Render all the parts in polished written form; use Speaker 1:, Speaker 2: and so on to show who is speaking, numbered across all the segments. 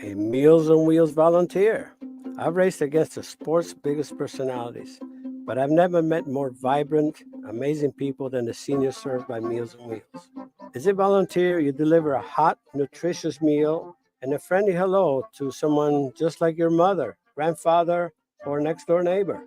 Speaker 1: a Meals on Wheels volunteer. I've raced against the sport's biggest personalities, but I've never met more vibrant, amazing people than the seniors served by Meals on Wheels. As a volunteer, you deliver a hot, nutritious meal and a friendly hello to someone just like your mother, grandfather, or next door neighbor.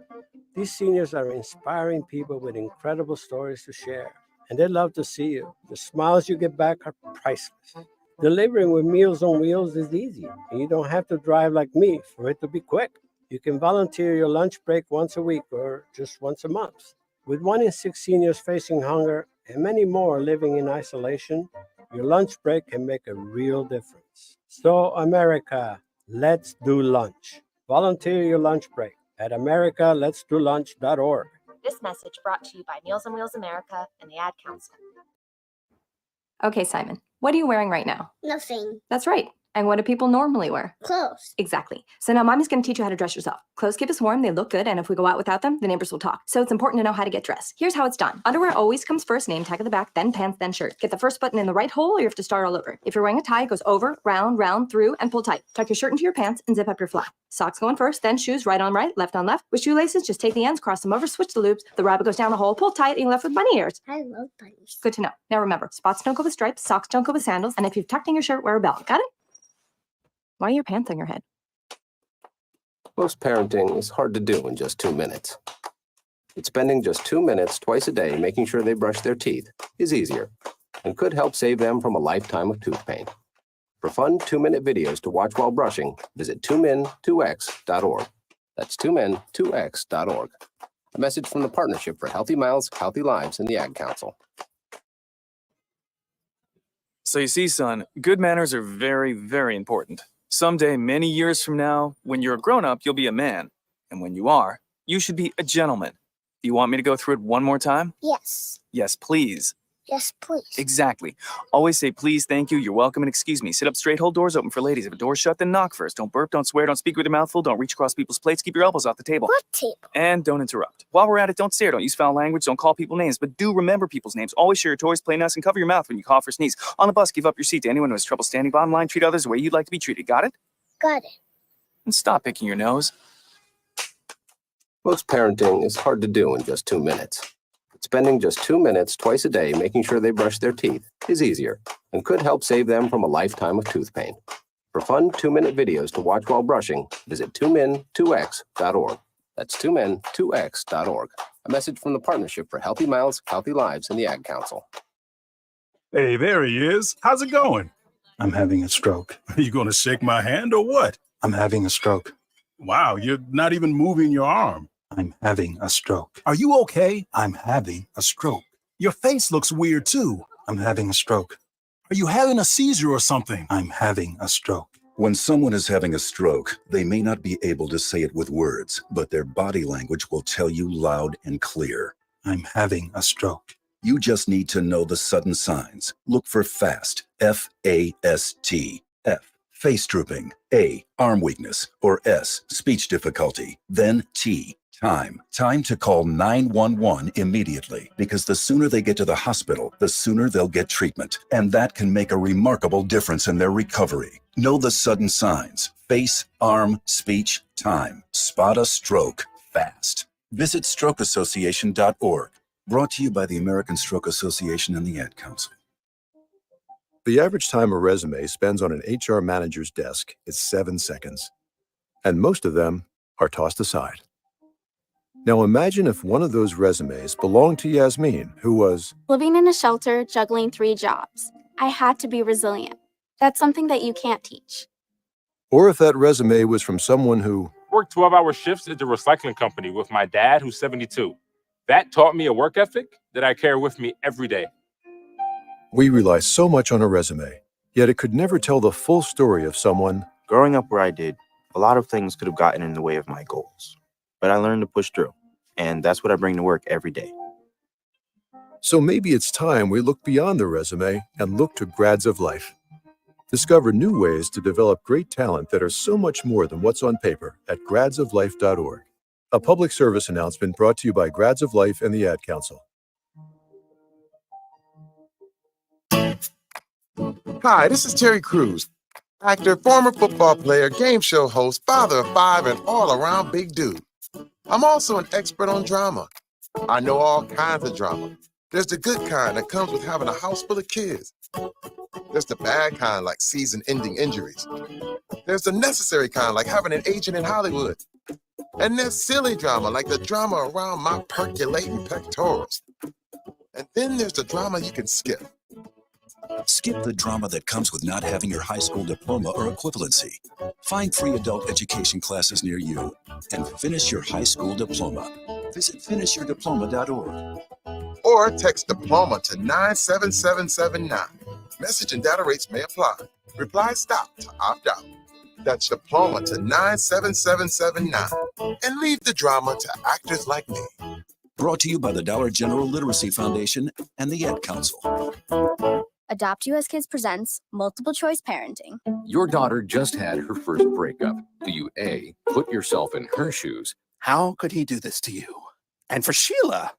Speaker 1: These seniors are inspiring people with incredible stories to share, and they love to see you. The smiles you get back are priceless. Delivering with Meals on Wheels is easy, and you don't have to drive like me for it to be quick. You can volunteer your lunch break once a week or just once a month. With 1 in 6 seniors facing hunger and many more living in isolation, your lunch break can make a real difference. So, America, let's do lunch. Volunteer your lunch break at americaletsdolunch.org.
Speaker 2: This message brought to you by Meals on Wheels America and the Ad Council.
Speaker 3: Okay, Simon, what are you wearing right now?
Speaker 4: Nothing.
Speaker 3: That's right. And what do people normally wear?
Speaker 4: Clothes.
Speaker 3: Exactly. So now mommy's going to teach you how to dress yourself. Clothes keep us warm, they look good, and if we go out without them, the neighbors will talk. So it's important to know how to get dressed. Here's how it's done. Underwear always comes first, name tag at the back, then pants, then shirt. Get the first button in the right hole or you have to start all over. If you're wearing a tie, it goes over, round, round, through, and pull tight. Tuck your shirt into your pants and zip up your fly. Socks going first, then shoes right on right, left on left. With shoelaces, just take the ends, cross them over, switch the loops. The rabbit goes down the hole, pull tight, and you're left with bunny ears.
Speaker 4: I love bunnies.
Speaker 3: Good to know. Now remember, spots don't go with stripes, socks don't go with sandals, and if you've tucked in your shirt, wear a belt. Got it? Why are your pants on your head?
Speaker 5: Most parenting is hard to do in just 2 minutes. But spending just 2 minutes twice a day making sure they brush their teeth is easier and could help save them from a lifetime of tooth pain. For fun 2-minute videos to watch while brushing, visit 2min2x.org. That's 2min2x.org. A message from the Partnership for Healthy Mouths, Healthy Lives, and the Ad Council.
Speaker 6: So you see, son, good manners are very, very important. Someday, many years from now, when you're a grown-up, you'll be a man. And when you are, you should be a gentleman. Do you want me to go through it one more time?
Speaker 4: Yes.
Speaker 6: Yes, please.
Speaker 4: Yes, please.
Speaker 6: Exactly. Always say please, thank you, you're welcome, and excuse me. Sit up straight, hold doors open for ladies. If a door's shut, then knock first. Don't burp, don't swear, don't speak with your mouth full, don't reach across people's plates, keep your elbows off the table.
Speaker 4: What table?
Speaker 6: And don't interrupt. While we're at it, don't stare, don't use foul language, don't call people names, but do remember people's names. Always share your toys, play nice, and cover your mouth when you cough or sneeze. On the bus, give up your seat to anyone who has trouble standing. Bottom line, treat others the way you'd like to be treated. Got it?
Speaker 4: Got it.
Speaker 6: And stop picking your nose.
Speaker 5: Most parenting is hard to do in just 2 minutes. But spending just 2 minutes twice a day making sure they brush their teeth is easier and could help save them from a lifetime of tooth pain. For fun 2-minute videos to watch while brushing, visit 2min2x.org. That's 2min2x.org. A message from the Partnership for Healthy Mouths, Healthy Lives, and the Ad Council.
Speaker 7: Hey, there he is. How's it going?
Speaker 8: I'm having a stroke.
Speaker 7: Are you going to shake my hand or what?
Speaker 8: I'm having a stroke.
Speaker 7: Wow, you're not even moving your arm.
Speaker 8: I'm having a stroke.
Speaker 7: Are you okay?
Speaker 8: I'm having a stroke.
Speaker 7: Your face looks weird too.
Speaker 8: I'm having a stroke.
Speaker 7: Are you having a seizure or something?
Speaker 8: I'm having a stroke.
Speaker 9: When someone is having a stroke, they may not be able to say it with words, but their body language will tell you loud and clear.
Speaker 8: I'm having a stroke.
Speaker 9: You just need to know the sudden signs. Look for FAST, F-A-S-T. F, face drooping. A, arm weakness. Or S, speech difficulty. Then T, time. Time to call 911 immediately, because the sooner they get to the hospital, the sooner they'll get treatment. And that can make a remarkable difference in their recovery. Know the sudden signs. Face, arm, speech, time. Spot a stroke fast. Visit strokeassociation.org. Brought to you by the American Stroke Association and the Ad Council.
Speaker 10: The average time a resume spends on an HR manager's desk is 7 seconds, and most of them are tossed aside. Now imagine if one of those resumes belonged to Yasmin, who was
Speaker 11: living in a shelter, juggling 3 jobs. I had to be resilient. That's something that you can't teach.
Speaker 10: Or if that resume was from someone who
Speaker 12: worked 12-hour shifts at the recycling company with my dad, who's 72. That taught me a work ethic that I carry with me every day.
Speaker 10: We rely so much on a resume, yet it could never tell the full story of someone.
Speaker 13: Growing up where I did, a lot of things could have gotten in the way of my goals. But I learned to push through, and that's what I bring to work every day.
Speaker 10: So maybe it's time we look beyond the resume and look to Grads of Life. Discover new ways to develop great talent that are so much more than what's on paper at gradsoflife.org. A public service announcement brought to you by Grads of Life and the Ad Council.
Speaker 14: Hi, this is Terry Crews. Actor, former football player, game show host, father of 5, and all-around big dude. I'm also an expert on drama. I know all kinds of drama. There's the good kind that comes with having a house full of kids. There's the bad kind, like season-ending injuries. There's the necessary kind, like having an agent in Hollywood. And there's silly drama, like the drama around my percolating pectorals. And then there's the drama you can skip.
Speaker 9: Skip the drama that comes with not having your high school diploma or equivalency. Find free adult education classes near you and finish your high school diploma. Visit finishyourdiploma.org.
Speaker 14: Or text diploma to 97779. Message and data rates may apply. Reply stop to opt out. That's diploma to 97779. And leave the drama to actors like me.
Speaker 9: Brought to you by the Dollar General Literacy Foundation and the Ad Council.
Speaker 11: Adopt US Kids presents Multiple Choice Parenting.
Speaker 15: Your daughter just had her first breakup. Do you A, put yourself in her shoes?
Speaker 16: How could he do this to you? And for Sheila,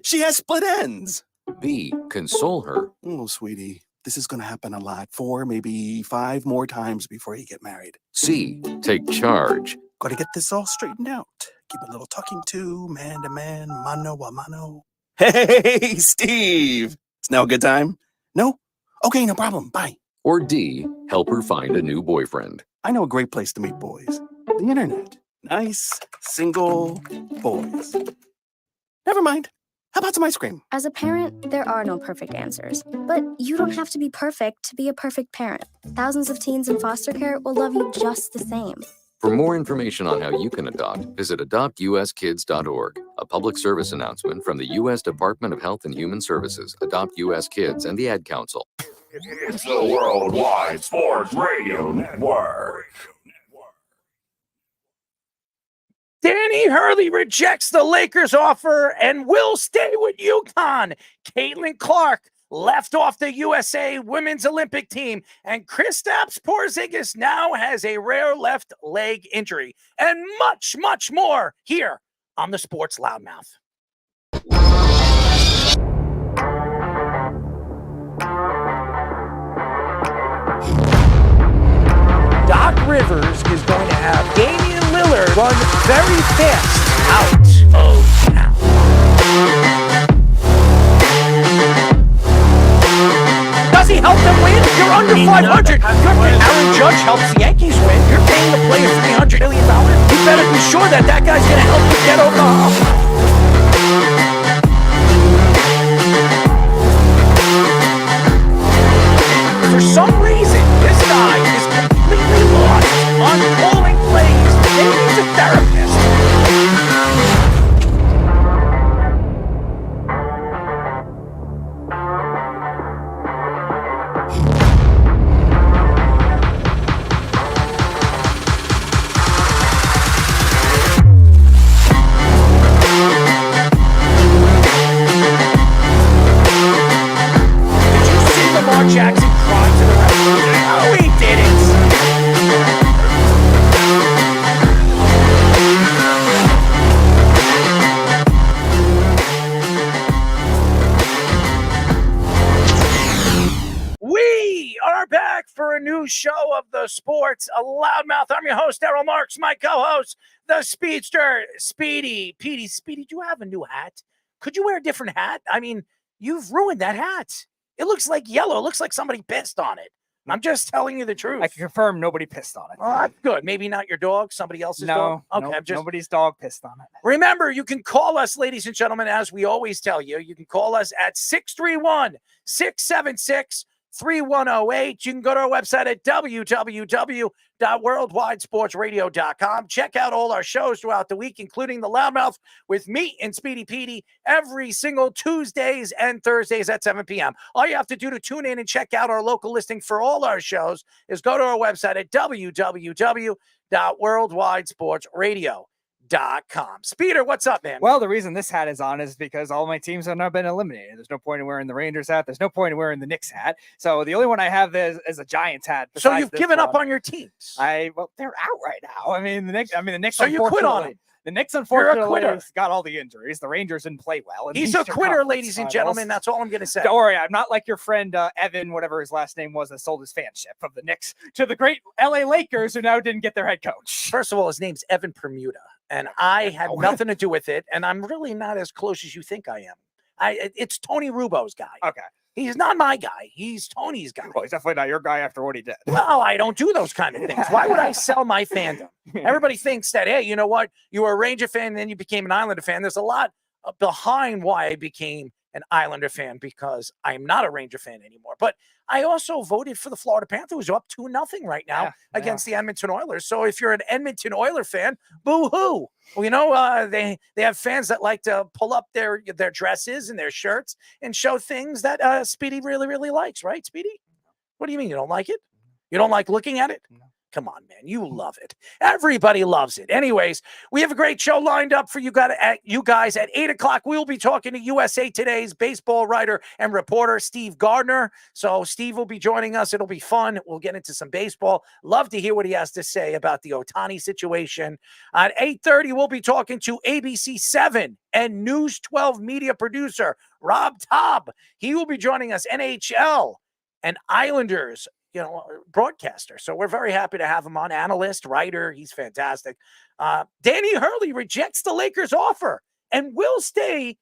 Speaker 16: she has split ends.
Speaker 15: B, console her?
Speaker 16: Oh, sweetie, this is going to happen a lot. 4, maybe 5 more times before you get married.
Speaker 15: C, take charge.
Speaker 16: Got to get this all straightened out. Keep a little talking to, man to man, mano a mano. Hey, Steve. It's now a good time? No? Okay, no problem. Bye.
Speaker 15: Or D, help her find a new boyfriend.
Speaker 16: I know a great place to meet boys. The internet. Nice, single boys. Never mind. How about some ice cream?
Speaker 11: As a parent, there are no perfect answers. But you don't have to be perfect to be a perfect parent. Thousands of teens in foster care will love you just the same.
Speaker 15: For more information on how you can adopt, visit adoptuskids.org. A public service announcement from the U.S. Department of Health and Human Services, Adopt U.S. Kids, and the Ad Council.
Speaker 7: It's the Worldwide Sports Radio Network.
Speaker 17: Danny Hurley rejects the Lakers' offer and will stay with UConn. Caitlin Clark left off the USA Women's Olympic team, and Kristaps Porzingis now has a rare left leg injury, and much, much more here on the Sports Loudmouth. Doc Rivers is going to have Damian Lillard run very fast out of town. Does he help them win? You're under 500. Aaron Judge helps the Yankees win. You're paying the player $300 million. You better be sure that guy's going to help you get over the hump. For some reason, this guy is completely lost on calling plays. Maybe he's a therapist. Jackson cried to the referee. No, he didn't. We are back for a new show of the Sports Loudmouth. I'm your host, Errol Marks. My co-host, the Speedster, Speedy. Speedy, do you have a new hat? Could you wear a different hat? I mean, you've ruined that hat. It looks like yellow. It looks like somebody pissed on it. I'm just telling you the truth.
Speaker 18: I can confirm nobody pissed on it.
Speaker 17: Oh, that's good. Maybe not your dog, somebody else's dog. Okay,
Speaker 18: nope, nobody's dog pissed on it.
Speaker 17: Remember, you can call us, ladies and gentlemen, as we always tell you. You can call us at 631-676-3108. You can go to our website at www.worldwidesportsradio.com. Check out all our shows throughout the week, including the Loudmouth with me and Speedy Petey every single Tuesdays and Thursdays at 7 p.m. All you have to do to tune in and check out our local listing for all our shows is go to our website at www.worldwidesportsradio.com. Speeder, what's up, man?
Speaker 18: Well, the reason this hat is on is because all my teams have not been eliminated. There's no point in wearing the Rangers hat. There's no point in wearing the Knicks hat. So the only one I have is a Giants hat.
Speaker 17: So you've given up on your teams.
Speaker 18: Well, they're out right now. I mean, the Knicks.
Speaker 17: So you quit on them.
Speaker 18: The Knicks,
Speaker 17: You're a
Speaker 18: unfortunately,
Speaker 17: quitter.
Speaker 18: got all the injuries. The Rangers didn't play well. in
Speaker 17: He's
Speaker 18: the
Speaker 17: a
Speaker 18: Eastern
Speaker 17: quitter,
Speaker 18: Conference
Speaker 17: ladies and
Speaker 18: Finals.
Speaker 17: gentlemen. That's all I'm going to say.
Speaker 18: Don't worry, I'm not like your friend Evan, whatever his last name was, that sold his fanship of the Knicks to the great LA Lakers, who now didn't get their head coach.
Speaker 17: First of all, his name's Evan Bermuda, and I had nothing to do with it, and I'm really not as close as you think I am. It's Tony Rubo's guy.
Speaker 18: Okay.
Speaker 17: He's not my guy. He's Tony's guy.
Speaker 18: Well, he's definitely not your guy after what he did.
Speaker 17: Well, I don't do those kind of things. Why would I sell my fandom? Everybody thinks that, hey, you know what? You were a Ranger fan, and then you became an Islander fan. There's a lot behind why I became an Islander fan, because I'm not a Ranger fan anymore. But I also voted for the Florida Panthers, who are up 2-0 right now against the Edmonton Oilers. So if you're an Edmonton Oiler fan, boo-hoo. Well, you know, they have fans that like to pull up their dresses and their shirts and show things that Speedy really, really likes, right, Speedy? What do you mean you don't like it? You don't like looking at it? No. Come on, man. You love it. Everybody loves it. Anyways, we have a great show lined up for you guys at 8 o'clock. We'll be talking to USA Today's baseball writer and reporter, Steve Gardner. So Steve will be joining us. It'll be fun. We'll get into some baseball. Love to hear what he has to say about the Ohtani situation. At 8:30, we'll be talking to ABC 7 and News 12 media producer, Rob Taub. He will be joining us, NHL and Islanders broadcaster. So we're very happy to have him on. Analyst, writer. He's fantastic. Danny Hurley rejects the Lakers offer and will stay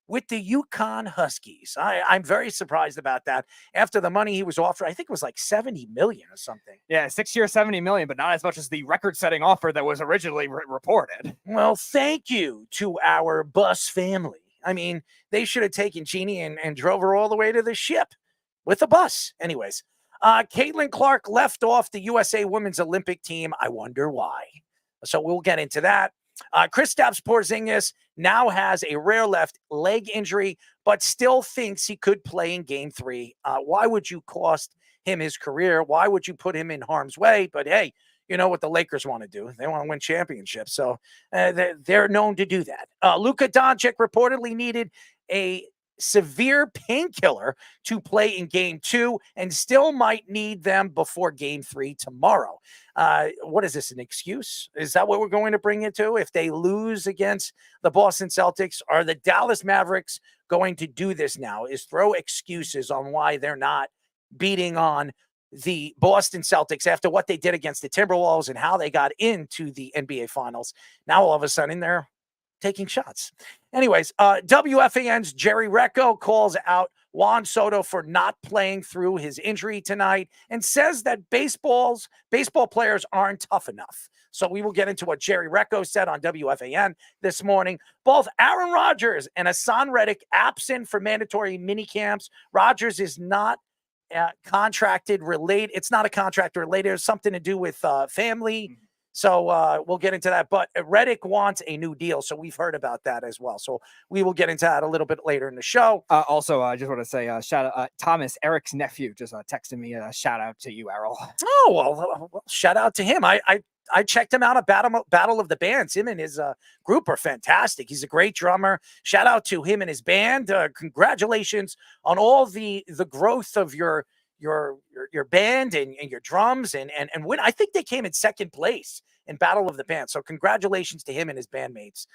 Speaker 17: with the UConn Huskies. I'm very surprised about that. After the money he was offered, I think it was like $70 million or something.
Speaker 18: Yeah, 6 years, $70 million, but not as much as the record-setting offer that was originally reported.
Speaker 17: Well, thank you to our bus family. I mean, they should have taken Jeannie and drove her all the way to the ship with a bus. Anyways, Caitlin Clark left off the USA Women's Olympic team. I wonder why. So we'll get into that. Kristaps Porzingis now has a rare left leg injury, but still thinks he could play in Game 3. Why would you cost him his career? Why would you put him in harm's way? But hey, you know what the Lakers want to do. They want to win championships. So they're known to do that. Luka Doncic reportedly needed a severe painkiller to play in Game 2 and still might need them before Game 3 tomorrow. What is this, an excuse? Is that what we're going to bring it to? If they lose against the Boston Celtics, are the Dallas Mavericks going to do this now? Is throw excuses on why they're not beating on the Boston Celtics after what they did against the Timberwolves and how they got into the NBA Finals. Now all of a sudden they're taking shots. Anyways, WFAN's Jerry Recco calls out Juan Soto for not playing through his injury tonight and says that baseball players aren't tough enough. So we will get into what Jerry Recco said on WFAN this morning. Both Aaron Rodgers and Haason Reddick absent for mandatory minicamps. Rodgers is not contracted related. It's not a contract related. It's something to do with family. So we'll get into that. But Reddick wants a new deal. So we've heard about that as well. So we will get into that a little bit later in the show.
Speaker 18: Also, I just want to say shout out Thomas, Eric's nephew, just texted me a shout out to you, Errol.
Speaker 17: Oh, well, shout out to him. I checked him out at Battle of the Bands. Him and his group are fantastic. He's a great drummer. Shout out to him and his band. Congratulations on all the growth of your band and your drums and win. I think they came in second place in Battle of the Bands. So congratulations to him and his bandmates.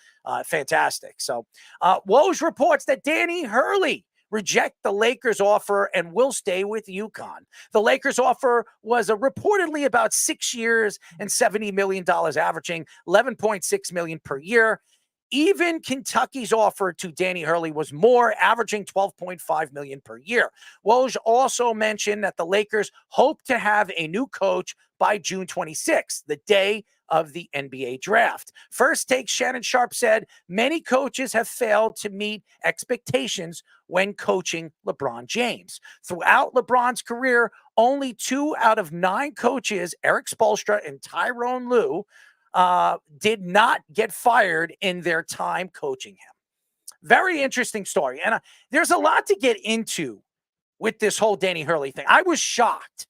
Speaker 17: Fantastic. So Woj reports that Danny Hurley reject the Lakers offer and will stay with UConn. The Lakers offer was reportedly about 6 years and $70 million, averaging $11.6 million per year. Even Kentucky's offer to Danny Hurley was more, averaging $12.5 million per year. Woj also mentioned that the Lakers hope to have a new coach by June 26th, the day of the NBA draft. First Take Shannon Sharp said, many coaches have failed to meet expectations when coaching LeBron James. Throughout LeBron's career, only 2 out of 9 coaches, Eric Spoelstra and Tyrone Lue, did not get fired in their time coaching him. Very interesting story. And there's a lot to get into with this whole Danny Hurley thing. I was shocked.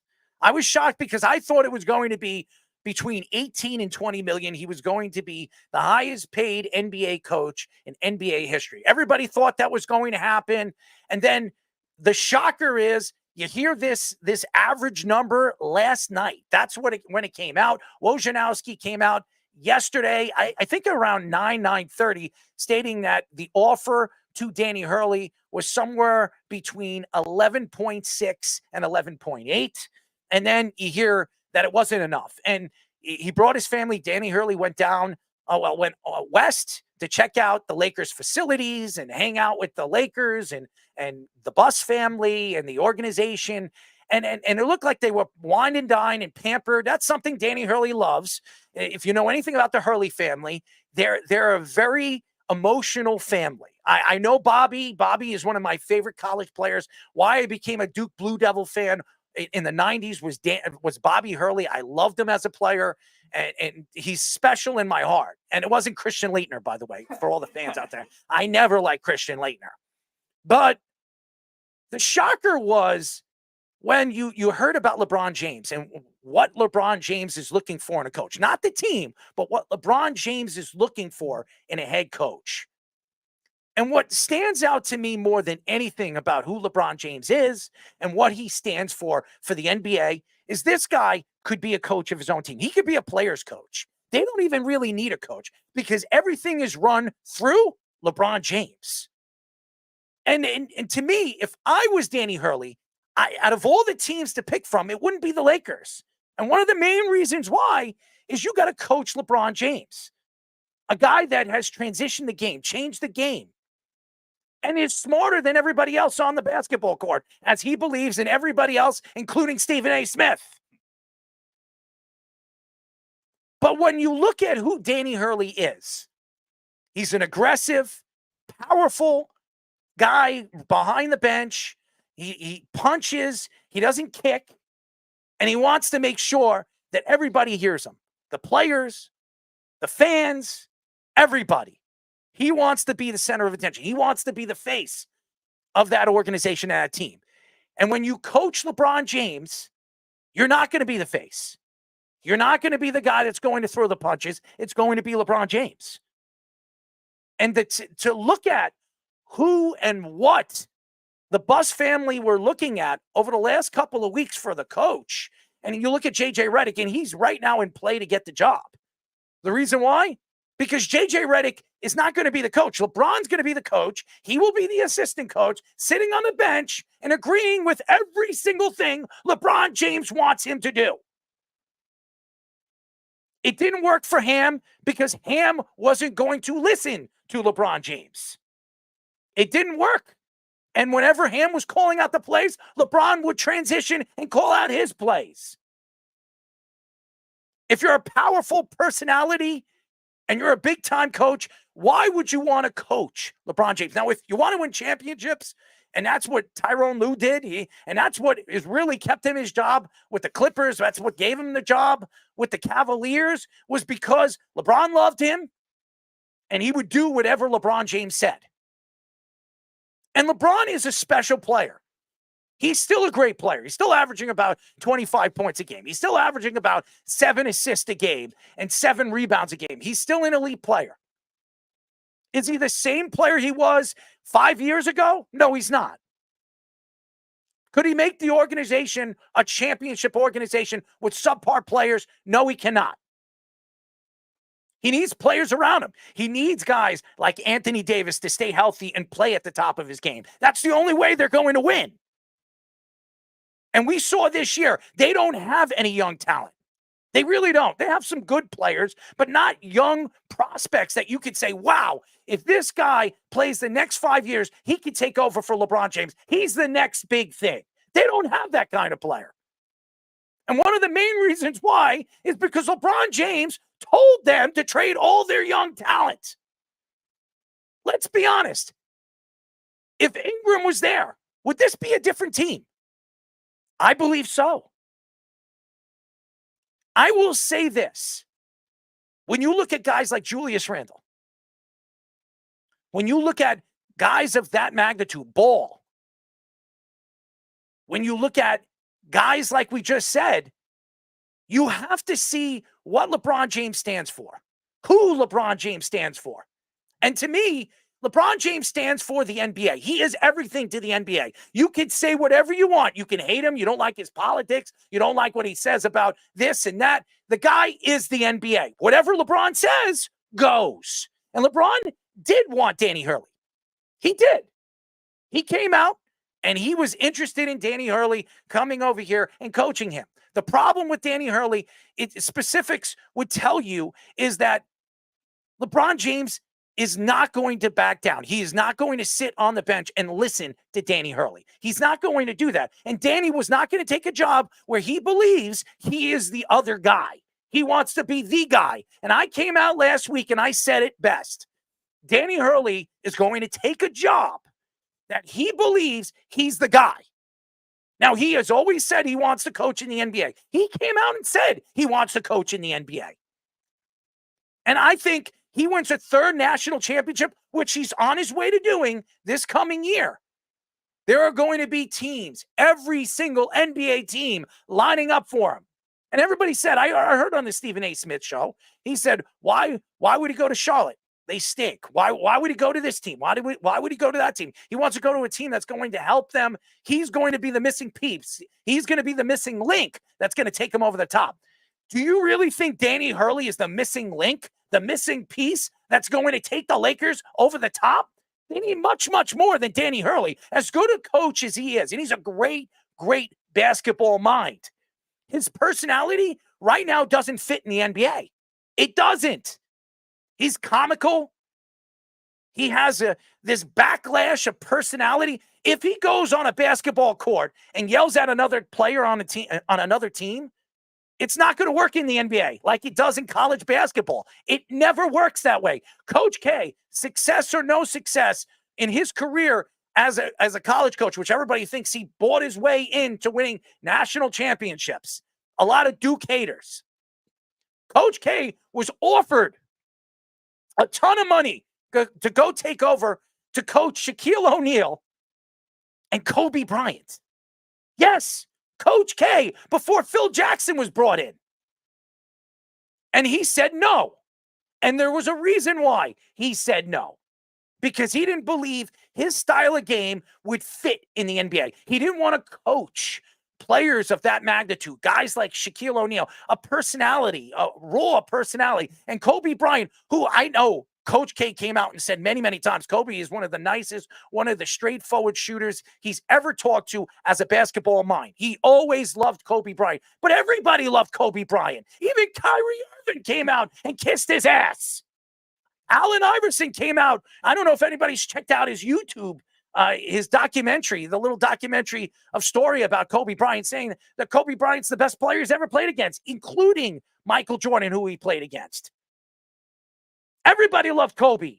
Speaker 17: Because I thought it was going to be between 18 and 20 million. He was going to be the highest paid NBA coach in NBA history. Everybody thought that was going to happen. And then the shocker is you hear this average number last night. That's when it came out. Wojnarowski came out yesterday, I think around 9:30, stating that the offer to Danny Hurley was somewhere between 11.6 and 11.8. And then you hear that it wasn't enough. And he brought his family. Danny Hurley went west to check out the Lakers facilities and hang out with the Lakers and the Bus family and the organization. And it looked like they were wine and dine and pampered. That's something Danny Hurley loves. If you know anything about the Hurley family, they're a very emotional family. I know Bobby. Bobby is one of my favorite college players. Why I became a Duke Blue Devil fan in the 90s was Bobby Hurley. I loved him as a player, and he's special in my heart. And it wasn't Christian Laettner, by the way, for all the fans out there. I never liked Christian Laettner. But the shocker was when you heard about LeBron James and what LeBron James is looking for in a coach. Not the team, but what LeBron James is looking for in a head coach. And what stands out to me more than anything about who LeBron James is and what he stands for the NBA is this guy could be a coach of his own team. He could be a player's coach. They don't even really need a coach because everything is run through LeBron James. And to me, if I was Danny Hurley, out of all the teams to pick from, it wouldn't be the Lakers. And one of the main reasons why is you got to coach LeBron James, a guy that has transitioned the game, changed the game, and is smarter than everybody else on the basketball court, as he believes in everybody else, including Stephen A. Smith. But when you look at who Danny Hurley is, he's an aggressive, powerful guy behind the bench. He punches, he doesn't kick, and he wants to make sure that everybody hears him. The players, the fans, everybody. He wants to be the center of attention. He wants to be the face of that organization and that team. And when you coach LeBron James, you're not going to be the face. You're not going to be the guy that's going to throw the punches. It's going to be LeBron James. And to look at who and what the Bus family were looking at over the last couple of weeks for the coach, and you look at J.J. Reddick, and he's right now in play to get the job. The reason why? Because J.J. Reddick is not going to be the coach. LeBron's going to be the coach. He will be the assistant coach, sitting on the bench and agreeing with every single thing LeBron James wants him to do. It didn't work for Ham because Ham wasn't going to listen to LeBron James. It didn't work. And whenever Ham was calling out the plays, LeBron would transition and call out his plays. If you're a powerful personality and you're a big-time coach, why would you want to coach LeBron James? Now, if you want to win championships, and that's what Tyronn Lue did, and that's what has really kept him his job with the Clippers, that's what gave him the job with the Cavaliers, was because LeBron loved him, and he would do whatever LeBron James said. And LeBron is a special player. He's still a great player. He's still averaging about 25 points a game. He's still averaging about 7 assists a game and 7 rebounds a game. He's still an elite player. Is he the same player he was 5 years ago? No, he's not. Could he make the organization a championship organization with subpar players? No, he cannot. He needs players around him. He needs guys like Anthony Davis to stay healthy and play at the top of his game. That's the only way they're going to win. And we saw this year, they don't have any young talent. They really don't. They have some good players, but not young prospects that you could say, wow, if this guy plays the next 5 years, he could take over for LeBron James. He's the next big thing. They don't have that kind of player. And one of the main reasons why is because LeBron James told them to trade all their young talent. Let's be honest. If Ingram was there, would this be a different team? I believe so. I will say this. When you look at guys like Julius Randle, when you look at guys of that magnitude, Ball, when you look at guys like we just said, you have to see what LeBron James stands for, who LeBron James stands for. And to me, LeBron James stands for the NBA. He is everything to the NBA. You can say whatever you want. You can hate him. You don't like his politics. You don't like what he says about this and that. The guy is the NBA. Whatever LeBron says goes. And LeBron did want Danny Hurley. He did. He came out and he was interested in Danny Hurley coming over here and coaching him. The problem with Danny Hurley, specifics would tell you, is that LeBron James is not going to back down. He is not going to sit on the bench and listen to Danny Hurley. He's not going to do that. And Danny was not going to take a job where he believes he is the other guy. He wants to be the guy. And I came out last week and I said it best. Danny Hurley is going to take a job that he believes he's the guy. Now, he has always said he wants to coach in the NBA. He came out and said he wants to coach in the NBA. And I think he wins a third national championship, which he's on his way to doing this coming year. There are going to be teams, every single NBA team lining up for him. And everybody said, I heard on the Stephen A. Smith show, he said, why would he go to Charlotte? They stink. Why would he go to this team? Why would he go to that team? He wants to go to a team that's going to help them. He's going to be the missing piece. He's going to be the missing link that's going to take him over the top. Do you really think Danny Hurley is the missing link, the missing piece that's going to take the Lakers over the top? They need much, much more than Danny Hurley, as good a coach as he is. And he's a great, great basketball mind. His personality right now doesn't fit in the NBA. It doesn't. He's comical. He has this backlash of personality. If he goes on a basketball court and yells at another player on another team, it's not going to work in the NBA like it does in college basketball. It never works that way. Coach K, success or no success in his career as a college coach, which everybody thinks he bought his way into winning national championships. A lot of Duke haters. Coach K was offered a ton of money to go take over to coach Shaquille O'Neal and Kobe Bryant. Yes, Coach K, before Phil Jackson was brought in. And he said no. And there was a reason why he said no. Because he didn't believe his style of game would fit in the NBA. He didn't want to coach players of that magnitude, guys like Shaquille O'Neal, a personality, a raw personality. And Kobe Bryant, who I know Coach K came out and said many, many times, Kobe is one of the nicest, one of the straightforward shooters he's ever talked to as a basketball mind. He always loved Kobe Bryant, but everybody loved Kobe Bryant. Even Kyrie Irving came out and kissed his ass. Allen Iverson came out. I don't know if anybody's checked out his YouTube, his documentary, the little documentary of story about Kobe Bryant, saying that Kobe Bryant's the best player he's ever played against, including Michael Jordan, who he played against. Everybody loved Kobe.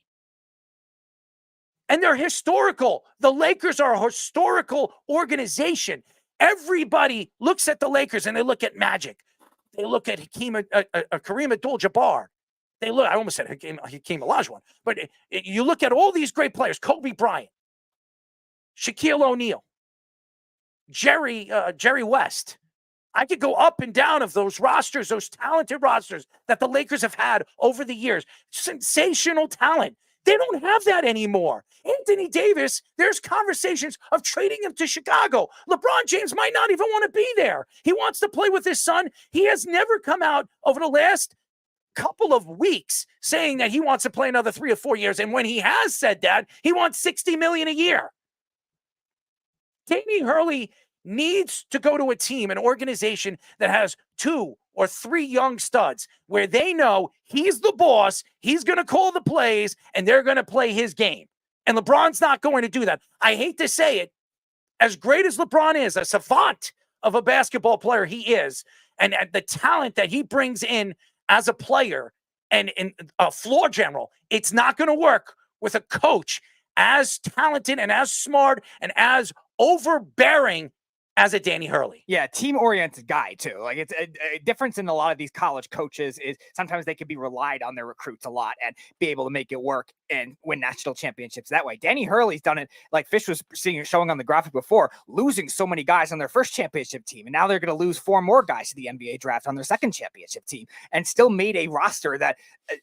Speaker 17: And they're historical. The Lakers are a historical organization. Everybody looks at the Lakers and they look at Magic. They look at Kareem Abdul-Jabbar. They look, I almost said Hakeem Olajuwon. But you look at all these great players, Kobe Bryant, Shaquille O'Neal, Jerry West. I could go up and down of those rosters, those talented rosters that the Lakers have had over the years. Sensational talent. They don't have that anymore. Anthony Davis, there's conversations of trading him to Chicago. LeBron James might not even want to be there. He wants to play with his son. He has never come out over the last couple of weeks saying that he wants to play another 3 or 4 years. And when he has said that, he wants $60 million a year. Danny Hurley needs to go to a team, an organization that has 2 or 3 young studs where they know he's the boss, he's going to call the plays, and they're going to play his game. And LeBron's not going to do that. I hate to say it. As great as LeBron is, a savant of a basketball player he is, and the talent that he brings in as a player and a floor general, it's not going to work with a coach as talented and as smart and as overbearing as a Danny Hurley.
Speaker 18: Yeah, team-oriented guy, too. Like, it's a difference in a lot of these college coaches is sometimes they can be relied on their recruits a lot and be able to make it work. and win national championships that way. Danny Hurley's done it, like Fish was showing on the graphic before, losing so many guys on their first championship team, and now they're going to lose 4 more guys to the NBA draft on their second championship team, and still made a roster that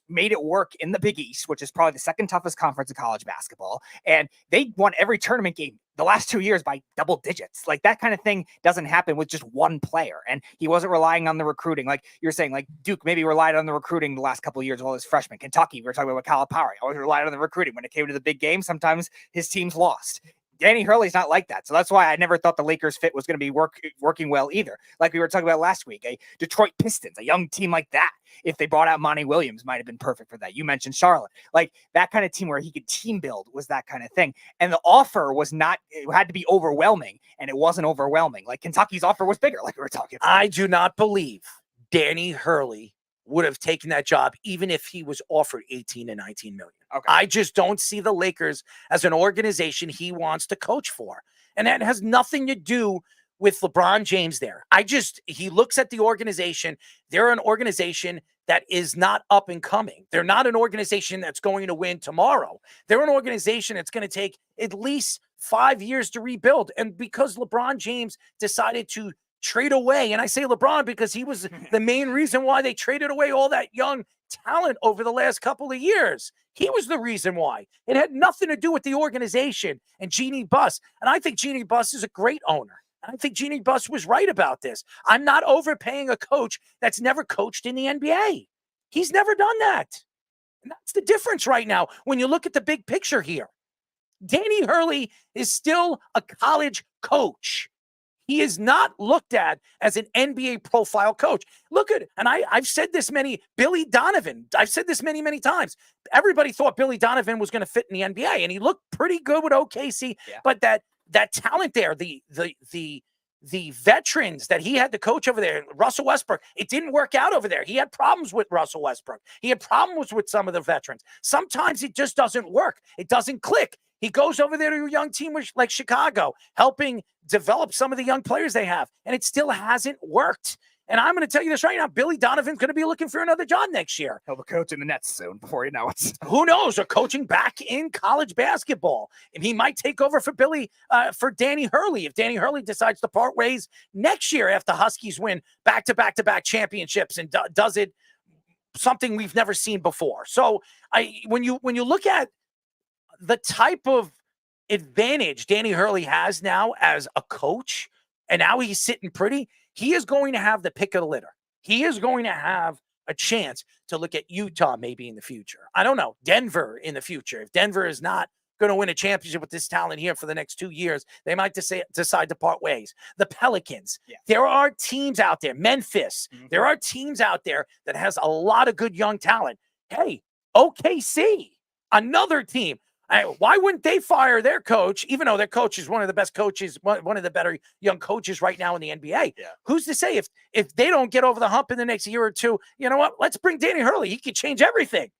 Speaker 18: made it work in the Big East, which is probably the second toughest conference in college basketball, and they won every tournament game the last 2 years by double digits. Like, that kind of thing doesn't happen with just one player. And he wasn't relying on the recruiting. Like you're saying, like Duke maybe relied on the recruiting the last couple of years while his freshman. Kentucky, we were talking about Calipari, always relied on the recruiting. When it came to the big game, sometimes his teams lost. Danny Hurley's not like that. So that's why I never thought the Lakers fit was going to be working well either. Like we were talking about last week, a Detroit Pistons, a young team like that, if they brought out Monty Williams, might have been perfect for that. You mentioned Charlotte. Like that kind of team where he could team build was that kind of thing. And the offer was not, it had to be overwhelming, and it wasn't overwhelming. Like Kentucky's offer was bigger, like we were talking about.
Speaker 17: I do not believe Danny Hurley would have taken that job even if he was offered 18 to 19 million.
Speaker 18: Okay.
Speaker 17: I just don't see the Lakers as an organization he wants to coach for. And that has nothing to do with LeBron James there. He looks at the organization. They're an organization that is not up and coming. They're not an organization that's going to win tomorrow. They're an organization that's going to take at least 5 years to rebuild. And because LeBron James decided to trade away, and I say LeBron because he was the main reason why they traded away all that young talent over the last couple of years. He was the reason why. It had nothing to do with the organization and Jeannie Buss. And I think Jeannie Buss is a great owner. And I think Jeannie Buss was right about this. I'm not overpaying a coach that's never coached in the NBA. He's never done that. And that's the difference right now when you look at the big picture here. Danny Hurley is still a college coach. He is not looked at as an NBA profile coach. Look at it. And I've said this Billy Donovan. I've said this many times. Everybody thought Billy Donovan was going to fit in the NBA, and he looked pretty good with OKC. Yeah. But that talent there, the veterans that he had to coach over there, Russell Westbrook, it didn't work out over there. He had problems with Russell Westbrook. He had problems with some of the veterans. Sometimes it just doesn't work. It doesn't click. He goes over there to a young team like Chicago, helping develop some of the young players they have, and it still hasn't worked. And I'm going to tell you this right now, Billy Donovan's going to be looking for another job next year.
Speaker 18: He'll be coaching the Nets soon, before you know it.
Speaker 17: Who knows? Or coaching back in college basketball. And he might take over for Danny Hurley if Danny Hurley decides to part ways next year after Huskies win back-to-back championships and does it something we've never seen before. So when you look at the type of advantage Danny Hurley has now as a coach, and now he's sitting pretty, he is going to have the pick of the litter. He is going to have a chance to look at Utah maybe in the future. I don't know, Denver in the future. If Denver is not going to win a championship with this talent here for the next 2 years, they might decide to part ways. The Pelicans. Yeah. There are teams out there, Memphis. Mm-hmm. There are teams out there that has a lot of good young talent. Hey, OKC, another team. Why wouldn't they fire their coach, even though their coach is one of the best coaches, one of the better young coaches right now in the NBA? Yeah. Who's to say if they don't get over the hump in the next year or two, you know what? Let's bring Danny Hurley. He could change everything.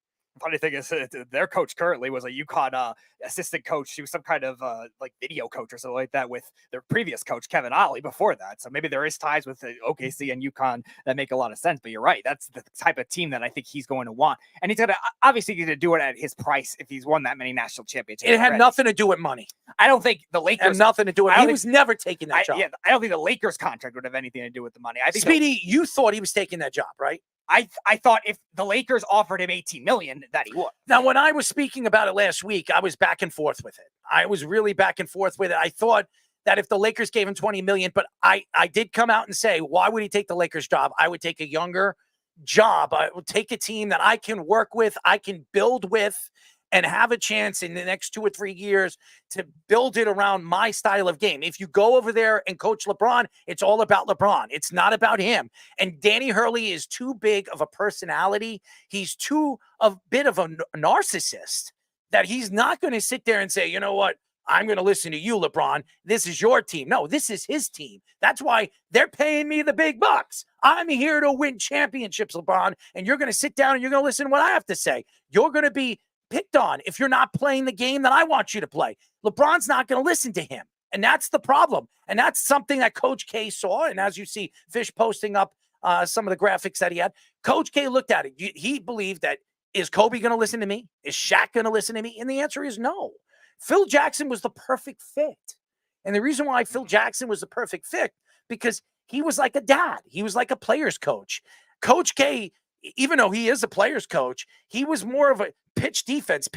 Speaker 18: Funny thing is, their coach currently was a UConn assistant coach. She was some kind of like video coach or something like that with their previous coach, Kevin Ollie, before that. So maybe there is ties with OKC and UConn that make a lot of sense. But you're right. That's the type of team that I think he's going to want. And he's going to obviously get to do it at his price if he's won that many national championships.
Speaker 17: It had nothing to do with money.
Speaker 18: I don't think the Lakers...
Speaker 17: It had nothing to do with it. He was never taking that job.
Speaker 18: Yeah, I don't think the Lakers contract would have anything to do with the money. I think
Speaker 17: Speedy, you thought he was taking that job, right?
Speaker 18: I thought if the Lakers offered him $18 million, that he would.
Speaker 17: Now, when I was speaking about it last week, I was back and forth with it. I was really back and forth with it. I thought that if the Lakers gave him $20 million, but I did come out and say, why would he take the Lakers job? I would take a younger job. I would take a team that I can work with, I can build with, and have a chance in the next 2 or 3 years to build it around my style of game. If you go over there and coach LeBron, it's all about LeBron. It's not about him. And Danny Hurley is too big of a personality. He's bit of a narcissist that he's not going to sit there and say, you know what? I'm going to listen to you, LeBron. This is your team. No, this is his team. That's why they're paying me the big bucks. I'm here to win championships, LeBron, and you're going to sit down and you're going to listen to what I have to say. You're going to be picked on if you're not playing the game that I want you to play. LeBron's not going to listen to him. And that's the problem. And that's something that Coach K saw. And as you see Fish posting up some of the graphics that he had, Coach K looked at it. He believed that Is Kobe going to listen to me? Is Shaq going to listen to me? And the answer is no. Phil Jackson was the perfect fit. And the reason why Phil Jackson was the perfect fit, because he was like a dad. He was like a player's coach. Coach K, even though he is a player's coach, he was more of a pitch defense.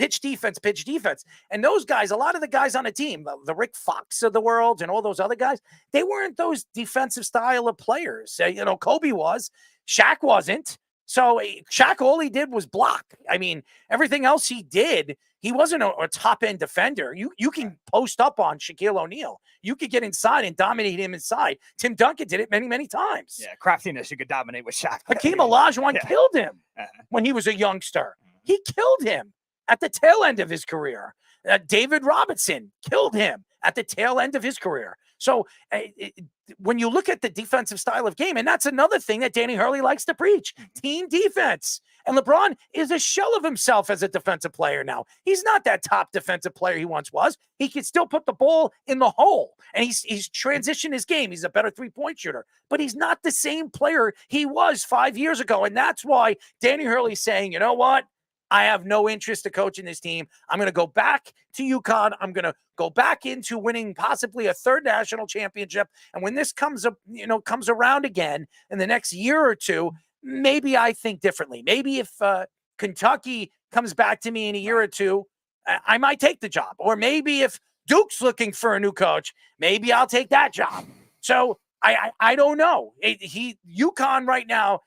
Speaker 17: And those guys, a lot of the guys on the team, the Rick Fox of the world and all those other guys, they weren't those defensive style of players. Kobe was. Shaq wasn't. So Shaq, all he did was block. I mean, everything else he did, he wasn't a top-end defender. You can post up on Shaquille O'Neal. You could get inside and dominate him inside. Tim Duncan did it many, many times.
Speaker 18: Yeah, craftiness, you could dominate with Shaq.
Speaker 17: Hakeem Olajuwon killed him when he was a youngster. He killed him at the tail end of his career. David Robinson killed him at the tail end of his career. So when you look at the defensive style of game, and that's another thing that Danny Hurley likes to preach, team defense. And LeBron is a shell of himself as a defensive player now. He's not that top defensive player he once was. He can still put the ball in the hole, and he's transitioned his game. He's a better three-point shooter, but he's not the same player he was 5 years ago. And that's why Danny Hurley's saying, you know what? I have no interest in coaching this team. I'm going to go back to UConn. I'm going to go back into winning possibly a third national championship. And when this comes around again in the next year or two, maybe I think differently. Maybe if Kentucky comes back to me in a year or two, I might take the job. Or maybe if Duke's looking for a new coach, maybe I'll take that job. So I don't know. UConn right now,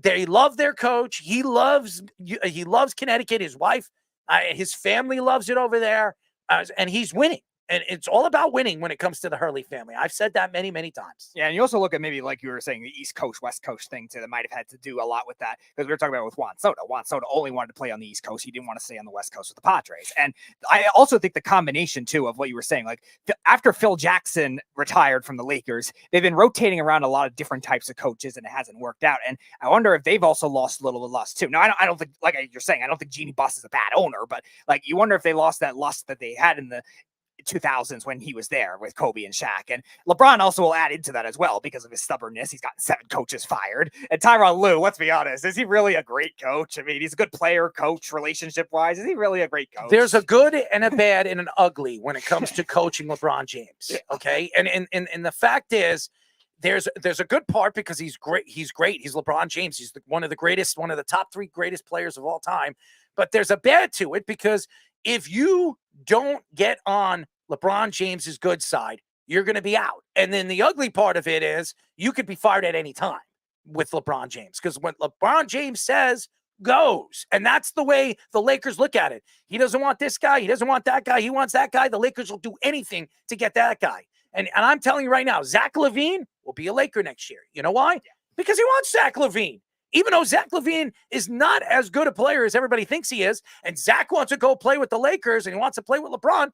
Speaker 17: they love their coach. He loves Connecticut. His wife, his family loves it over there, and he's winning. And it's all about winning when it comes to the Hurley family. I've said that many, many times.
Speaker 18: Yeah, and you also look at maybe, like you were saying, the East Coast, West Coast thing too, that might have had to do a lot with that. Because we were talking about it with Juan Soto. Juan Soto only wanted to play on the East Coast. He didn't want to stay on the West Coast with the Padres. And I also think the combination too of what you were saying, like after Phil Jackson retired from the Lakers, they've been rotating around a lot of different types of coaches, and it hasn't worked out. And I wonder if they've also lost a little of lust too. Now, I don't think, like you're saying, I don't think Jeannie Buss is a bad owner, but like you wonder if they lost that lust that they had in the 2000s when he was there with Kobe and Shaq. And LeBron also will add into that as well because of his stubbornness. He's gotten 7 coaches fired. And Tyronn Lue, let's be honest, is he really a great coach? I mean, he's a good player, coach, relationship-wise. Is he really a great coach?
Speaker 17: There's a good and a bad and an ugly when it comes to coaching LeBron James. Okay. And the fact is, there's a good part because he's great. He's LeBron James. He's one of the top 3 greatest players of all time. But there's a bad to it because if you don't get on LeBron James's good side, you're going to be out. And then the ugly part of it is you could be fired at any time with LeBron James because what LeBron James says goes. And that's the way the Lakers look at it. He doesn't want this guy. He doesn't want that guy. He wants that guy. The Lakers will do anything to get that guy. And I'm telling you right now, Zach LaVine will be a Laker next year. You know why? Because he wants Zach LaVine. Even though Zach LaVine is not as good a player as everybody thinks he is, and Zach wants to go play with the Lakers and he wants to play with LeBron,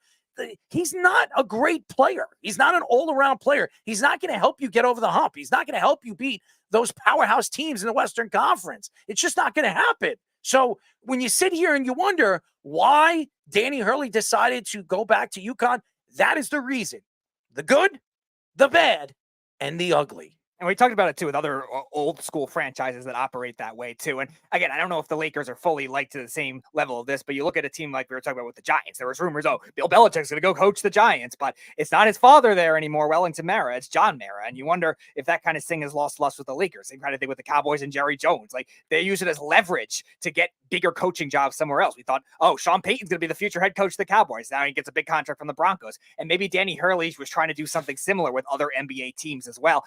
Speaker 17: he's not a great player. He's not an all-around player. He's not going to help you get over the hump. He's not going to help you beat those powerhouse teams in the Western Conference. It's just not going to happen. So when you sit here and you wonder why Danny Hurley decided to go back to UConn, that is the reason. The good, the bad, and the ugly.
Speaker 18: And we talked about it too with other old school franchises that operate that way too. And again, I don't know if the Lakers are fully like to the same level of this, but you look at a team like we were talking about with the Giants. There was rumors, Bill Belichick's going to go coach the Giants, but it's not his father there anymore, Wellington Mara. It's John Mara. And you wonder if that kind of thing has lost lust with the Lakers. Same kind of thing with the Cowboys and Jerry Jones. Like they use it as leverage to get bigger coaching jobs somewhere else. We thought, Sean Payton's going to be the future head coach of the Cowboys. Now he gets a big contract from the Broncos. And maybe Danny Hurley was trying to do something similar with other NBA teams as well.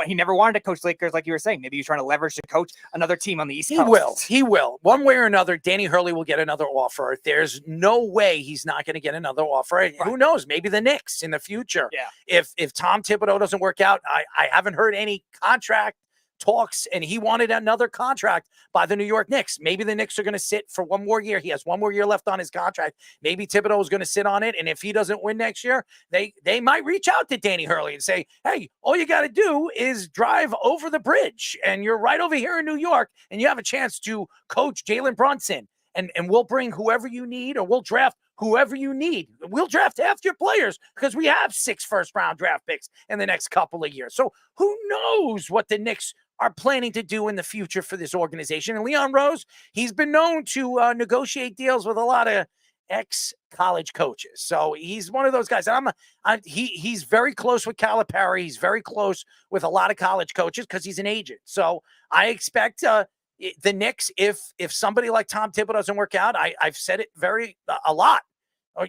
Speaker 18: He never wanted to coach Lakers, like you were saying. Maybe he's trying to leverage to coach another team on the East Coast.
Speaker 17: He will. One way or another, Danny Hurley will get another offer. There's no way he's not going to get another offer. Right. Who knows? Maybe the Knicks in the future.
Speaker 18: Yeah.
Speaker 17: If Tom Thibodeau doesn't work out, I haven't heard any contract talks, and he wanted another contract by the New York Knicks. Maybe the Knicks are going to sit for one more year. He has one more year left on his contract. Maybe Thibodeau is going to sit on it, and if he doesn't win next year, they might reach out to Danny Hurley and say, hey, all you got to do is drive over the bridge, and you're right over here in New York, and you have a chance to coach Jalen Brunson, and we'll bring whoever you need, or we'll draft whoever you need. We'll draft half your players because we have 6 first-round draft picks in the next couple of years. So who knows what the Knicks are planning to do in the future for this organization. And Leon Rose, he's been known to negotiate deals with a lot of ex-college coaches. So he's one of those guys. And he's very close with Calipari. He's very close with a lot of college coaches because he's an agent. So I expect the Knicks, if somebody like Tom Thibodeau doesn't work out, I've said it a lot, or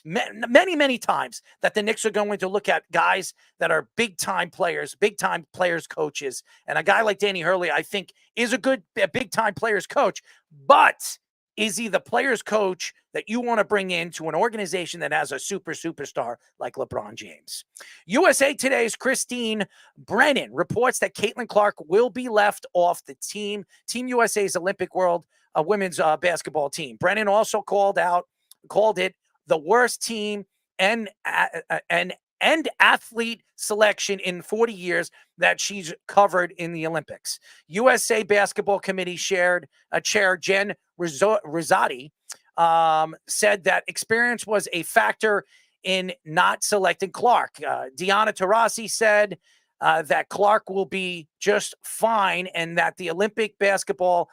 Speaker 17: many times, that the Knicks are going to look at guys that are big-time players, coaches. And a guy like Danny Hurley, I think, is a big-time players coach. But is he the players coach that you want to bring into an organization that has a superstar like LeBron James? USA Today's Christine Brennan reports that Caitlin Clark will be left off the team. Team USA's Olympic World women's basketball team. Brennan also called it the worst team and athlete selection in 40 years that she's covered in the Olympics. USA Basketball Committee Chair Jen Rosati said that experience was a factor in not selecting Clark. Diana Taurasi said that Clark will be just fine and that the Olympic basketball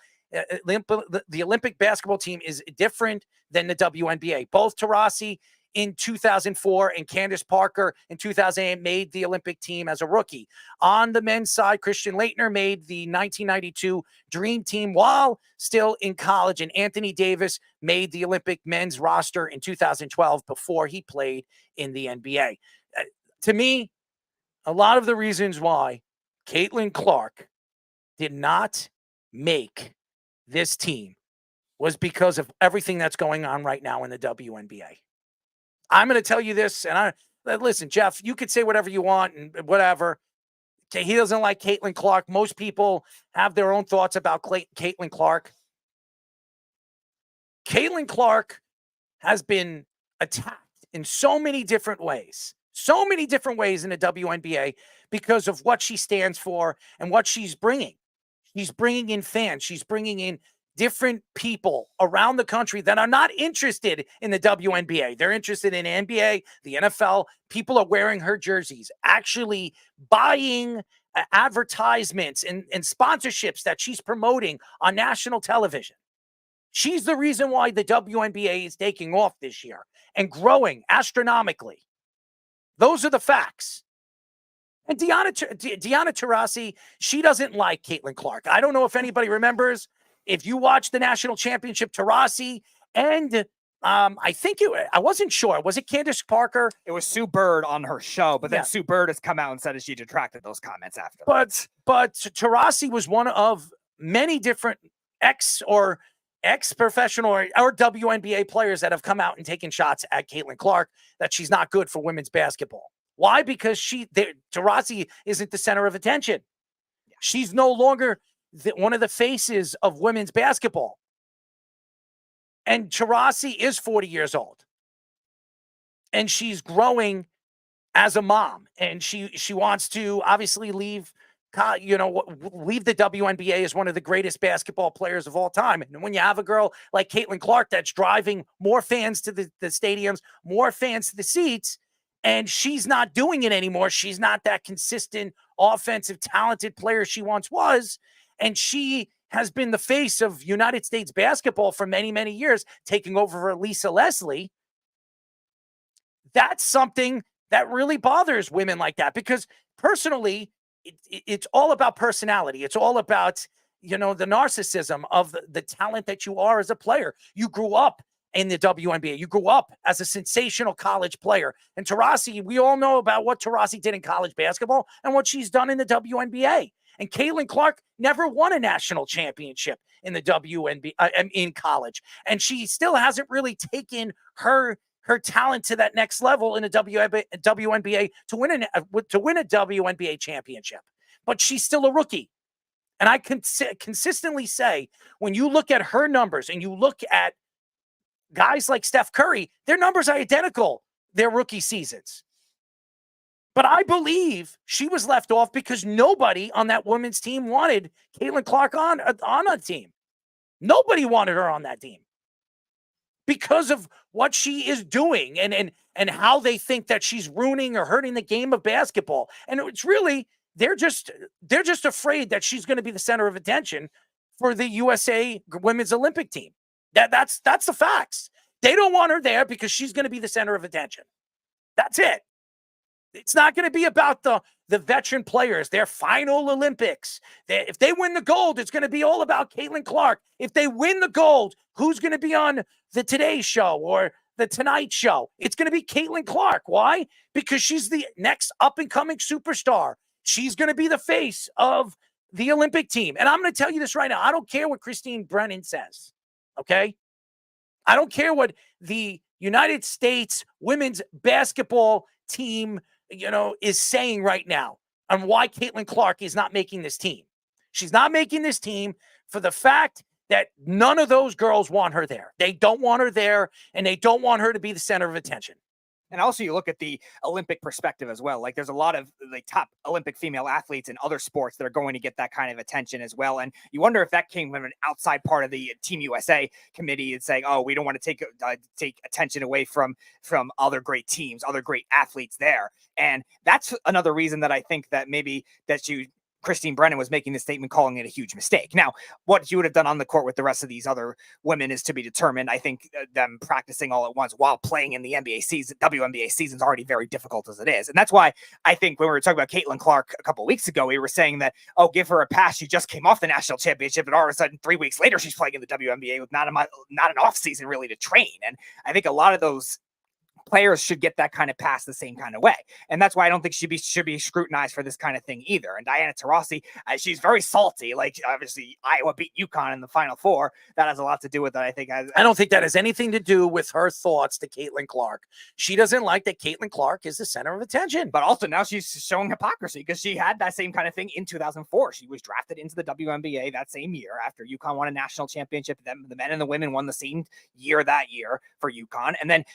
Speaker 17: team is different than the WNBA. Both Taurasi in 2004 and Candace Parker in 2008 made the Olympic team as a rookie. On the men's side, Christian Laettner made the 1992 Dream Team while still in college, and Anthony Davis made the Olympic men's roster in 2012 before he played in the NBA. To me, a lot of the reasons why Caitlin Clark did not make this team was because of everything that's going on right now in the WNBA. I'm going to tell you this, and listen, Jeff, you could say whatever you want and whatever. Okay, he doesn't like Caitlin Clark. Most people have their own thoughts about Caitlin Clark. Caitlin Clark has been attacked in so many different ways in the WNBA because of what she stands for and what she's bringing. She's bringing in fans. She's bringing in different people around the country that are not interested in the WNBA. They're interested in NBA, the NFL. People are wearing her jerseys, actually buying advertisements and sponsorships that she's promoting on national television. She's the reason why the WNBA is taking off this year and growing astronomically. Those are the facts. And Diana Taurasi, she doesn't like Caitlin Clark. I don't know if anybody remembers. If you watch the national championship, Taurasi and I wasn't sure. Was it Candace Parker?
Speaker 18: It was Sue Bird on her show, but then Sue Bird has come out and said that she detracted those comments after.
Speaker 17: But Taurasi was one of many different ex-professional or WNBA players that have come out and taken shots at Caitlin Clark that she's not good for women's basketball. Why? Because Taurasi isn't the center of attention. She's no longer one of the faces of women's basketball. And Taurasi is 40 years old. And she's growing as a mom. And she wants to obviously leave the WNBA as one of the greatest basketball players of all time. And when you have a girl like Caitlin Clark that's driving more fans to the stadiums, more fans to the seats, and she's not doing it anymore. She's not that consistent, offensive, talented player she once was. And she has been the face of United States basketball for many, many years, taking over for Lisa Leslie. That's something that really bothers women like that because personally, it's all about personality. It's all about, the narcissism of the talent that you are as a player. You grew up in the WNBA. You grew up as a sensational college player. And Taurasi, we all know about what Taurasi did in college basketball and what she's done in the WNBA. And Caitlin Clark never won a national championship in the WNBA in college. And she still hasn't really taken her talent to that next level in the WNBA to win a WNBA championship. But she's still a rookie. And I can consistently say, when you look at her numbers and you look at guys like Steph Curry, their numbers are identical their rookie seasons. But I believe she was left off because nobody on that women's team wanted Caitlin Clark on a team. Nobody wanted her on that team because of what she is doing and how they think that she's ruining or hurting the game of basketball. And it's really, they're just afraid that she's going to be the center of attention for the USA Women's Olympic team. That's the facts. They don't want her there because she's going to be the center of attention. That's it. It's not going to be about the veteran players, their final Olympics. If they win the gold, it's going to be all about Caitlin Clark. If they win the gold, who's going to be on the Today Show or the Tonight Show? It's going to be Caitlin Clark. Why? Because she's the next up-and-coming superstar. She's going to be the face of the Olympic team. And I'm going to tell you this right now. I don't care what Christine Brennan says, okay? I don't care what the United States women's basketball team, is saying right now on why Caitlin Clark is not making this team. She's not making this team for the fact that none of those girls want her there. They don't want her there, and they don't want her to be the center of attention.
Speaker 18: And also you look at the Olympic perspective as well. Like there's a lot of like top Olympic female athletes in other sports that are going to get that kind of attention as well. And you wonder if that came from an outside part of the Team USA committee and saying, oh, we don't want to take attention away from other great teams, other great athletes there. And that's another reason that I think that maybe Christine Brennan was making the statement calling it a huge mistake. Now, what you would have done on the court with the rest of these other women is to be determined. I think them practicing all at once while playing in the NBA season, WNBA season is already very difficult as it is. And that's why I think when we were talking about Caitlin Clark a couple of weeks ago, we were saying that, oh, give her a pass. She just came off the national championship and all of a sudden 3 weeks later, she's playing in the WNBA with not an off season really to train. And I think a lot of those players should get that kind of pass the same kind of way. And that's why I don't think she should be scrutinized for this kind of thing either. And Diana Taurasi, she's very salty. Like, obviously, Iowa beat UConn in the Final Four. That has a lot to do with it, I think. I
Speaker 17: don't think that has anything to do with her thoughts to Caitlin Clark. She doesn't like that Caitlin Clark is the center of attention.
Speaker 18: But also now she's showing hypocrisy because she had that same kind of thing in 2004. She was drafted into the WNBA that same year after UConn won a national championship. Then the men and the women won the same year that year for UConn. And then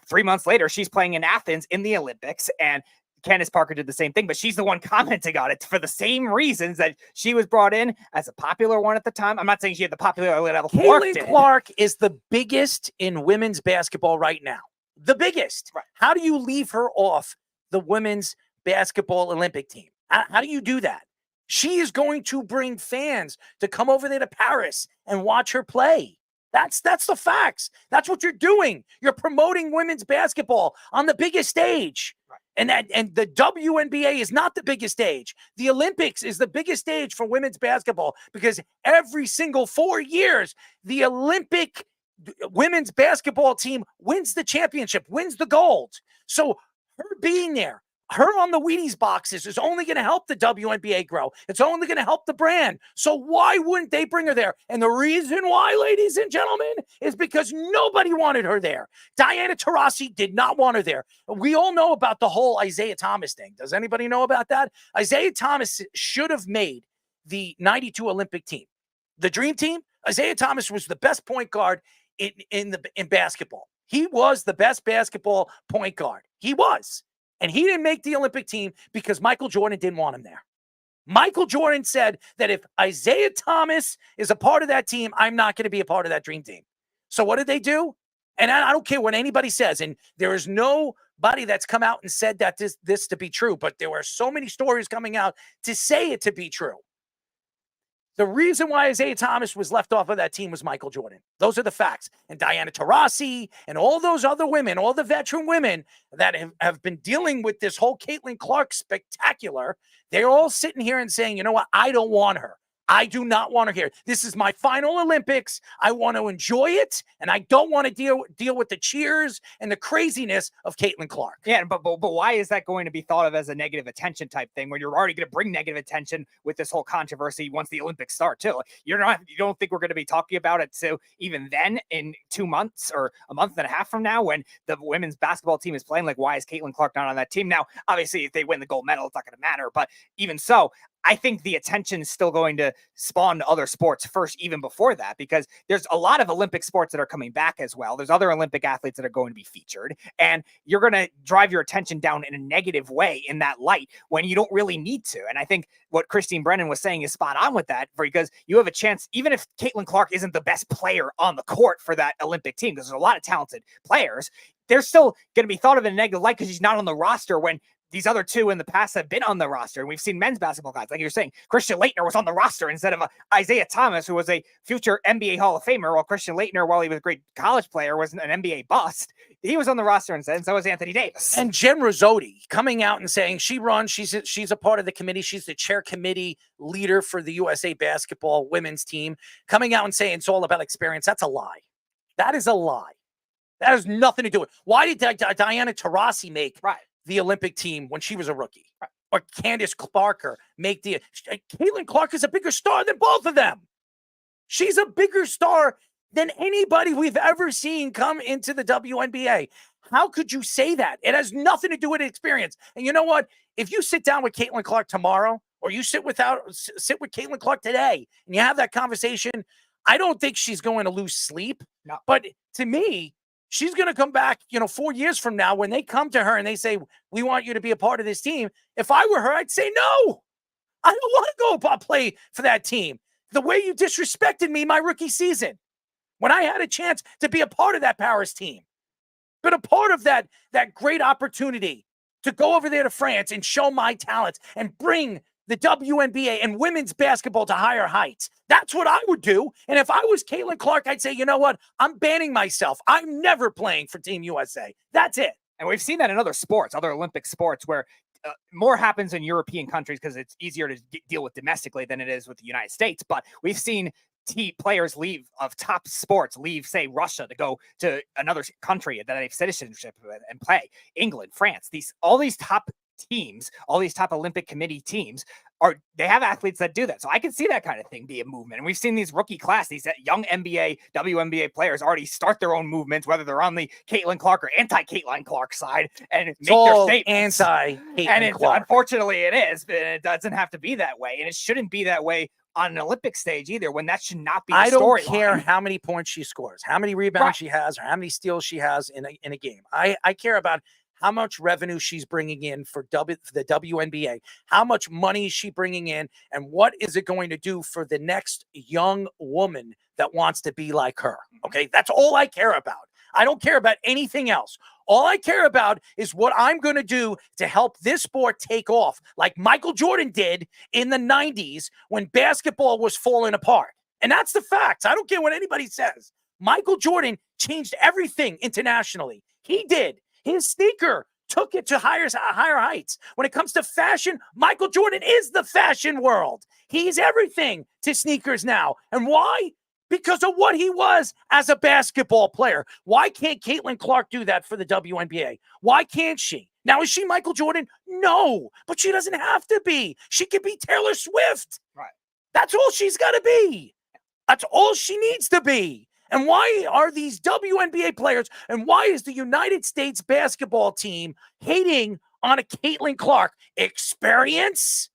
Speaker 18: 3 months later, she's playing in Athens in the Olympics, and Candace Parker did the same thing, but she's the one commenting on it for the same reasons that she was brought in as a popular one at the time. I'm not saying she had the popularity level.
Speaker 17: Caitlin Clark is the biggest in women's basketball right now. The biggest. Right. How do you leave her off the women's basketball Olympic team? How do you do that? She is going to bring fans to come over there to Paris and watch her play. That's the facts. That's what you're doing. You're promoting women's basketball on the biggest stage. Right. And the WNBA is not the biggest stage. The Olympics is the biggest stage for women's basketball because every single 4 years, the Olympic women's basketball team wins the championship, wins the gold. So her being there, her on the Wheaties boxes is only going to help the WNBA grow. It's only going to help the brand. So why wouldn't they bring her there? And the reason why, ladies and gentlemen, is because nobody wanted her there. Diana Taurasi did not want her there. We all know about the whole Isaiah Thomas thing. Does anybody know about that? Isaiah Thomas should have made the 92 Olympic team. The dream team, Isaiah Thomas was the best point guard in basketball. He was the best basketball point guard. He was. And he didn't make the Olympic team because Michael Jordan didn't want him there. Michael Jordan said that if Isaiah Thomas is a part of that team, I'm not going to be a part of that dream team. So what did they do? And I don't care what anybody says. And there is nobody that's come out and said that this to be true. But there were so many stories coming out to say it to be true. The reason why Isaiah Thomas was left off of that team was Michael Jordan. Those are the facts. And Diana Taurasi and all those other women, all the veteran women that have been dealing with this whole Caitlin Clark spectacular, they're all sitting here and saying, you know what? I don't want her. I do not want her here. This is my final Olympics. I want to enjoy it, and I don't want to deal with the cheers and the craziness of Caitlin Clark.
Speaker 18: Yeah, but why is that going to be thought of as a negative attention type thing when you're already going to bring negative attention with this whole controversy once the Olympics start too? Like, you don't think we're going to be talking about it so even then in 2 months or a month and a half from now when the women's basketball team is playing? Like, why is Caitlin Clark not on that team? Now, obviously, if they win the gold medal, it's not going to matter. But even so, I think the attention is still going to spawn other sports first, even before that, because there's a lot of Olympic sports that are coming back as well. There's other Olympic athletes that are going to be featured, and you're going to drive your attention down in a negative way in that light when you don't really need to. And I think what Christine Brennan was saying is spot on with that, because you have a chance, even if Caitlin Clark isn't the best player on the court for that Olympic team, because there's a lot of talented players, they're still going to be thought of in a negative light because she's not on the roster when these other two in the past have been on the roster, and we've seen men's basketball guys, like you're saying. Christian Laettner was on the roster instead of Isaiah Thomas, who was a future NBA Hall of Famer, while Christian Laettner, while he was a great college player, was an NBA bust. He was on the roster instead, and so was Anthony Davis.
Speaker 17: And Jen Rizzotti coming out and saying she runs, she's a part of the committee. She's the chair committee leader for the USA basketball women's team, coming out and saying it's all about experience. That's a lie. That is a lie. That has nothing to do with it. Why did Diana Taurasi make the Olympic team when she was a rookie? Right. Or Candace Clarker make the... Caitlin Clark is a bigger star than both of them. She's a bigger star than anybody we've ever seen come into the WNBA. How could you say that? It has nothing to do with experience. And you know what? If you sit down with Caitlin Clark tomorrow, or you sit with Caitlin Clark today, and you have that conversation, I don't think she's going to lose sleep. No. But to me, she's going to come back, 4 years from now when they come to her and they say, we want you to be a part of this team. If I were her, I'd say, no, I don't want to go play for that team. The way you disrespected me my rookie season, when I had a chance to be a part of that Paris team, but a part of that great opportunity to go over there to France and show my talents and bring the WNBA and women's basketball to higher heights. That's what I would do. And if I was Caitlin Clark, I'd say, you know what? I'm banning myself. I'm never playing for Team USA. That's it.
Speaker 18: And we've seen that in other sports, other Olympic sports, where more happens in European countries because it's easier to deal with domestically than it is with the United States. But we've seen players leave of top sports, say, Russia, to go to another country that they have citizenship with and play. England, France, all these top teams, all these top Olympic committee teams they have athletes that do that. So I can see that kind of thing be a movement. And we've seen these rookie class, these young NBA, WNBA players already start their own movements, whether they're on the Caitlin Clark or anti-Caitlin Clark side, and make their statements.
Speaker 17: Anti-Caitlin Clark.
Speaker 18: Unfortunately, it is, but it doesn't have to be that way. And it shouldn't be that way on an Olympic stage either, when that should not be the
Speaker 17: I don't
Speaker 18: storyline.
Speaker 17: care how many points she scores, how many rebounds she has, or how many steals she has in a game. I care about how much revenue she's bringing in for the WNBA, how much money is she bringing in, and what is it going to do for the next young woman that wants to be like her. Okay, that's all I care about. I don't care about anything else. All I care about is what I'm going to do to help this sport take off, like Michael Jordan did in the 90s when basketball was falling apart. And that's the facts. I don't care what anybody says. Michael Jordan changed everything internationally. He did. His sneaker took it to higher heights. When it comes to fashion, Michael Jordan is the fashion world. He's everything to sneakers now. And why? Because of what he was as a basketball player. Why can't Caitlin Clark do that for the WNBA? Why can't she? Now, is she Michael Jordan? No, but she doesn't have to be. She can be Taylor Swift.
Speaker 18: Right.
Speaker 17: That's all she's got to be. That's all she needs to be. And why are these WNBA players, and why is the United States basketball team hating on a Caitlin Clark? Experience?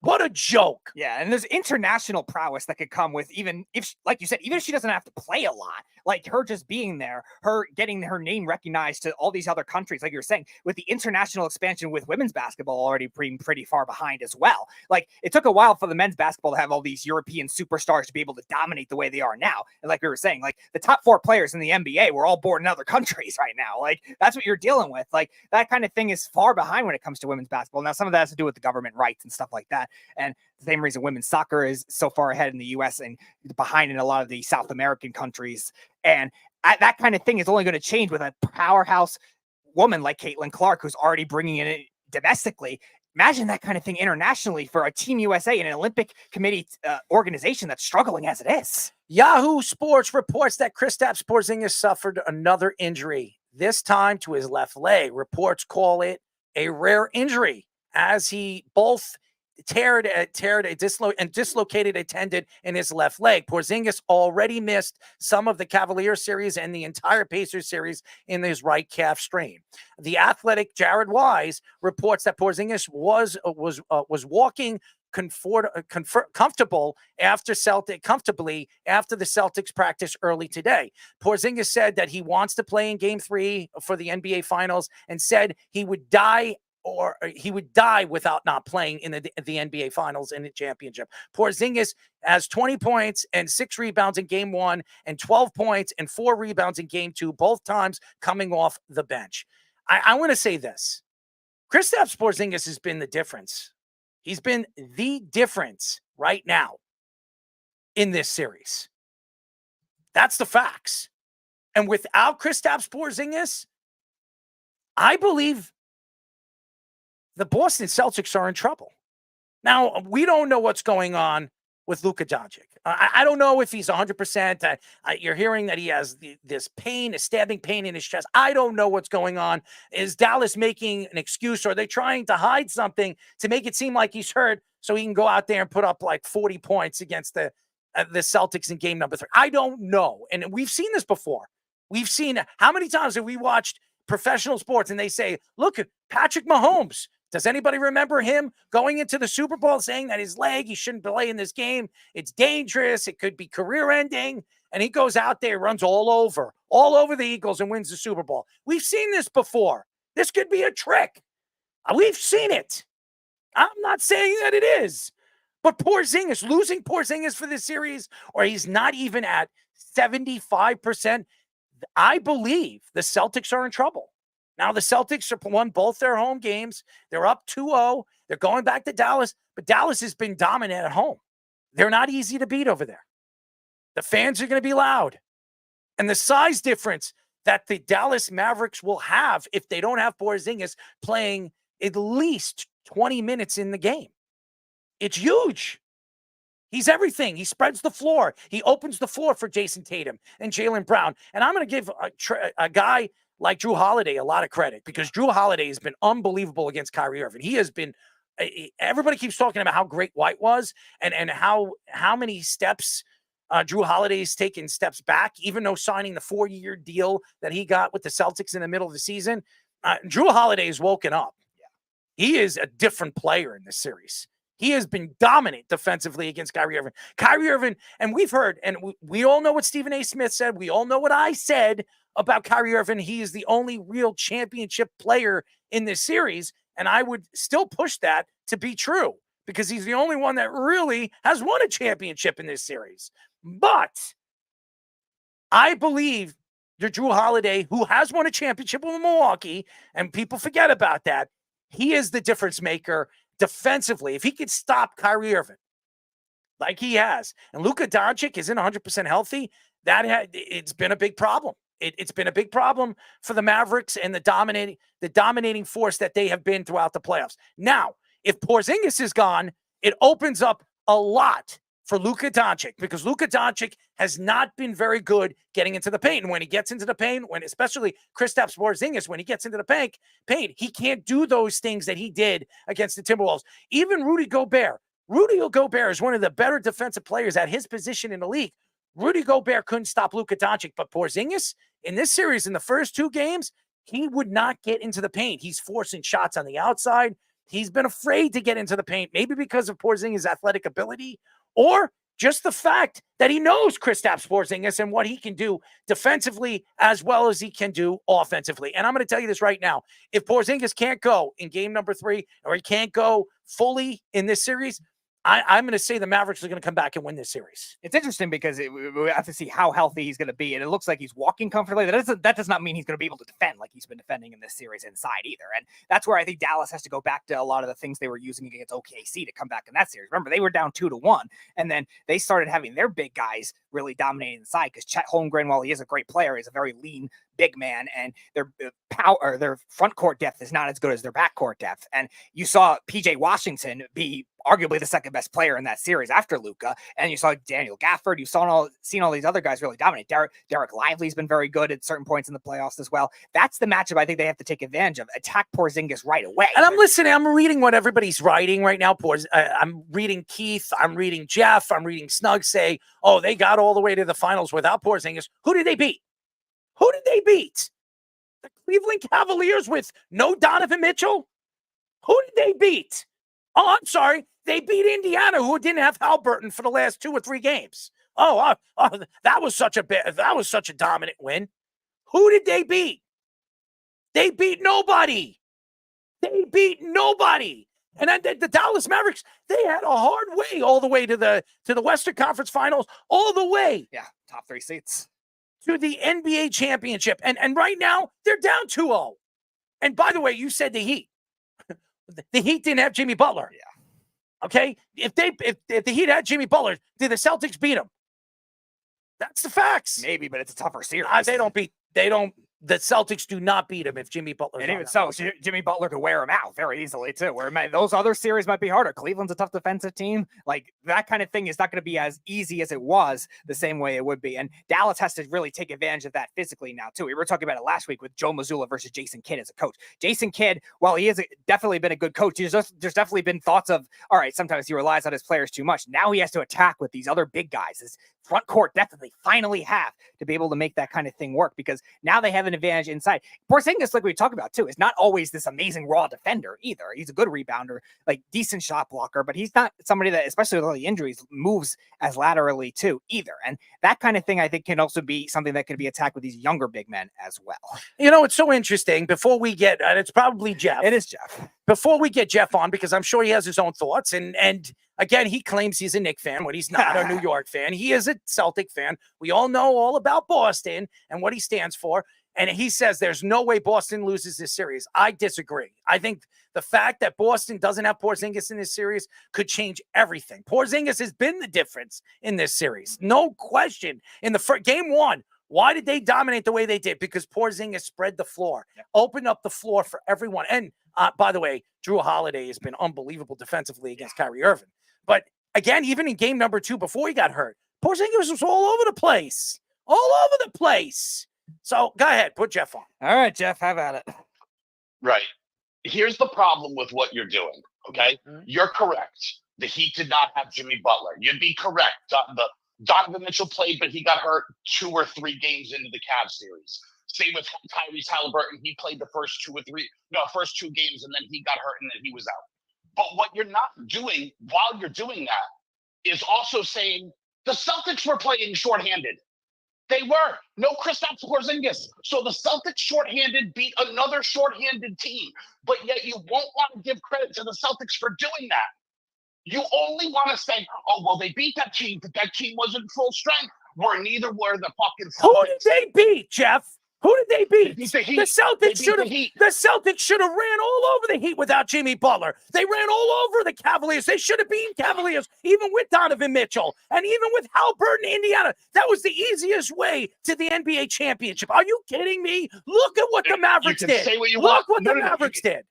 Speaker 17: What a joke.
Speaker 18: Yeah, and there's international prowess that could come with, even if, like you said, even if she doesn't have to play a lot, like her just being there, her getting her name recognized to all these other countries, like you're saying, with the international expansion with women's basketball already being pretty far behind as well. Like, it took a while for the men's basketball to have all these European superstars to be able to dominate the way they are now. And like we were saying, like the top 4 players in the NBA were all born in other countries right now. Like, that's what you're dealing with. Like, that kind of thing is far behind when it comes to women's basketball. Now, some of that has to do with the government rights and stuff like that. And the same reason women's soccer is so far ahead in the U.S. and behind in a lot of the South American countries. And that kind of thing is only going to change with a powerhouse woman like Caitlin Clark, who's already bringing in it domestically. Imagine that kind of thing internationally for a Team USA and an Olympic Committee organization that's struggling as it is.
Speaker 17: Yahoo Sports reports that Kristaps Porzingis suffered another injury, this time to his left leg. Reports call it a rare injury, as he both dislocated a tendon in his left leg. Porzingis already missed some of the Cavaliers series and the entire Pacers series in his right calf strain. The Athletic Jared Wise reports that Porzingis was walking comfortably after the Celtics practice early today. Porzingis said that he wants to play in Game 3 for the NBA Finals and said he would die without not playing in the NBA Finals and the championship. Porzingis has 20 points and 6 rebounds in Game 1 and 12 points and 4 rebounds in Game 2, both times coming off the bench. I want to say this. Kristaps Porzingis has been the difference. He's been the difference right now in this series. That's the facts. And without Kristaps Porzingis, I believe the Boston Celtics are in trouble. Now, we don't know what's going on with Luka Doncic. I don't know if he's 100%. You're hearing that he has this pain, a stabbing pain in his chest. I don't know what's going on. Is Dallas making an excuse, or are they trying to hide something to make it seem like he's hurt so he can go out there and put up like 40 points against the Celtics in game number 3? I don't know. And we've seen this before. We've seen, how many times have we watched professional sports and they say, look at Patrick Mahomes. Does anybody remember him going into the Super Bowl saying that his leg, he shouldn't play in this game? It's dangerous. It could be career ending. And he goes out there, runs all over the Eagles and wins the Super Bowl. We've seen this before. This could be a trick. We've seen it. I'm not saying that it is. But Porzingis, losing Porzingis for this series, or he's not even at 75%, I believe the Celtics are in trouble. Now, the Celtics have won both their home games. They're up 2-0. They're going back to Dallas, but Dallas has been dominant at home. They're not easy to beat over there. The fans are going to be loud. And the size difference that the Dallas Mavericks will have if they don't have Porzingis playing at least 20 minutes in the game. It's huge. He's everything. He spreads the floor. He opens the floor for Jason Tatum and Jaylen Brown. And I'm going to give a guy like Drew Holiday a lot of credit, because Drew Holiday has been unbelievable against Kyrie Irving. He has been, everybody keeps talking about how great White was and how many steps Drew Holiday's taken steps back, even though signing the 4-year deal that he got with the Celtics in the middle of the season. Drew Holiday has woken up. He is a different player in this series. He has been dominant defensively against Kyrie Irving. Kyrie Irving, and we've heard, and we all know what Stephen A. Smith said. We all know what I said about Kyrie Irving. He is the only real championship player in this series, and I would still push that to be true, because he's the only one that really has won a championship in this series. But I believe that Drew Holiday, who has won a championship with Milwaukee, and people forget about that, he is the difference maker defensively. If he could stop Kyrie Irving like he has, and Luka Doncic isn't 100% healthy, it's been a big problem. It's been a big problem for the Mavericks and the dominating force that they have been throughout the playoffs. Now, if Porzingis is gone, it opens up a lot for Luka Doncic, because Luka Doncic has not been very good getting into the paint. And when he gets into the paint, especially Kristaps Porzingis, when he gets into the paint, he can't do those things that he did against the Timberwolves. Even Rudy Gobert is one of the better defensive players at his position in the league. Rudy Gobert couldn't stop Luka Doncic, but Porzingis in this series, in the first 2 games, he would not get into the paint. He's forcing shots on the outside. He's been afraid to get into the paint, maybe because of Porzingis' athletic ability, or just the fact that he knows Kristaps Porzingis and what he can do defensively as well as he can do offensively. And I'm going to tell you this right now. If Porzingis can't go in game number 3, or he can't go fully in this series, I'm going to say the Mavericks are going to come back and win this series.
Speaker 18: It's interesting because we have to see how healthy he's going to be. And it looks like he's walking comfortably. That does not mean he's going to be able to defend like he's been defending in this series inside either. And that's where I think Dallas has to go back to a lot of the things they were using against OKC to come back in that series. Remember, they were down 2-1. And then they started having their big guys really dominating inside, because Chet Holmgren, while he is a great player, is a very lean big man, and their power, their front court depth is not as good as their back court depth. And you saw PJ Washington be arguably the second best player in that series after Luka, and you saw Daniel Gafford. You've seen all these other guys really dominate. Derek Lively's been very good at certain points in the playoffs as well. That's the matchup I think they have to take advantage of. Attack Porzingis right away.
Speaker 17: And I'm listening. I'm reading what everybody's writing right now. I'm reading Keith. I'm reading Jeff. I'm reading Snug say, oh, they got all the way to the finals without Porzingis. Who did they beat? Who did they beat? The Cleveland Cavaliers with no Donovan Mitchell? Who did they beat? Oh, I'm sorry. They beat Indiana, who didn't have Halliburton for the last 2 or 3 games. That was such a dominant win. Who did they beat? They beat nobody. And then the Dallas Mavericks, they had a hard way all the way to the Western Conference Finals, all the way.
Speaker 18: Yeah, top 3 seats.
Speaker 17: To the NBA championship. And right now, they're down 2-0. And by the way, you said the Heat. The Heat didn't have Jimmy Butler.
Speaker 18: Yeah.
Speaker 17: Okay? If the Heat had Jimmy Butler, did the Celtics beat him? That's the facts.
Speaker 18: Maybe, but it's a tougher series.
Speaker 17: The Celtics do not beat him if Jimmy Butler.
Speaker 18: And even so, Jimmy Butler could wear him out very easily too. Those other series might be harder. Cleveland's a tough defensive team. Like that kind of thing is not going to be as easy as it was the same way it would be. And Dallas has to really take advantage of that physically now too. We were talking about it last week with Joe Mazzulla versus Jason Kidd as a coach. Jason Kidd, while he has definitely been a good coach, there's definitely been thoughts of, all right, sometimes he relies on his players too much. Now he has to attack with these other big guys. His front court depth that they finally have to be able to make that kind of thing work because now they have an advantage inside. Porzingis, like we talked about too, is not always this amazing raw defender either. He's a good rebounder, like decent shot blocker, but he's not somebody that, especially with all the injuries, moves as laterally too either. And that kind of thing, I think, can also be something that can be attacked with these younger big men as well.
Speaker 17: You know, it's so interesting. Before we get, and it's probably Jeff.
Speaker 18: It is Jeff.
Speaker 17: Before we get Jeff on, because I'm sure he has his own thoughts, and again, he claims he's a Knicks fan when he's not a New York fan. He is a Celtic fan. We all know all about Boston and what he stands for. And he says there's no way Boston loses this series. I disagree. I think the fact that Boston doesn't have Porzingis in this series could change everything. Porzingis has been the difference in this series. No question. In the game one, why did they dominate the way they did? Because Porzingis spread the floor, opened up the floor for everyone. And by the way, Drew Holiday has been unbelievable defensively against Kyrie Irving. But again, even in game number 2, before he got hurt, Porzingis was all over the place. All over the place. So go ahead, put Jeff on.
Speaker 18: All right, Jeff, have at it.
Speaker 19: Right. Here's the problem with what you're doing, okay? You're correct. The Heat did not have Jimmy Butler. You'd be correct. Donovan Mitchell played, but he got hurt 2 or 3 games into the Cavs series. Same with Tyrese Halliburton. He played the first 2 games, and then he got hurt, and then he was out. But what you're not doing while you're doing that is also saying the Celtics were playing shorthanded. They were. No Kristaps Porzingis. So the Celtics shorthanded beat another shorthanded team. But yet you won't want to give credit to the Celtics for doing that. You only want to say, oh, well, they beat that team, but that team wasn't full strength. Neither were the fucking Celtics.
Speaker 17: Who did they beat, Jeff? Who did they beat?
Speaker 19: The
Speaker 17: Celtics should have ran all over the Heat without Jimmy Butler. They ran all over the Cavaliers. They should have beaten Cavaliers even with Donovan Mitchell and even with Halliburton in Indiana. That was the easiest way to the NBA championship. Are you kidding me? Look at what the Mavericks did. Look what the Mavericks did.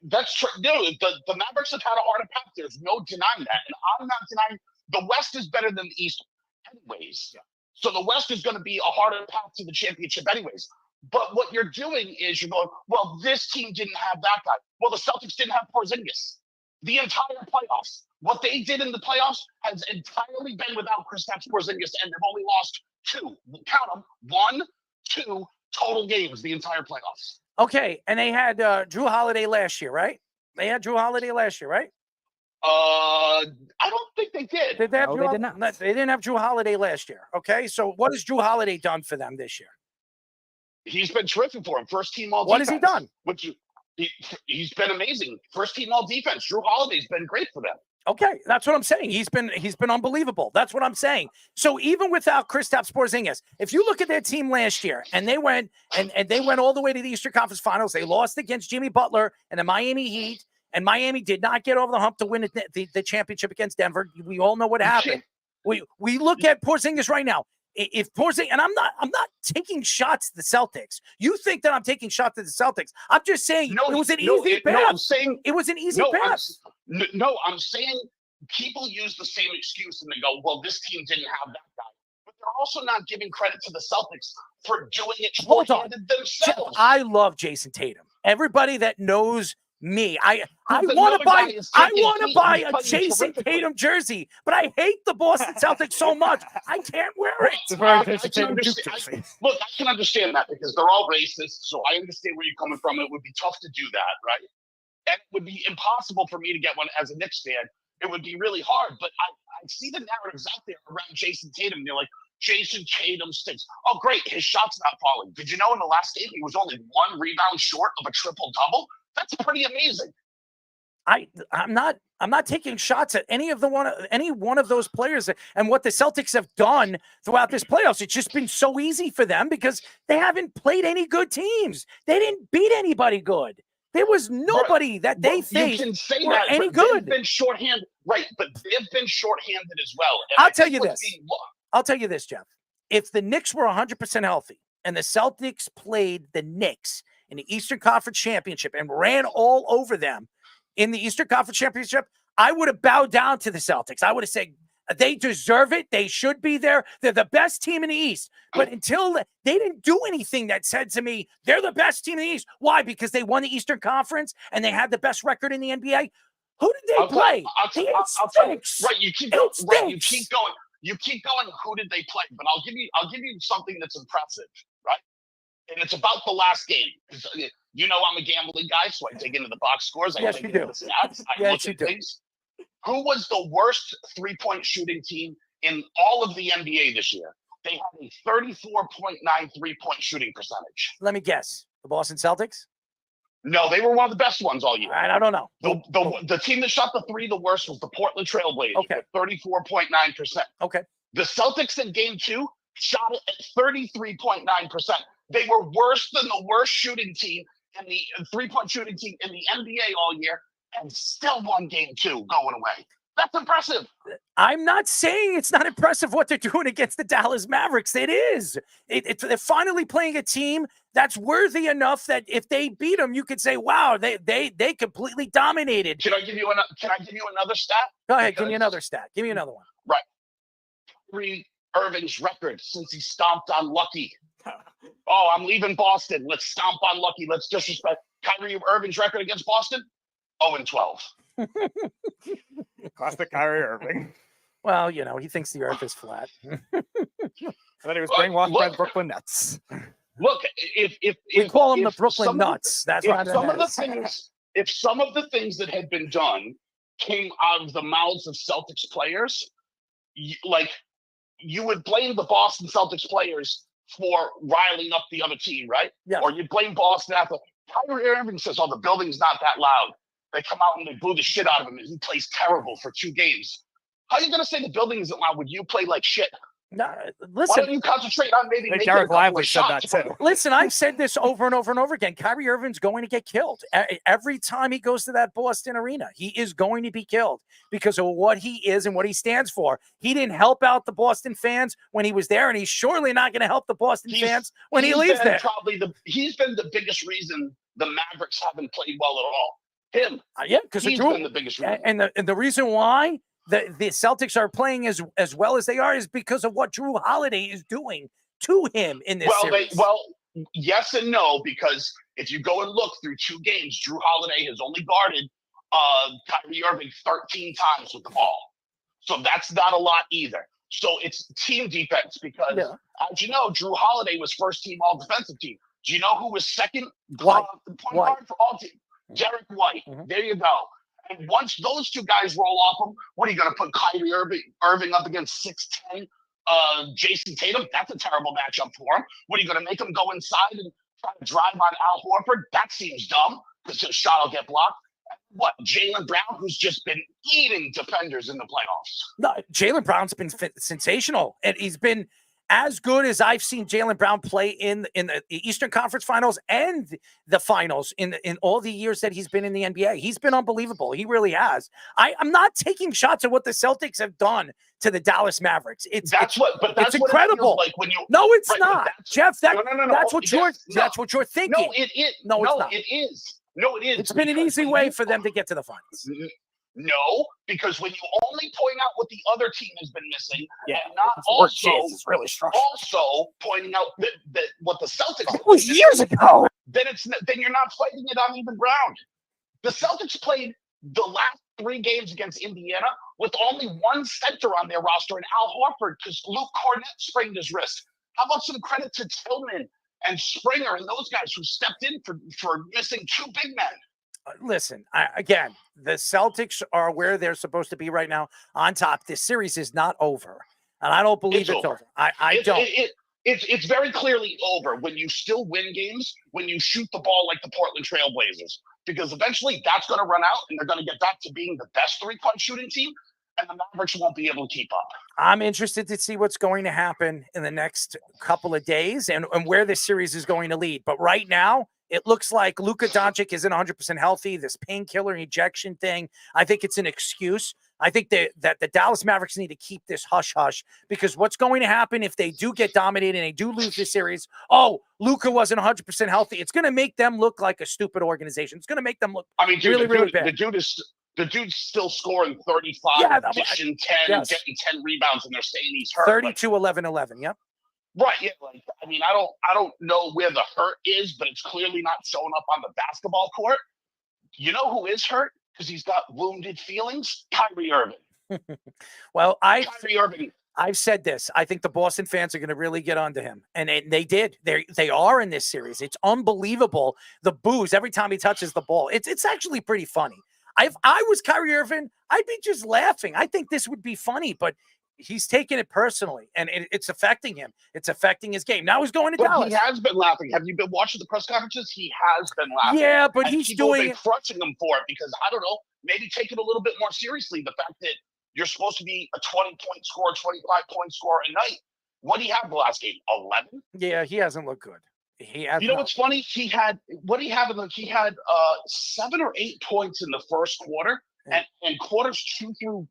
Speaker 19: That's true. No, the Mavericks have had a harder path. There's no denying that. And I'm not denying the West is better than the East anyways. Yeah. So the West is going to be a harder path to the championship anyways. But what you're doing is you're going, well, this team didn't have that guy. Well, the Celtics didn't have Porzingis. The entire playoffs. What they did in the playoffs has entirely been without Kristaps Porzingis, and they've only lost 2. Count them. 1, 2 total games the entire playoffs.
Speaker 17: Okay, and they had Drew Holiday last year, right? They had Drew Holiday last year, right?
Speaker 19: I don't think they did.
Speaker 17: They did not. They didn't have Drew Holiday last year. Okay, so what has Drew Holiday done for them this year?
Speaker 19: He's been terrific for him. First team all
Speaker 17: defense.
Speaker 19: What has he done? He's been amazing. First team all defense. Drew Holiday's been great for them.
Speaker 17: Okay, that's what I'm saying. He's been unbelievable. That's what I'm saying. So even without Kristaps Porzingis, if you look at their team last year, and they went all the way to the Eastern Conference Finals, they lost against Jimmy Butler and the Miami Heat. And Miami did not get over the hump to win the championship against Denver. We all know what happened. We look at Porzingis right now. If Porzingis, and I'm not taking shots at the Celtics. You think that I'm taking shots at the Celtics? I'm just saying it was an easy path.
Speaker 19: I'm saying
Speaker 17: it was an easy path.
Speaker 19: I'm saying people use the same excuse and they go, "Well, this team didn't have that guy," but they're also not giving credit to the Celtics for doing it short-handed themselves.
Speaker 17: I love Jason Tatum. Everybody that knows me, I want to buy a Jason Tatum jersey, but I hate the Boston Celtics so much I can't wear it.
Speaker 19: Look, I can understand that because they're all racist, so I understand where you're coming from. It would be tough to do that, right? And it would be impossible for me to get one as a Knicks fan. It would be really hard, but I see the narratives out there around Jason Tatum. They're like, Jason Tatum stinks. Oh, great, his shot's not falling. Did you know in the last game he was only 1 rebound short of a triple-double? That's pretty amazing.
Speaker 17: I'm not taking shots at any one of those players and what the Celtics have done throughout this playoffs. It's just been so easy for them because they haven't played any good teams. They didn't beat anybody good. There was nobody that they
Speaker 19: You
Speaker 17: faced
Speaker 19: can say
Speaker 17: were
Speaker 19: that,
Speaker 17: any
Speaker 19: but
Speaker 17: good.
Speaker 19: they've been shorthanded, right? But they've been shorthanded as well. And
Speaker 17: I'll
Speaker 19: I
Speaker 17: tell
Speaker 19: think
Speaker 17: you
Speaker 19: what's
Speaker 17: this.
Speaker 19: being lo-
Speaker 17: I'll tell you this, Jeff. If the Knicks were 100% healthy and the Celtics played the Knicks in the Eastern Conference Championship and ran all over them in the Eastern Conference Championship, I would have bowed down to the Celtics. I would have said, they deserve it. They should be there. They're the best team in the East. But until they didn't do anything that said to me, they're the best team in the East. Why? Because they won the Eastern Conference and they had the best record in the NBA. Who did they play?
Speaker 19: I'll tell you. Right, you keep going. Right, you keep going. You keep going. Who did they play? But I'll give you something that's impressive, right? And it's about the last game. You know I'm a gambling guy, so I dig into the box scores. I dig into the stats. I look at things. Who was the worst three-point shooting team in all of the NBA this year? They had a 34.9 three-point shooting percentage.
Speaker 17: Let me guess. The Boston Celtics?
Speaker 19: No, they were one of the best ones all year.
Speaker 17: I don't know.
Speaker 19: The team that shot the three the worst was the Portland Trail Blazers at 34.9%.
Speaker 17: Okay.
Speaker 19: The Celtics in game 2 shot it at 33.9%. They were worse than the worst shooting team in the three-point shooting team in the NBA all year and still won game 2 going away. That's impressive.
Speaker 17: I'm not saying it's not impressive what they're doing against the Dallas Mavericks. It is. They're finally playing a team that's worthy enough that if they beat them, you could say, "Wow, they completely dominated."
Speaker 19: Can I give you another stat?
Speaker 17: Go ahead, give me another stat. Give me another one.
Speaker 19: Right. Kyrie Irving's record since he stomped on Lucky. Oh, I'm leaving Boston. Let's stomp on Lucky. Let's disrespect Kyrie Irving's record against Boston. 0-12.
Speaker 18: Classic Kyrie Irving.
Speaker 17: Well, he thinks the earth is flat.
Speaker 18: I thought he was brainwashed by the Brooklyn Nets.
Speaker 19: Look, if
Speaker 17: we call them the Brooklyn Nuts. That's what
Speaker 19: if some of the things that had been done came out of the mouths of Celtics players, you would blame the Boston Celtics players for riling up the other team, right?
Speaker 17: Yeah.
Speaker 19: Or you'd blame Boston after. Kyrie Irving says, "Oh, the building's not that loud." They come out and they boo the shit out of him, and he plays terrible for 2 games. How are you going to say the building isn't loud when you play like shit?
Speaker 17: No,
Speaker 19: Why
Speaker 17: listen.
Speaker 19: don't you concentrate on maybe making a
Speaker 18: Derek
Speaker 19: couple
Speaker 18: Lively
Speaker 19: of
Speaker 18: said that
Speaker 19: shots?
Speaker 18: too.
Speaker 17: Listen, I've said this over and over and over again. Kyrie Irving's going to get killed. Every time he goes to that Boston arena, he is going to be killed because of what he is and what he stands for. He didn't help out the Boston fans when he was there, and he's surely not going to help the Boston fans when he leaves there.
Speaker 19: He's been the biggest reason the Mavericks haven't played well at all. Him.
Speaker 17: Yeah, because
Speaker 19: he's been the biggest reason.
Speaker 17: And the reason why the Celtics are playing as well as they are is because of what Drew Holiday is doing to him in this series.
Speaker 19: Yes and no, because if you go and look through 2 games, Drew Holiday has only guarded Kyrie Irving 13 times with the ball. So that's not a lot either. So it's team defense because, as you know, Drew Holiday was first team all defensive team. Do you know who was second point guard for all team? Derek White. There you go. And once those 2 guys roll off him, what are you going to put Kyrie Irving up against 6'10" Jason Tatum? That's a terrible matchup for him. What are you going to make him go inside and try to drive on Al Horford? That seems dumb because his shot will get blocked. What, Jaylen Brown, who's just been eating defenders in the playoffs?
Speaker 17: No, Jaylen Brown's been sensational, and he's been as good as I've seen Jaylen Brown play in the Eastern Conference Finals and the Finals in all the years that he's been in the NBA. He's been unbelievable. He really has. I'm not taking shots at what the Celtics have done to the Dallas Mavericks. It's incredible.
Speaker 19: What it feels like when you.
Speaker 17: No, it's not, Jeff.
Speaker 19: No.
Speaker 17: That's what you're thinking.
Speaker 19: No, it is.
Speaker 17: No, it's not.
Speaker 19: It is. No, it is.
Speaker 17: It's been an easy way for them to get to the finals.
Speaker 19: No, because when you only point out what the other team has been missing, and not
Speaker 18: It's really structured.
Speaker 19: also pointing out that what the Celtics
Speaker 18: That was years ago.
Speaker 19: then you're not fighting it on even ground. The Celtics played the last 3 games against Indiana with only 1 center on their roster, and Al Horford, because Luke Cornett sprained his wrist. How about some credit to Tillman and Springer and those guys who stepped in for missing 2 big men?
Speaker 17: Listen, again, the Celtics are where they're supposed to be right now on top. This series is not over, and I don't believe it's over. I don't.
Speaker 19: It's very clearly over when you still win games, when you shoot the ball like the Portland Trail Blazers, because eventually that's going to run out, and they're going to get back to being the best 3-point shooting team, and the Mavericks won't be able to keep up.
Speaker 17: I'm interested to see what's going to happen in the next couple of days and where this series is going to lead. But right now, It looks like Luka Doncic isn't 100% healthy. This painkiller ejection thing, I think it's an excuse. I think that the Dallas Mavericks need to keep this hush-hush, because what's going to happen if they do get dominated and they do lose this series, Luka wasn't 100% healthy. It's going to make them look like a stupid organization. It's going to make them look really bad.
Speaker 19: The dude's still scoring 35, dishing 10, getting 10 rebounds, and they're saying he's hurt.
Speaker 17: 32, 11, 11, yep.
Speaker 19: Right, yeah. Like, I mean, I don't know where the hurt is, but it's clearly not showing up on the basketball court. You know who is hurt because he's got wounded feelings? Kyrie Irving.
Speaker 17: Well,
Speaker 19: Kyrie Irving.
Speaker 17: I've said this. I think the Boston fans are going to really get onto him, and they did. They are in this series. It's unbelievable. The boos every time he touches the ball. It's actually pretty funny. If I was Kyrie Irving, I'd be just laughing. I think this would be funny, but he's taking it personally, and it's affecting him. It's affecting his game. Now he's going to Dallas.
Speaker 19: He has been laughing. Have you been watching the press conferences? He has been laughing.
Speaker 17: Yeah, but
Speaker 19: and
Speaker 17: he's doing
Speaker 19: been crushing him for it because, I don't know, maybe take it a little bit more seriously. The fact that you're supposed to be a 20-point scorer, 25-point scorer a night. What did he have the last game? 11?
Speaker 17: Yeah, he hasn't looked good.
Speaker 19: You know what's funny? He had 7 or 8 points in the first quarter, and quarters 2 through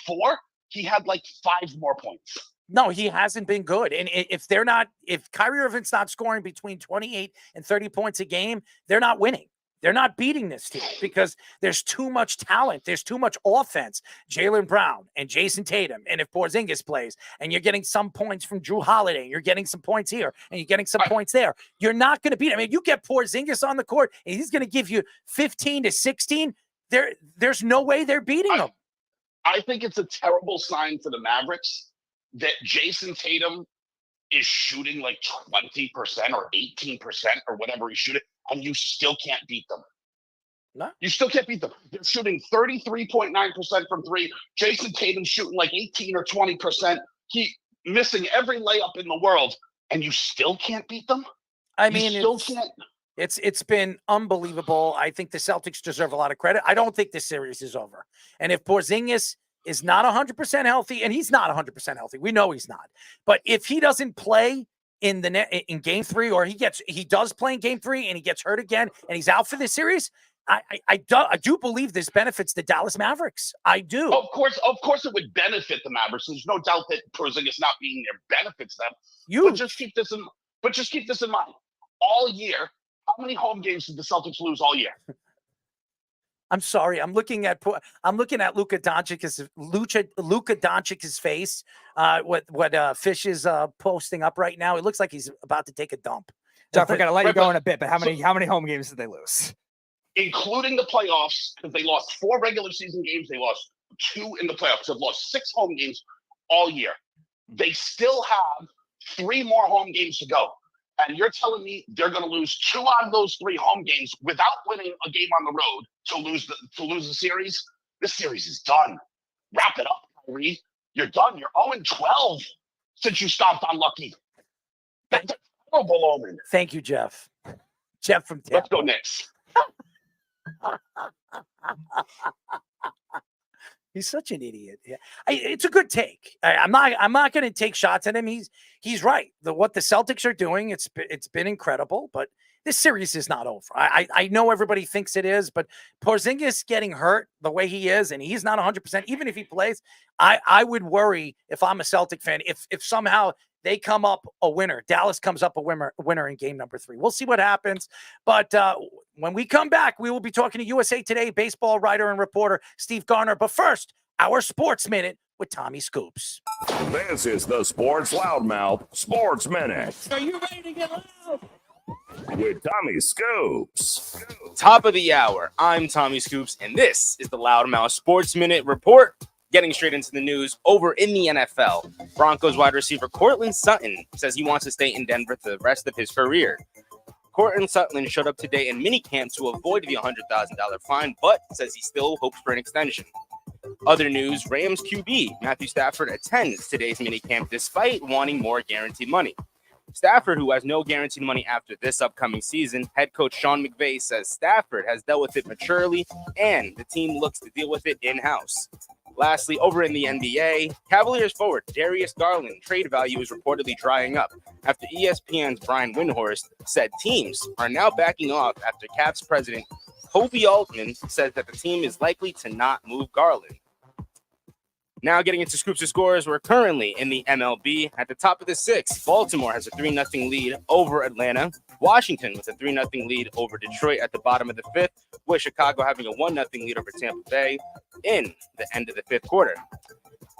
Speaker 19: 4, he had like 5 more points.
Speaker 17: No, he hasn't been good. And if Kyrie Irving's not scoring between 28 and 30 points a game, they're not winning. They're not beating this team because there's too much talent. There's too much offense. Jaylen Brown and Jason Tatum. And if Porzingis plays and you're getting some points from Drew Holiday, and you're getting some points here and you're getting some points there, you're not going to beat him. I mean, you get Porzingis on the court and he's going to give you 15 to 16. There's no way they're beating him.
Speaker 19: I think it's a terrible sign for the Mavericks that Jason Tatum is shooting like 20% or 18% or whatever he's shooting, and you still can't beat them.
Speaker 17: No.
Speaker 19: You still can't beat them. They're shooting 33.9% from 3. Jason Tatum's shooting like 18 or 20%. He missing every layup in the world, and you still can't beat them?
Speaker 17: I mean, it's been unbelievable. I think the Celtics deserve a lot of credit. I don't think this series is over. And if Porzingis is not 100% healthy, and he's not 100% healthy, we know he's not. But if he doesn't play in game 3, or he does play in game 3 and he gets hurt again and he's out for this series, I do believe this benefits the Dallas Mavericks. I do.
Speaker 19: Of course it would benefit the Mavericks. There's no doubt that Porzingis not being there benefits them. But just keep this in mind. All year, how many home games did the Celtics lose all year?
Speaker 17: I'm sorry. I'm looking at Luka Doncic's face. What Fish is posting up right now. It looks like he's about to take a dump.
Speaker 18: Jeff, we're gonna let you go in a bit, but how many home games did they lose?
Speaker 19: Including the playoffs, because they lost 4 regular season games. They lost 2 in the playoffs. They've lost 6 home games all year. They still have 3 more home games to go. And you're telling me they're going to lose 2 out of those 3 home games without winning a game on the road to lose the series? This series is done. Wrap it up, Kyrie. You're done. You're 0-12 since you stopped unlucky. That's a terrible omen.
Speaker 17: Thank you, Jeff. Jeff from Tampa.
Speaker 19: Let's go Knicks.
Speaker 17: He's such an idiot. Yeah, it's a good take. I'm not going to take shots at him. He's right. What the Celtics are doing, it's been incredible. But this series is not over. I know everybody thinks it is, but Porzingis getting hurt the way he is, and he's not 100%. Even if he plays, I would worry if I'm a Celtic fan if somehow they come up a winner. Dallas comes up a winner in game number 3. We'll see what happens. But when we come back, we will be talking to USA Today baseball writer and reporter Steve Gardner. But first, our Sports Minute with Tommy Scoops.
Speaker 7: This is the Sports Loudmouth Sports Minute.
Speaker 18: Are you ready to get loud?
Speaker 7: With Tommy Scoops.
Speaker 20: Top of the hour, I'm Tommy Scoops, and this is the Loudmouth Sports Minute Report. Getting straight into the news, over in the NFL, Broncos wide receiver Courtland Sutton says he wants to stay in Denver for the rest of his career. Courtland Sutton showed up today in minicamp to avoid the $100,000 fine, but says he still hopes for an extension. Other news, Rams QB Matthew Stafford attends today's minicamp despite wanting more guaranteed money. Stafford, who has no guaranteed money after this upcoming season, head coach Sean McVay says Stafford has dealt with it maturely and the team looks to deal with it in-house. Lastly, over in the NBA, Cavaliers forward Darius Garland trade value is reportedly drying up after ESPN's Brian Windhorst said teams are now backing off after Cavs president Kobe Altman says that the team is likely to not move Garland. Now getting into scoops and scores, we're currently in the MLB. At the top of the sixth, Baltimore has a 3-0 lead over Atlanta. Washington with a 3-0 lead over Detroit at the bottom of the fifth, with Chicago having a 1-0 lead over Tampa Bay in the end of the fifth quarter.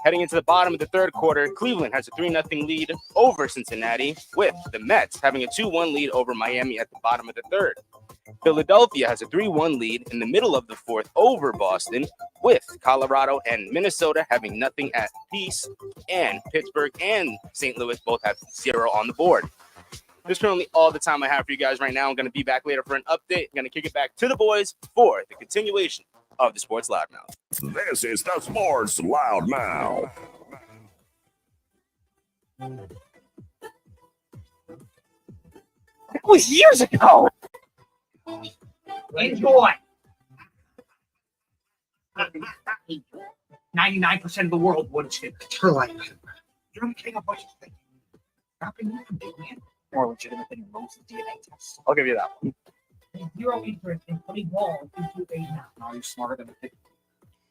Speaker 20: Heading into the bottom of the third quarter, Cleveland has a 3-0 lead over Cincinnati, with the Mets having a 2-1 lead over Miami at the bottom of the third. Philadelphia has a 3-1 lead in the middle of the fourth over Boston, with Colorado and Minnesota having nothing at peace, and Pittsburgh and St. Louis both have 0 on the board. That's currently all the time I have for you guys right now. I'm going to be back later for an update. I'm going to kick it back to the boys for the continuation of the Sports Loudmouth.
Speaker 7: This is the Sports Loudmouth.
Speaker 18: That was years ago. Enjoy. 99% of the world wouldn't ship Hurley. You're only getting a bunch of things. Dropping you from big man. More legitimate than most DNA tests. I'll give you that one. Zero interest in putting balls into a now. Now you're smarter than a pig.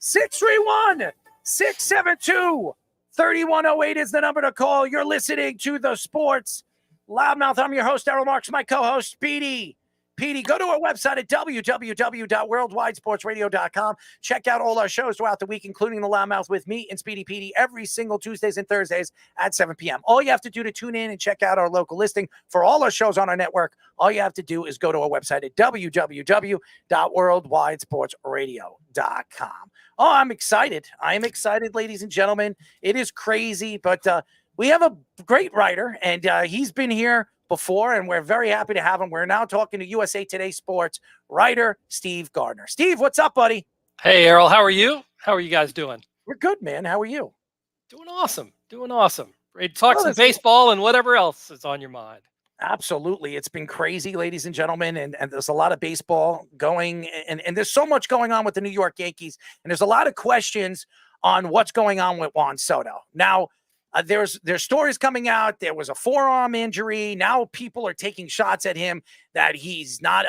Speaker 18: 631-672-3108 is the number to call. You're listening to the Sports Loudmouth. I'm your host, Errol Marks, my co-host, Speedy. Petey, go to our website at www.worldwidesportsradio.com. Check out all our shows throughout the week, including the Loudmouth with me and Speedy Petey every single Tuesdays and Thursdays at 7 p.m. All you have to do to tune in and check out our local listing for all our shows on our network, all you have to do is go to our website at www.worldwidesportsradio.com. Oh, I'm excited. I am excited, ladies and gentlemen. It is crazy, but we have a great writer, and he's been here before, and we're very happy to have him. We're now talking to USA Today Sports writer Steve Gardner. Steve, what's up, buddy?
Speaker 21: Hey, Errol. How are you? How are you guys doing?
Speaker 18: We're good, man. How are you?
Speaker 21: Doing awesome. Doing awesome. Ready to talk some baseball and whatever else is on your mind.
Speaker 18: Absolutely. It's been crazy, ladies and gentlemen, and there's a lot of baseball going, and there's so much going on with the New York Yankees, and there's a lot of questions on what's going on with Juan Soto. Now, there's stories coming out. There was a forearm injury. Now people are taking shots at him that he's not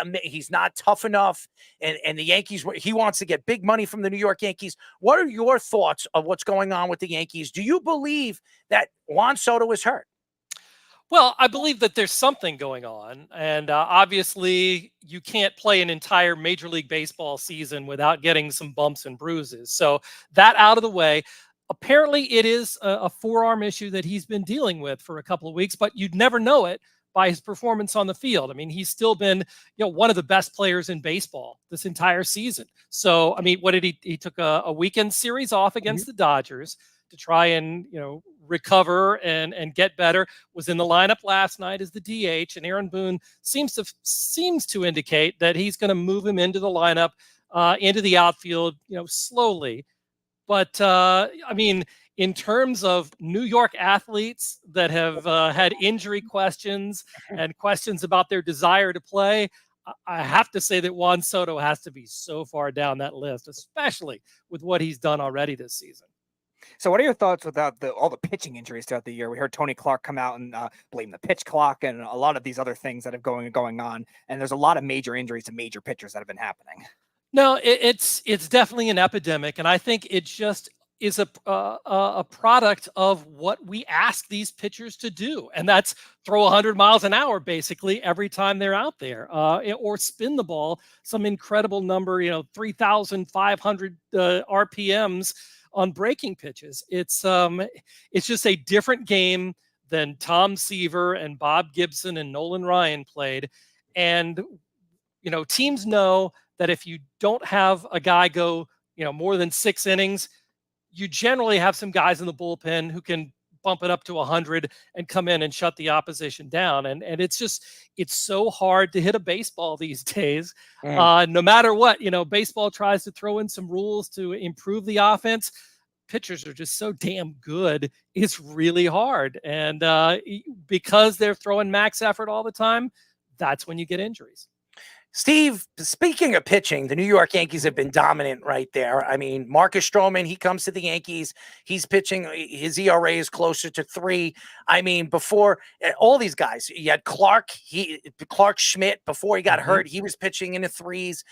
Speaker 18: tough enough. And the Yankees, he wants to get big money from the New York Yankees. What are your thoughts of what's going on with the Yankees? Do you believe that Juan Soto is hurt?
Speaker 21: Well, I believe that there's something going on. And obviously, you can't play an entire Major League Baseball season without getting some bumps and bruises. So that out of the way. Apparently, it is a forearm issue that he's been dealing with for a couple of weeks, but you'd never know it by his performance on the field. I mean, he's still been, one of the best players in baseball this entire season. So, I mean, what did he took a weekend series off against the Dodgers to try and, recover and get better. Was in the lineup last night as the DH, and Aaron Boone seems to indicate that he's going to move him into the lineup, into the outfield, slowly. But, I mean, in terms of New York athletes that have had injury questions and questions about their desire to play, I have to say that Juan Soto has to be so far down that list, especially with what he's done already this season.
Speaker 18: So what are your thoughts without all the pitching injuries throughout the year? We heard Tony Clark come out and blame the pitch clock and a lot of these other things that are going on. And there's a lot of major injuries to major pitchers that have been happening.
Speaker 21: No, it's definitely an epidemic, and I think it just is a product of what we ask these pitchers to do, and that's throw 100 miles an hour basically every time they're out there, or spin the ball some incredible number, 3,500 RPMs on breaking pitches. It's just a different game than Tom Seaver and Bob Gibson and Nolan Ryan played, and teams know that if you don't have a guy go, more than 6 innings, you generally have some guys in the bullpen who can bump it up to 100 and come in and shut the opposition down. And it's so hard to hit a baseball these days. No matter what, baseball tries to throw in some rules to improve the offense. Pitchers are just so damn good. It's really hard. And because they're throwing max effort all the time, that's when you get injuries.
Speaker 17: Steve, speaking of pitching, the New York Yankees have been dominant right there. I mean, Marcus Stroman, he comes to the Yankees. He's pitching. His ERA is closer to 3. I mean, before all these guys, you had Clark Schmidt, before he got hurt, he was pitching in the 3s.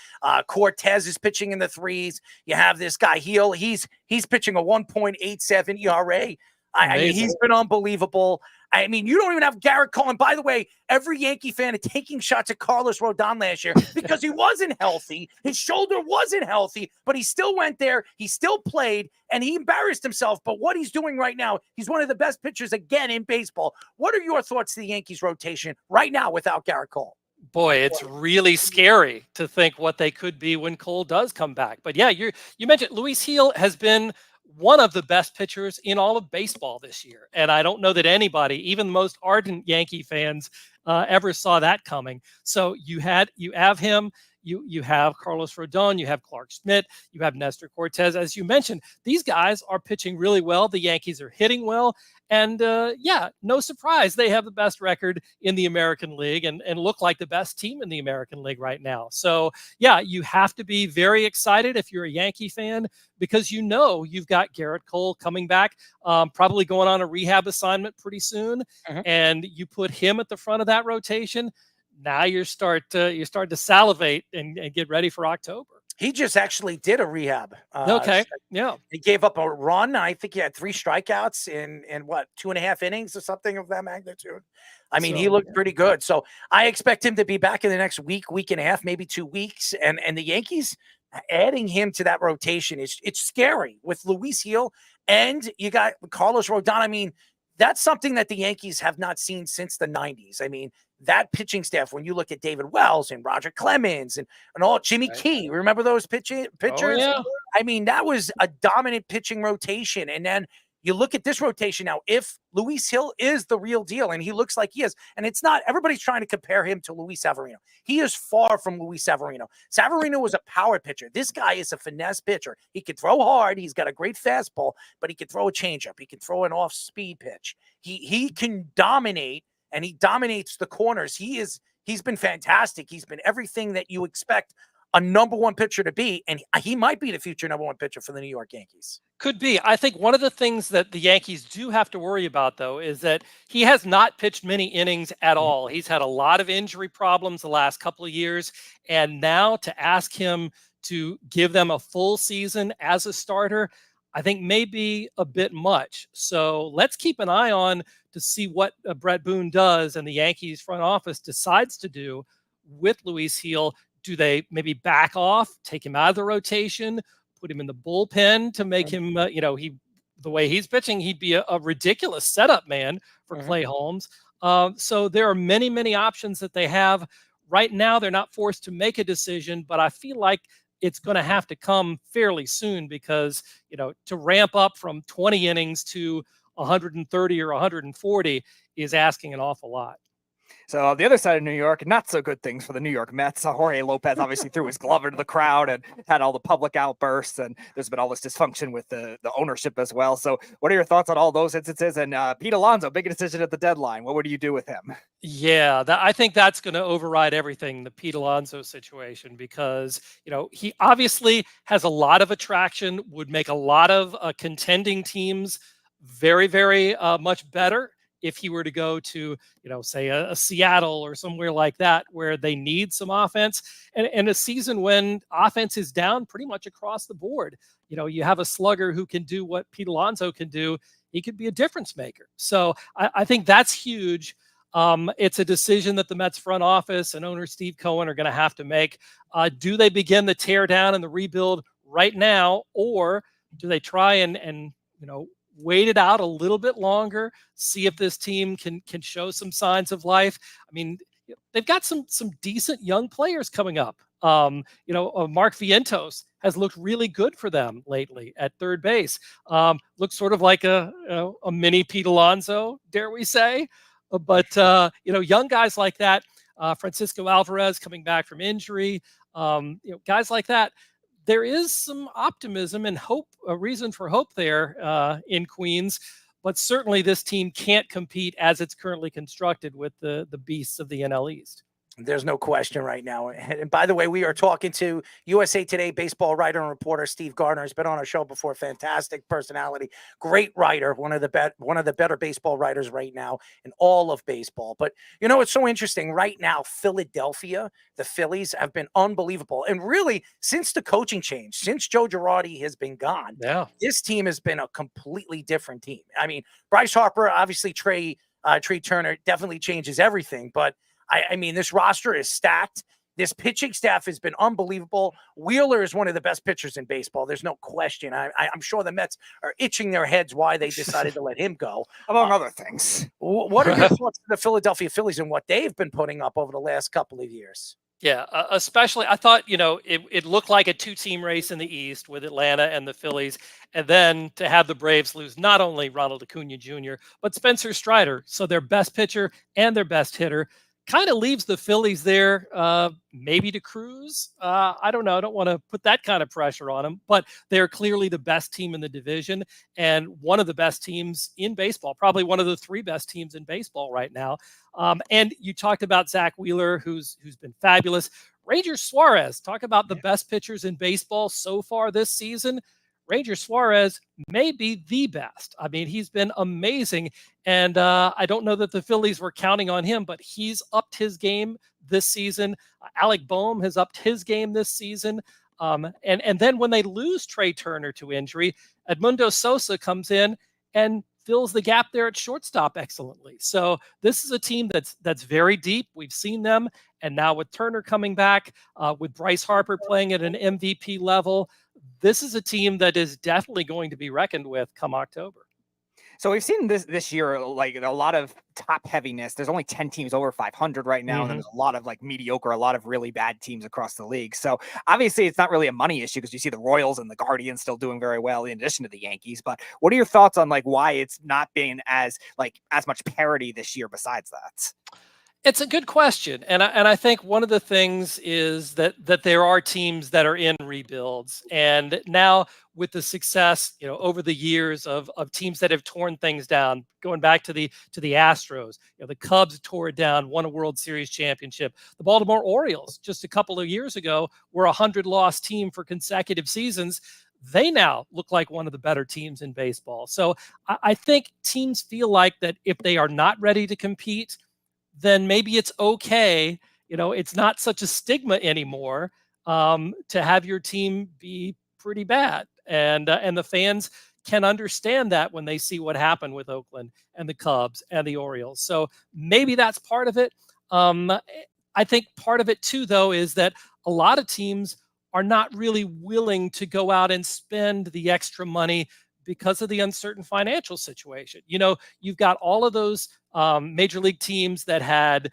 Speaker 17: Cortez is pitching in the 3s. You have this guy, Heel. He's pitching a 1.87 ERA. I mean, he's been unbelievable. I mean, you don't even have Garrett Cole. And by the way, every Yankee fan is taking shots at Carlos Rodon last year because he wasn't healthy. His shoulder wasn't healthy, but he still went there. He still played, and he embarrassed himself. But what he's doing right now, he's one of the best pitchers again in baseball. What are your thoughts to the Yankees rotation right now without Garrett Cole?
Speaker 21: Boy, it's really scary to think what they could be when Cole does come back. But yeah, you mentioned Luis Heel has been one of the best pitchers in all of baseball this year. And I don't know that anybody, even the most ardent Yankee fans, ever saw that coming. So you have him, you have Carlos Rodon, you have Clark Schmidt, you have Nestor Cortez. As you mentioned, these guys are pitching really well. The Yankees are hitting well. And yeah, no surprise, they have the best record in the American League and look like the best team in the American League right now. So yeah, you have to be very excited if you're a Yankee fan, because you know you've got Garrett Cole coming back, probably going on a rehab assignment pretty soon, and you put him at the front of that rotation. Now you're starting to salivate and get ready for October.
Speaker 17: He just actually did a rehab.
Speaker 21: Okay. Yeah.
Speaker 17: He gave up a run. I think he had 3 strikeouts in what, 2.5 innings or something of that magnitude. I mean, he looked pretty good. So I expect him to be back in the next week and a half, maybe 2 weeks. And the Yankees adding him to that rotation it's scary with Luis Heel, and you got Carlos Rodon. I mean, that's something that the Yankees have not seen since the 90s. I mean, that pitching staff, when you look at David Wells and Roger Clemens and all Jimmy Key, remember those pitchers?
Speaker 21: Oh, yeah.
Speaker 17: I mean, that was a dominant pitching rotation. And then you look at this rotation now, if Luis Hill is the real deal, and he looks like he is, and it's not, everybody's trying to compare him to Luis Severino. He is far from Luis Severino. Severino was a power pitcher. This guy is a finesse pitcher. He can throw hard. He's got a great fastball, but he can throw a changeup. He can throw an off-speed pitch. He can dominate, and he dominates the corners. He's been fantastic. He's been everything that you expect a number 1 pitcher to be, and he might be the future number 1 pitcher for the New York Yankees.
Speaker 21: Could be. I think one of the things that the Yankees do have to worry about, though, is that he has not pitched many innings at all. He's had a lot of injury problems the last couple of years, and now to ask him to give them a full season as a starter, I think may be a bit much. So let's keep an eye on to see what Brett Boone does and the Yankees front office decides to do with Luis Heel. Do they maybe back off, take him out of the rotation, put him in the bullpen to make him, the way he's pitching, he'd be a ridiculous setup man for Clay Holmes. So there are many, many options that they have. Right now, they're not forced to make a decision, but I feel like it's going to have to come fairly soon because, to ramp up from 20 innings to 130 or 140 is asking an awful lot.
Speaker 18: So the other side of New York, not so good things for the New York Mets. Jorge Lopez obviously threw his glove into the crowd and had all the public outbursts, and there's been all this dysfunction with the ownership as well. So what are your thoughts on all those instances? And Pete Alonso, big decision at the deadline. What would you do with him?
Speaker 21: Yeah, I think that's going to override everything, the Pete Alonso situation, because, he obviously has a lot of attraction, would make a lot of contending teams very, very much better if he were to go to, say a Seattle or somewhere like that, where they need some offense, and a season when offense is down pretty much across the board. You have a slugger who can do what Pete Alonso can do. He could be a difference maker. So I think that's huge. It's a decision that the Mets front office and owner Steve Cohen are going to have to make. Do they begin the tear down and the rebuild right now, or do they try and wait it out a little bit longer, see if this team can show some signs of life? I mean, they've got some decent young players coming up. Mark Vientos has looked really good for them lately at third base. Looks sort of like a mini Pete Alonso, dare we say. But young guys like that, Francisco Alvarez coming back from injury, guys like that, there is some optimism and hope, a reason for hope there in Queens, but certainly this team can't compete as it's currently constructed with the beasts of the NL East.
Speaker 17: There's no question right now. And by the way, we are talking to USA Today baseball writer and reporter Steve Gardner. He's been on our show before. Fantastic personality, great writer, one of the better baseball writers right now in all of baseball. But you know, it's so interesting right now. Philadelphia, the Phillies have been unbelievable, and really since the coaching change, since Joe Girardi has been gone, this team has been a completely different team. I mean, Bryce Harper, obviously Trey Turner definitely changes everything, but I mean, this roster is stacked. This pitching staff has been unbelievable. Wheeler is one of the best pitchers in baseball. There's no question. I'm sure the Mets are itching their heads why they decided to let him go,
Speaker 18: among other things.
Speaker 17: What are your thoughts on the Philadelphia Phillies and what they've been putting up over the last couple of years?
Speaker 21: Yeah, especially I thought, it looked like a two-team race in the East with Atlanta and the Phillies. And then to have the Braves lose not only Ronald Acuna Jr., but Spencer Strider, so their best pitcher and their best hitter, kind of leaves the Phillies there, maybe to cruise. I don't know. I don't want to put that kind of pressure on them, but they're clearly the best team in the division and one of the best teams in baseball, probably one of the three best teams in baseball right now. And you talked about Zach Wheeler, who's been fabulous. Ranger Suarez, talk about the best pitchers in baseball so far this season. Ranger Suarez may be the best. I mean, he's been amazing. And I don't know that the Phillies were counting on him, but he's upped his game this season. Alec Boehm has upped his game this season. And then when they lose Trey Turner to injury, Edmundo Sosa comes in and fills the gap there at shortstop excellently. So this is a team that's very deep. We've seen them. And now with Turner coming back, with Bryce Harper playing at an MVP level, this is a team that is definitely going to be reckoned with come October.
Speaker 18: So we've seen this year, like a lot of top heaviness. There's only 10 teams over 500 right now. And there's a lot of like mediocre, a lot of really bad teams across the league. So obviously it's not really a money issue because you see the Royals and the Guardians still doing very well in addition to the Yankees. But what are your thoughts on like why it's not been as much parity this year besides that?
Speaker 21: It's a good question. And I think one of the things is that there are teams that are in rebuilds. And now with the success, over the years of teams that have torn things down, going back to the Astros, the Cubs tore it down, won a World Series championship. The Baltimore Orioles just a couple of years ago were a 100-loss team for consecutive seasons. They now look like one of the better teams in baseball. So I think teams feel like that if they are not ready to compete, then maybe it's okay. It's not such a stigma anymore to have your team be pretty bad. And the fans can understand that when they see what happened with Oakland and the Cubs and the Orioles. So maybe that's part of it. I think part of it too, though, is that a lot of teams are not really willing to go out and spend the extra money because of the uncertain financial situation. You've got all of those major league teams that had,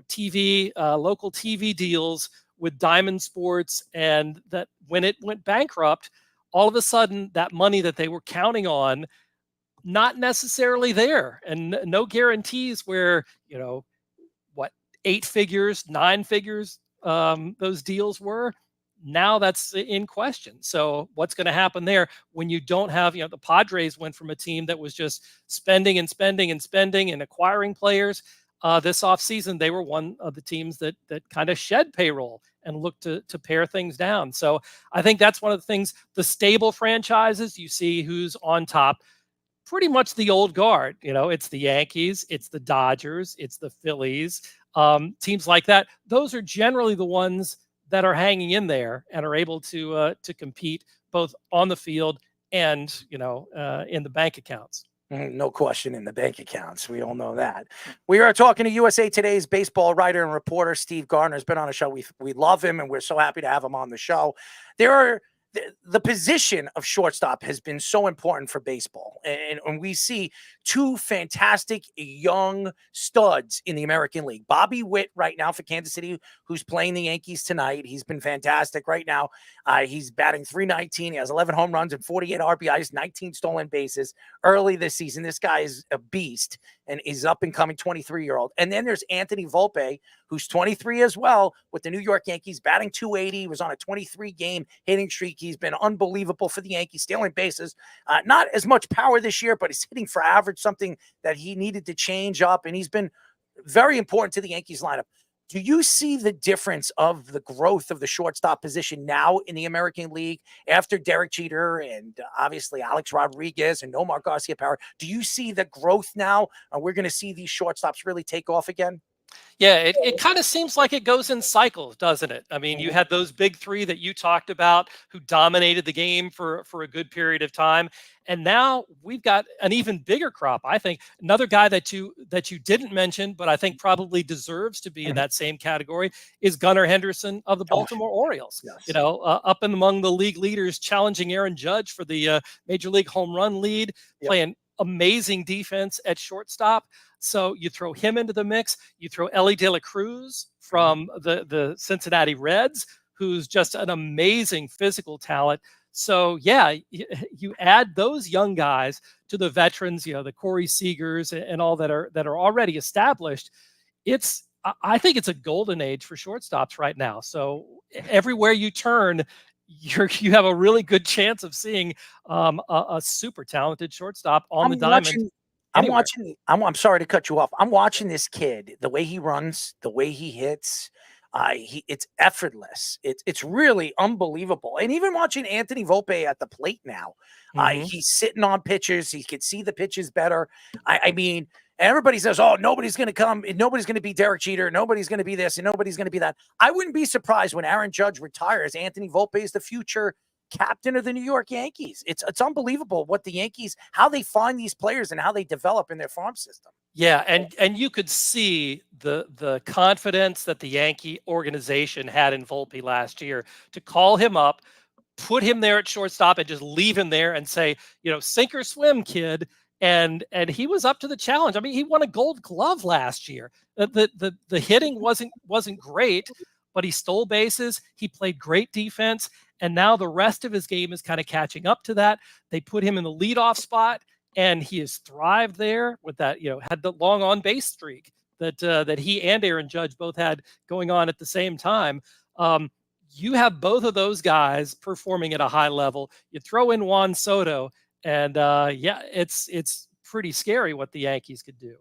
Speaker 21: TV, local TV deals with Diamond Sports, and that when it went bankrupt, all of a sudden that money that they were counting on, not necessarily there, and no guarantees where, 8 figures, 9 figures, those deals were. Now that's in question. So what's going to happen there when you don't have, the Padres went from a team that was just spending and spending and spending and acquiring players. This offseason, they were one of the teams that kind of shed payroll and looked to pare things down. So I think that's one of the things, the stable franchises, you see who's on top, pretty much the old guard. It's the Yankees, it's the Dodgers, it's the Phillies, teams like that. Those are generally the ones that are hanging in there and are able to compete both on the field and in the bank accounts.
Speaker 17: No question in the bank accounts. We all know that. We are talking to USA Today's baseball writer and reporter Steve Gardner. Has been on the show. We love him, and we're so happy to have him on the show. The position of shortstop has been so important for baseball. And we see two fantastic young studs in the American League. Bobby Witt right now for Kansas City, who's playing the Yankees tonight. He's been fantastic right now. He's batting .319. He has 11 home runs and 48 RBIs, 19 stolen bases early this season. This guy is a beast and is up and coming 23-year-old. And then there's Anthony Volpe, who's 23 as well with the New York Yankees, batting .280. He was on a 23-game hitting streak. He's been unbelievable for the Yankees, stealing bases. Not as much power this year, but he's hitting for average, something that he needed to change up. And he's been very important to the Yankees lineup. Do you see the difference of the growth of the shortstop position now in the American League after Derek Jeter and obviously Alex Rodriguez and Nomar Garcia-Power? Do you see the growth now? And we're going to see these shortstops really take off again?
Speaker 21: Yeah, it kind of seems like it goes in cycles, doesn't it? I mean, you had those big three that you talked about who dominated the game for a good period of time. And now we've got an even bigger crop. I think another guy that you didn't mention, but I think probably deserves to be in that same category is Gunnar Henderson of the Baltimore Orioles.
Speaker 17: Yes.
Speaker 21: You know, up and among the league leaders, challenging Aaron Judge for the Major League home run lead, playing amazing defense at shortstop. So you throw him into the mix. You throw Ellie De La Cruz from the Cincinnati Reds, who's just an amazing physical talent. So yeah, you add those young guys to the veterans, you know, the Corey Seagers and all that are already established. I think it's a golden age for shortstops right now. So everywhere you turn, you have a really good chance of seeing a super talented shortstop on the diamond.
Speaker 17: I'm sorry to cut you off. I'm watching this kid, the way he runs, the way he hits. It's effortless. It's really unbelievable. And even watching Anthony Volpe at the plate now, he's sitting on pitches. He can see the pitches better. I mean, everybody says, "Oh, nobody's going to come. Nobody's going to be Derek Jeter. Nobody's going to be this, and nobody's going to be that." I wouldn't be surprised when Aaron Judge retires. Anthony Volpe is the future captain of the New York Yankees. It's unbelievable what the Yankees, how they find these players and how they develop in their farm system.
Speaker 21: Yeah, and you could see the confidence that the Yankee organization had in Volpe last year to call him up, put him there at shortstop, and just leave him there and say, you know, sink or swim, kid. And he was up to the challenge. I mean, he won a Gold Glove last year. The hitting wasn't great, but he stole bases. He played great defense, and now the rest of his game is kind of catching up to that. They put him in the leadoff spot, and he has thrived there with that. You know, had the long on base streak that he and Aaron Judge both had going on at the same time. You have both of those guys performing at a high level. You throw in Juan Soto, and it's pretty scary what the Yankees could do.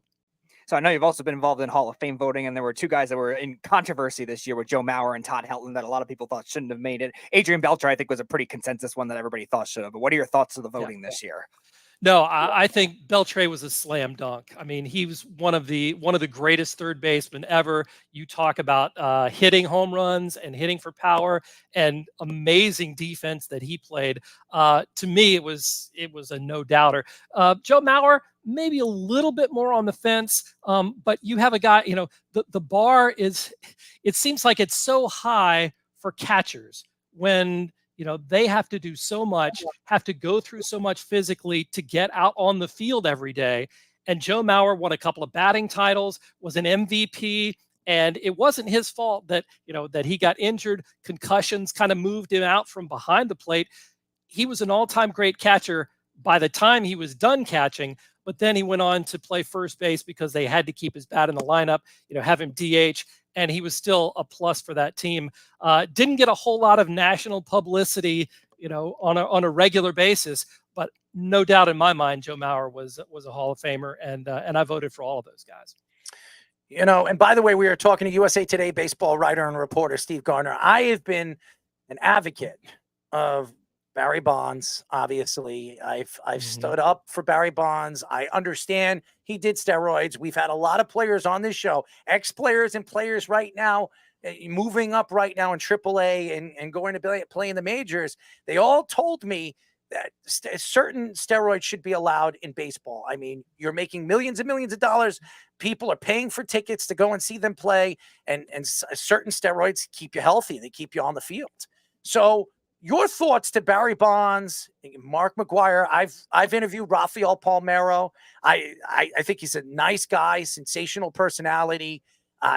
Speaker 18: So I know you've also been involved in Hall of Fame voting, and there were two guys that were in controversy this year with Joe Mauer and Todd Helton that a lot of people thought shouldn't have made it. Adrian Beltre, I think, was a pretty consensus one that everybody thought should have. But what are your thoughts of the voting this year?
Speaker 21: No, I think Beltre was a slam dunk. I mean, he was one of the greatest third basemen ever. You talk about hitting home runs and hitting for power and amazing defense that he played. To me, it was a no doubter. Joe Mauer, maybe a little bit more on the fence, but you have a guy. You know, the bar is. It seems like it's so high for catchers when, you know, they have to do so much, have to go through so much physically to get out on the field every day. And Joe Mauer won a couple of batting titles, was an MVP, and it wasn't his fault that, you know, that he got injured. Concussions kind of moved him out from behind the plate. He was an all-time great catcher by the time he was done catching, but then he went on to play first base because they had to keep his bat in the lineup, you know, have him DH. And he was still a plus for that team. Didn't get a whole lot of national publicity, you know, on a regular basis, but no doubt in my mind, Joe Mauer was a Hall of Famer, and I voted for all of those guys.
Speaker 17: You know, and by the way, we are talking to USA Today baseball writer and reporter Steve Gardner. I have been an advocate of Barry Bonds. Obviously, I've stood up for Barry Bonds. I understand he did steroids. We've had a lot of players on this show, ex-players and players right now, moving up right now in AAA and going to play in the majors. They all told me that certain steroids should be allowed in baseball. I mean, you're making millions and millions of dollars. People are paying for tickets to go and see them play, and certain steroids keep you healthy. They keep you on the field. So your thoughts to Barry Bonds, Mark McGwire. I've interviewed Rafael Palmeiro. I think he's a nice guy, sensational personality.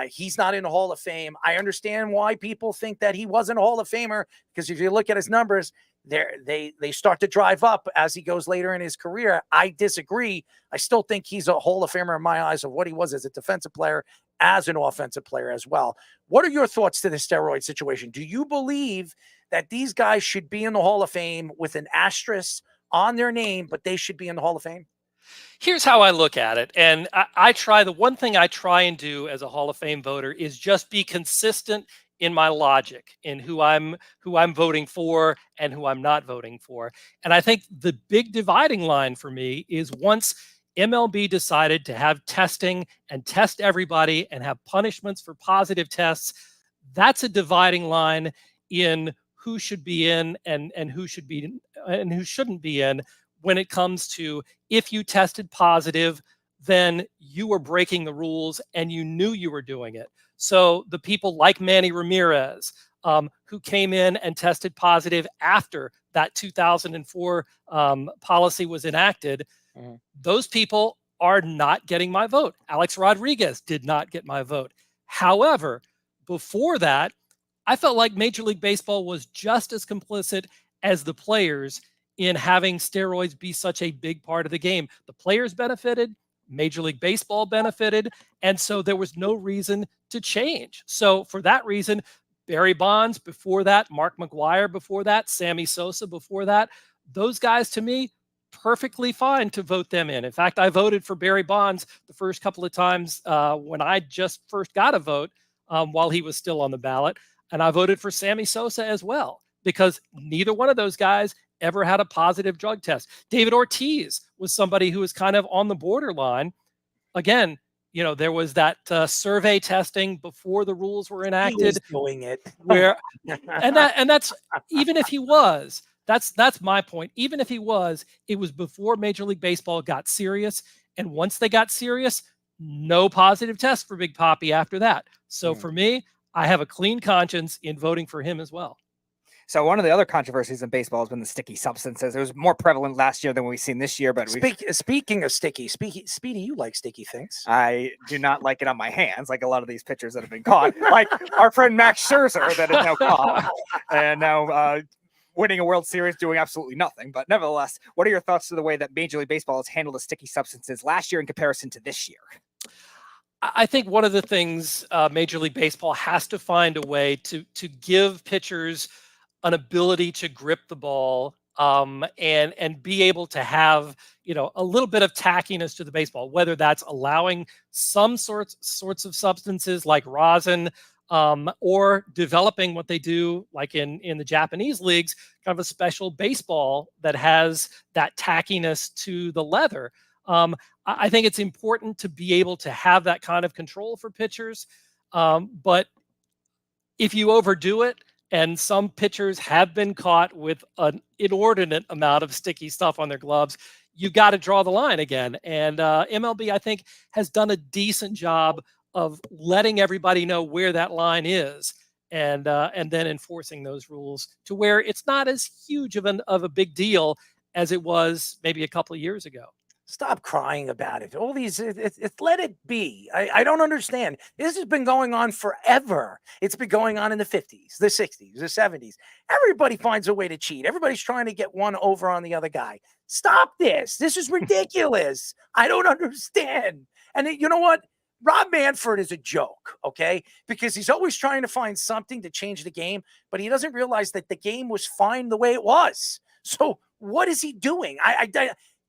Speaker 17: He's not in the Hall of Fame. I understand why people think that he wasn't a Hall of Famer, because if you look at his numbers, they start to drive up as he goes later in his career. I disagree. I still think he's a Hall of Famer in my eyes of what he was as a defensive player, as an offensive player as well. What are your thoughts to the steroid situation? Do you believe that these guys should be in the Hall of Fame with an asterisk on their name, but they should be in the Hall of Fame?
Speaker 21: Here's how I look at it. And I try, the one thing I try and do as a Hall of Fame voter is just be consistent in my logic in who I'm voting for and who I'm not voting for. And I think the big dividing line for me is once MLB decided to have testing and test everybody and have punishments for positive tests, that's a dividing line in who should be in and who should be and who shouldn't be in when it comes to if you tested positive, then you were breaking the rules and you knew you were doing it. So the people like Manny Ramirez, who came in and tested positive after that 2004 policy was enacted, those people are not getting my vote. Alex Rodriguez did not get my vote. However, before that, I felt like Major League Baseball was just as complicit as the players in having steroids be such a big part of the game. The players benefited, Major League Baseball benefited, and so there was no reason to change. So for that reason, Barry Bonds before that, Mark McGwire before that, Sammy Sosa before that, those guys to me, perfectly fine to vote them in. In fact, I voted for Barry Bonds the first couple of times when I just first got a vote while he was still on the ballot. And I voted for Sammy Sosa as well, because neither one of those guys ever had a positive drug test. David Ortiz was somebody who was kind of on the borderline. Again, you know, there was that survey testing before the rules were enacted.
Speaker 17: He was doing it.
Speaker 21: Where, and that's, even if he was, that's my point. Even if he was, it was before Major League Baseball got serious. And once they got serious, no positive test for Big Papi after that. So for me, I have a clean conscience in voting for him as well.
Speaker 18: So one of the other controversies in baseball has been the sticky substances. It was more prevalent last year than we've seen this year. But
Speaker 17: speaking of sticky, Speedy, you like sticky things.
Speaker 18: I do not like it on my hands, like a lot of these pitchers that have been caught, like our friend Max Scherzer that is now caught and now winning a World Series, doing absolutely nothing. But nevertheless, what are your thoughts to the way that Major League Baseball has handled the sticky substances last year in comparison to this year?
Speaker 21: I think one of the things Major League Baseball has to find a way to give pitchers an ability to grip the ball and be able to have, you know, a little bit of tackiness to the baseball, whether that's allowing some sorts of substances like rosin or developing what they do like in the Japanese leagues, kind of a special baseball that has that tackiness to the leather. I think it's important to be able to have that kind of control for pitchers. But if you overdo it, and some pitchers have been caught with an inordinate amount of sticky stuff on their gloves, you got to draw the line again. And MLB, I think, has done a decent job of letting everybody know where that line is and then enforcing those rules to where it's not as huge of a big deal as it was maybe a couple of years ago.
Speaker 17: Stop crying about it. All these, let it be. I don't understand. This has been going on forever. It's been going on in the 50s, the 60s, the 70s. Everybody finds a way to cheat. Everybody's trying to get one over on the other guy. Stop this. This is ridiculous. I don't understand. And you know what? Rob Manfred is a joke, okay? Because he's always trying to find something to change the game, but he doesn't realize that the game was fine the way it was. So what is he doing?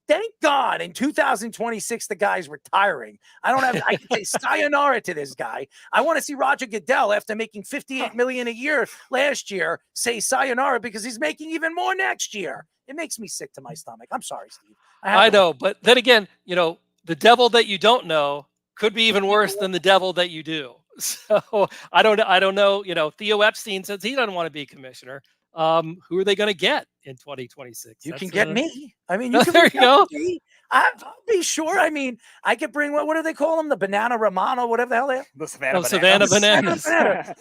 Speaker 17: Thank God in 2026, the guy's retiring. I can say sayonara to this guy. I want to see Roger Goodell, after making $58 million a year last year, say sayonara because he's making even more next year. It makes me sick to my stomach. I'm sorry, Steve.
Speaker 21: I know, but then again, you know, the devil that you don't know could be even worse than the devil that you do. So I don't know. You know, Theo Epstein says he doesn't want to be commissioner. Who are they going to get in 2026?
Speaker 17: You can get me. I mean, you can
Speaker 21: there you go.
Speaker 17: Me. I'll be sure. I mean, I could bring what do they call them? The banana Romano, whatever the hell they are.
Speaker 18: The Savannah
Speaker 21: Bananas.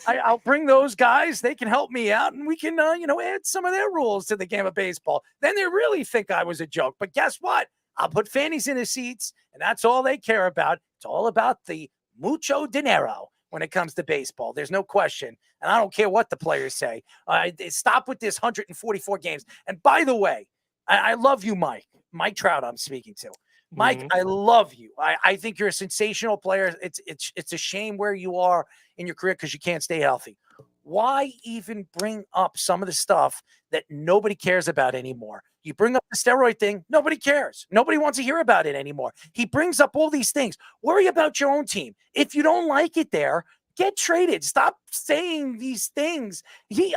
Speaker 17: I'll bring those guys. They can help me out, and we can, add some of their rules to the game of baseball. Then they really think I was a joke. But guess what? I'll put fannies in the seats, and that's all they care about. It's all about the mucho dinero when it comes to baseball. There's no question. And I don't care what the players say. Stop with this 144 games. And by the way, I love you, Mike. Mike Trout I'm speaking to. Mike, I love you. I think you're a sensational player. It's a shame where you are in your career because you can't stay healthy. Why even bring up some of the stuff that nobody cares about anymore? You bring up the steroid thing, nobody cares. Nobody wants to hear about it anymore. He brings up all these things. Worry about your own team. If you don't like it there, get traded. Stop saying these things.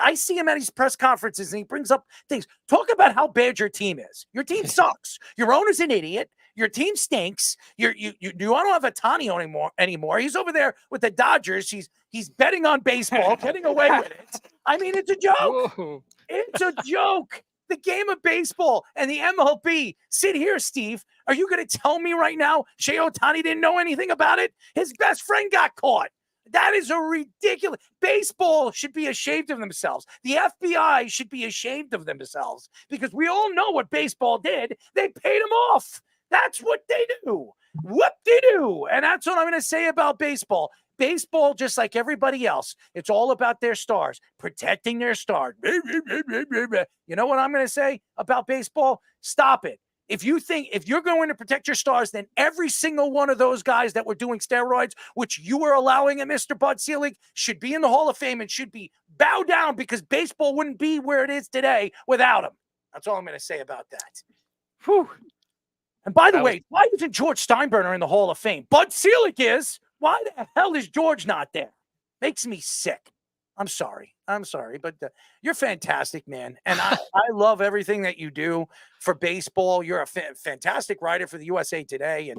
Speaker 17: I see him at his press conferences and he brings up things. Talk about how bad your team is. Your team sucks. Your owner's an idiot. Your team stinks. You don't have a Tani anymore. He's over there with the Dodgers. He's betting on baseball, getting away with it. I mean, it's a joke.
Speaker 21: Whoa.
Speaker 17: It's a joke. The game of baseball and the MLB. Sit here, Steve. Are you going to tell me right now Shohei Ohtani didn't know anything about it? His best friend got caught. That is a ridiculous. Baseball should be ashamed of themselves. The FBI should be ashamed of themselves because we all know what baseball did. They paid them off. That's what they do. Whoop-de-doo. And that's what I'm going to say about baseball. Baseball, just like everybody else, it's all about their stars, protecting their stars. You know what I'm going to say about baseball? Stop it. If you're going to protect your stars, then every single one of those guys that were doing steroids, which you were allowing in Mr. Bud Selig, should be in the Hall of Fame and should be bow down because baseball wouldn't be where it is today without him. That's all I'm going to say about that. Whew. And by the way, why isn't George Steinbrenner in the Hall of Fame? Bud Selig is. Why the hell is George not there? Makes me sick. I'm sorry, but you're fantastic, man. And I love everything that you do for baseball. You're a fantastic writer for the USA Today,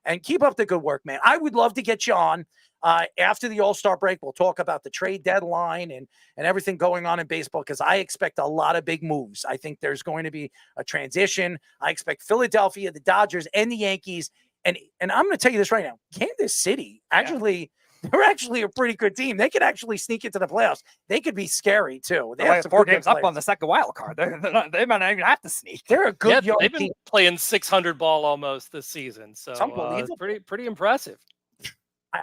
Speaker 17: and keep up the good work, man. I would love to get you on after the All-Star break. We'll talk about the trade deadline and everything going on in baseball because I expect a lot of big moves. I think there's going to be a transition. I expect Philadelphia, the Dodgers, and the Yankees. And I'm going to tell you this right now. Kansas City, they're actually a pretty good team. They could actually sneak into the playoffs. They could be scary, too. They have
Speaker 18: 4 games up on the second wild card. They might not even have to sneak.
Speaker 17: They're a good young
Speaker 21: they've been
Speaker 17: team.
Speaker 21: playing 600 ball almost this season. So
Speaker 17: It's unbelievable.
Speaker 21: pretty impressive.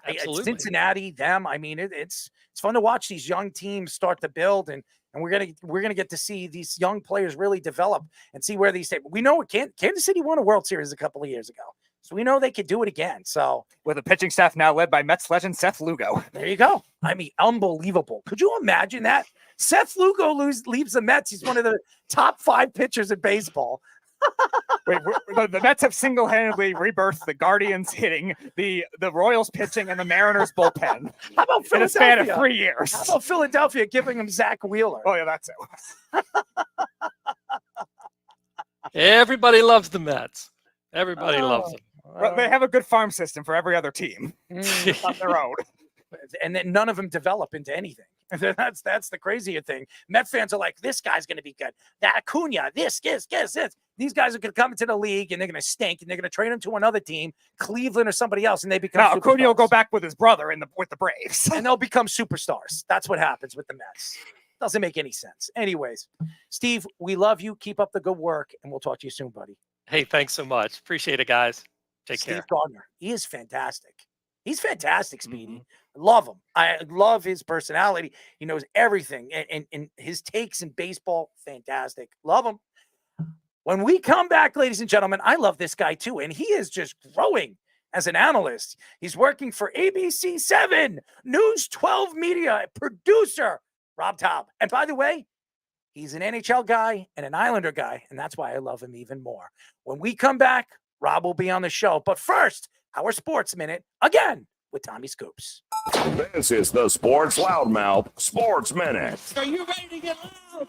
Speaker 21: Absolutely.
Speaker 17: Cincinnati, them. I mean, it's fun to watch these young teams start to build, and we're gonna get to see these young players really develop and see where these. We know Kansas City won a World Series a couple of years ago. So we know they could do it again. So
Speaker 18: with a pitching staff now led by Mets legend Seth Lugo.
Speaker 17: There you go. I mean, unbelievable. Could you imagine that? Seth Lugo leaves the Mets. He's one of the top 5 pitchers in baseball.
Speaker 18: Wait, the Mets have single-handedly rebirthed the Guardians hitting, the Royals pitching, and the Mariners bullpen.
Speaker 17: How about Philadelphia?
Speaker 18: In a span of 3 years.
Speaker 17: How about Philadelphia giving him Zach Wheeler?
Speaker 18: Oh, yeah, that's it.
Speaker 21: Everybody loves the Mets. Everybody loves them.
Speaker 18: Well, they have a good farm system for every other team on their own.
Speaker 17: And then none of them develop into anything. That's the crazier thing. Met fans are like, this guy's going to be good. That Acuna, this. These guys are going to come into the league and they're going to stink and they're going to trade him to another team, Cleveland or somebody else, and they become
Speaker 18: superstars. Acuna will go back with his brother with the Braves.
Speaker 17: And they'll become superstars. That's what happens with the Mets. Doesn't make any sense. Anyways, Steve, we love you. Keep up the good work, and we'll talk to you soon, buddy.
Speaker 21: Hey, thanks so much. Appreciate it, guys. Take care.
Speaker 17: Steve Gardner. He is fantastic. He's fantastic, Speedy. I love him. I love his personality. He knows everything. And his takes in baseball, fantastic. Love him. When we come back, ladies and gentlemen, I love this guy too. And he is just growing as an analyst. He's working for ABC 7, News 12 Media, producer, Rob Taub. And by the way, he's an NHL guy and an Islander guy. And that's why I love him even more. When we come back, Rob will be on the show. But first, our Sports Minute, again, with Tommy Scoops.
Speaker 1: This is the Sports Loudmouth Sports Minute.
Speaker 17: Are you ready to get loud?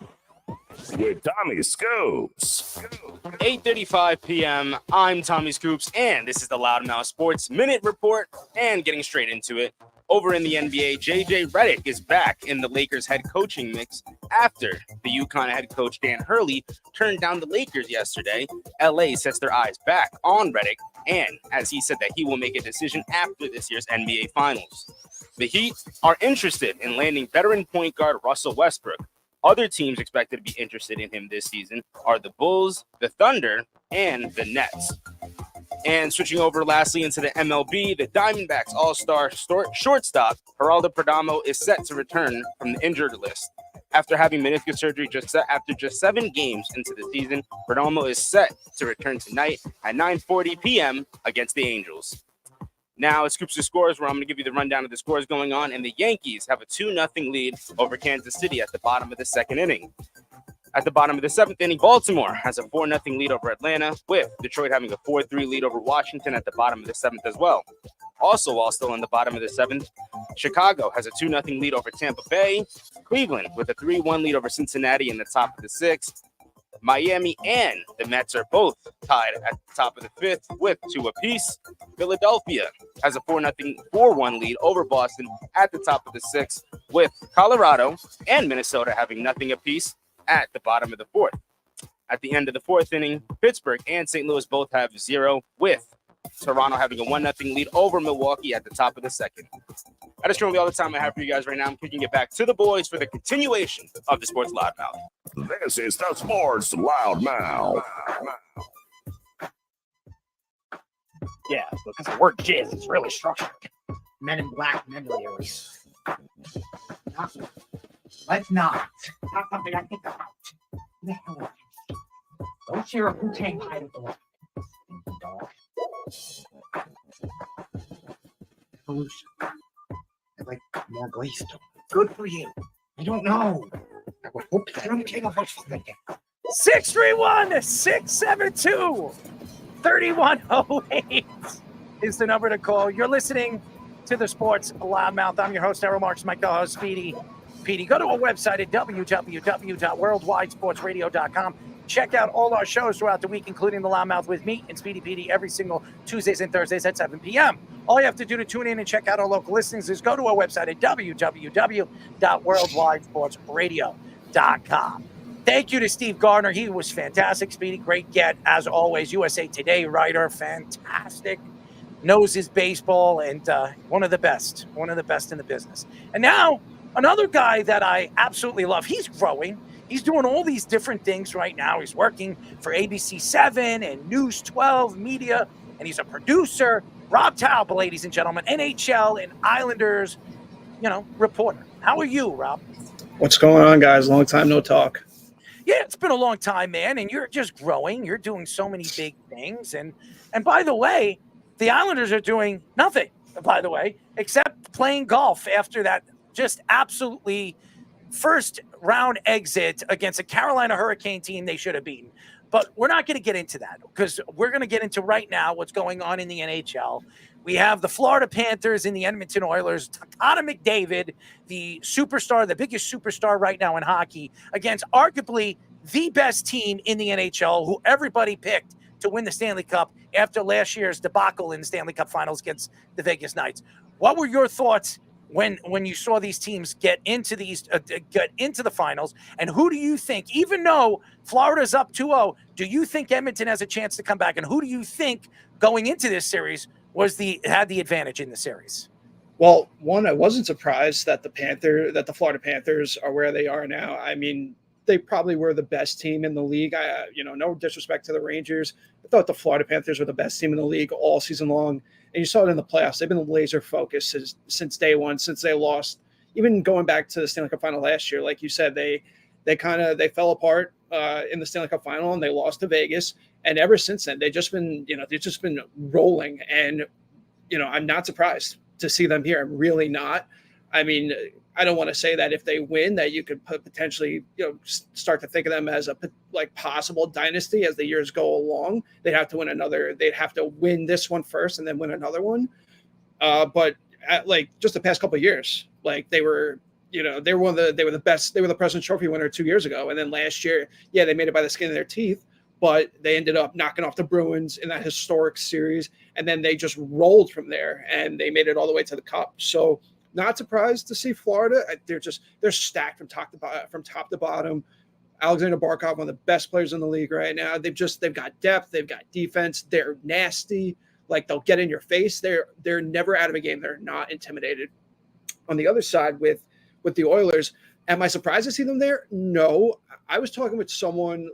Speaker 1: With Tommy Scoops.
Speaker 20: 8:35 p.m. I'm Tommy Scoops, and this is the Loudmouth Sports Minute Report. And getting straight into it, over in the NBA, JJ Redick is back in the Lakers head coaching mix after the UConn head coach Dan Hurley turned down the Lakers yesterday. LA sets their eyes back on Redick, and as he said that he will make a decision after this year's NBA Finals. The Heat are interested in landing veteran point guard Russell Westbrook. Other teams expected to be interested in him this season are the Bulls, the Thunder, and the Nets. And switching over lastly into the MLB, the Diamondbacks all-star shortstop Geraldo Perdomo is set to return from the injured list. After having meniscus surgery after just 7 games into the season, Perdomo is set to return tonight at 9:40 p.m. against the Angels. Now it's Scoops of Scores, where I'm going to give you the rundown of the scores going on, and the Yankees have a 2-0 lead over Kansas City at the bottom of the second inning. At the bottom of the 7th inning, Baltimore has a 4-0 lead over Atlanta, with Detroit having a 4-3 lead over Washington at the bottom of the 7th as well. Also, while still in the bottom of the 7th, Chicago has a 2-0 lead over Tampa Bay, Cleveland with a 3-1 lead over Cincinnati in the top of the 6th. Miami and the Mets are both tied at the top of the 5th with 2 apiece. Philadelphia has a 4-1 lead over Boston at the top of the 6th, with Colorado and Minnesota having nothing apiece at the bottom of the 4th. At the end of the 4th inning, Pittsburgh and St. Louis both have 0, with Toronto having a 1-0 lead over Milwaukee at the top of the 2nd. That is currently all the time I have for you guys right now. I'm kicking it back to the boys for the continuation of the Sports Loudmouth.
Speaker 1: This is the Sports Loudmouth.
Speaker 18: Yeah, because the word jizz is really structured. Men in Black memory erase. Let's not. Not something I think about. The hell is it? Don't share a Wu-Tang hide with the light. Dog. Evolution. I like more glaze. Good for you. I don't know. I would hope I don't take a horse for that.
Speaker 17: 631-672-3108 is the number to call. You're listening to the Sports Loudmouth. I'm your host, Errol Marks, my co-host, Speedy. Go to our website at www.worldwidesportsradio.com. Check out all our shows throughout the week, including the Loudmouth with me and Speedy PD every single Tuesdays and Thursdays at 7 p.m. All you have to do to tune in and check out our local listings is go to our website at www.worldwidesportsradio.com. Thank you to Steve Gardner. He was fantastic. Speedy, great get, as always. USA Today writer, fantastic. Knows his baseball, and one of the best in the business. And now, another guy that I absolutely love. He's growing. He's doing all these different things right now. He's working for ABC 7 and News 12 Media, and he's a producer. Rob Taub, ladies and gentlemen, NHL and Islanders, reporter. How are you, Rob?
Speaker 2: What's going on, guys? Long time no talk.
Speaker 17: Yeah, it's been a long time, man, and you're just growing. You're doing so many big things. And by the way, the Islanders are doing nothing, by the way, except playing golf after that just absolutely first round exit against a Carolina Hurricane team they should have beaten. But we're not going to get into that because we're going to get into right now what's going on in the NHL. We have the Florida Panthers and the Edmonton Oilers. Connor McDavid, the superstar, the biggest superstar right now in hockey, against arguably the best team in the NHL, who everybody picked to win the Stanley Cup after last year's debacle in the Stanley Cup Finals against the Vegas Knights. What were your thoughts when you saw these teams get into the finals? And who do you think, even though Florida's up 2-0, do you think Edmonton has a chance to come back? And who do you think going into this series had the advantage in the series?
Speaker 2: Well, one, I wasn't surprised that the Florida Panthers are where they are now. I mean, they probably were the best team in the league. No disrespect to the Rangers. I thought the Florida Panthers were the best team in the league all season long. And you saw it in the playoffs. They've been laser focused since day one, since they lost. Even going back to the Stanley Cup final last year, like you said, they fell apart in the Stanley Cup final and they lost to Vegas. And ever since then, they've just been rolling. And I'm not surprised to see them here. I'm really not. I mean, I don't want to say that if they win, that you could potentially, start to think of them as a possible dynasty as the years go along. They'd have to win this one first and then win another one. But just the past couple of years, they were the best. They were the President's Trophy winner 2 years ago, and then last year, they made it by the skin of their teeth. But they ended up knocking off the Bruins in that historic series, and then they just rolled from there, and they made it all the way to the Cup. So, not surprised to see Florida. They're stacked from top to bottom. Alexander Barkov, one of the best players in the league right now. They've got depth, they've got defense. They're nasty. They'll get in your face. They're never out of a game. They're not intimidated. On the other side with the Oilers, am I surprised to see them there? No. I was talking with someone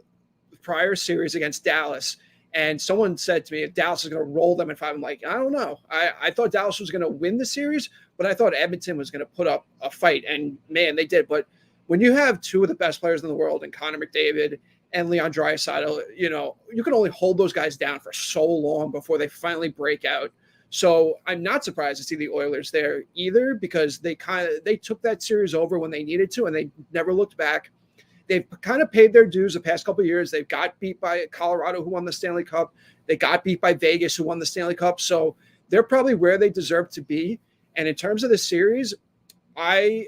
Speaker 2: prior series against Dallas, and someone said to me, Dallas is going to roll them in 5. I'm like, I don't know. I thought Dallas was going to win the series, but I thought Edmonton was going to put up a fight, and man, they did. But when you have two of the best players in the world, and Connor McDavid and Leon Draisaitl, you can only hold those guys down for so long before they finally break out. So I'm not surprised to see the Oilers there either, because they took that series over when they needed to, and they never looked back. they've kind of paid their dues the past couple of years. They've got beat by Colorado, who won the Stanley Cup. They got beat by Vegas, who won the Stanley Cup. So they're probably where they deserve to be. And in terms of the series, I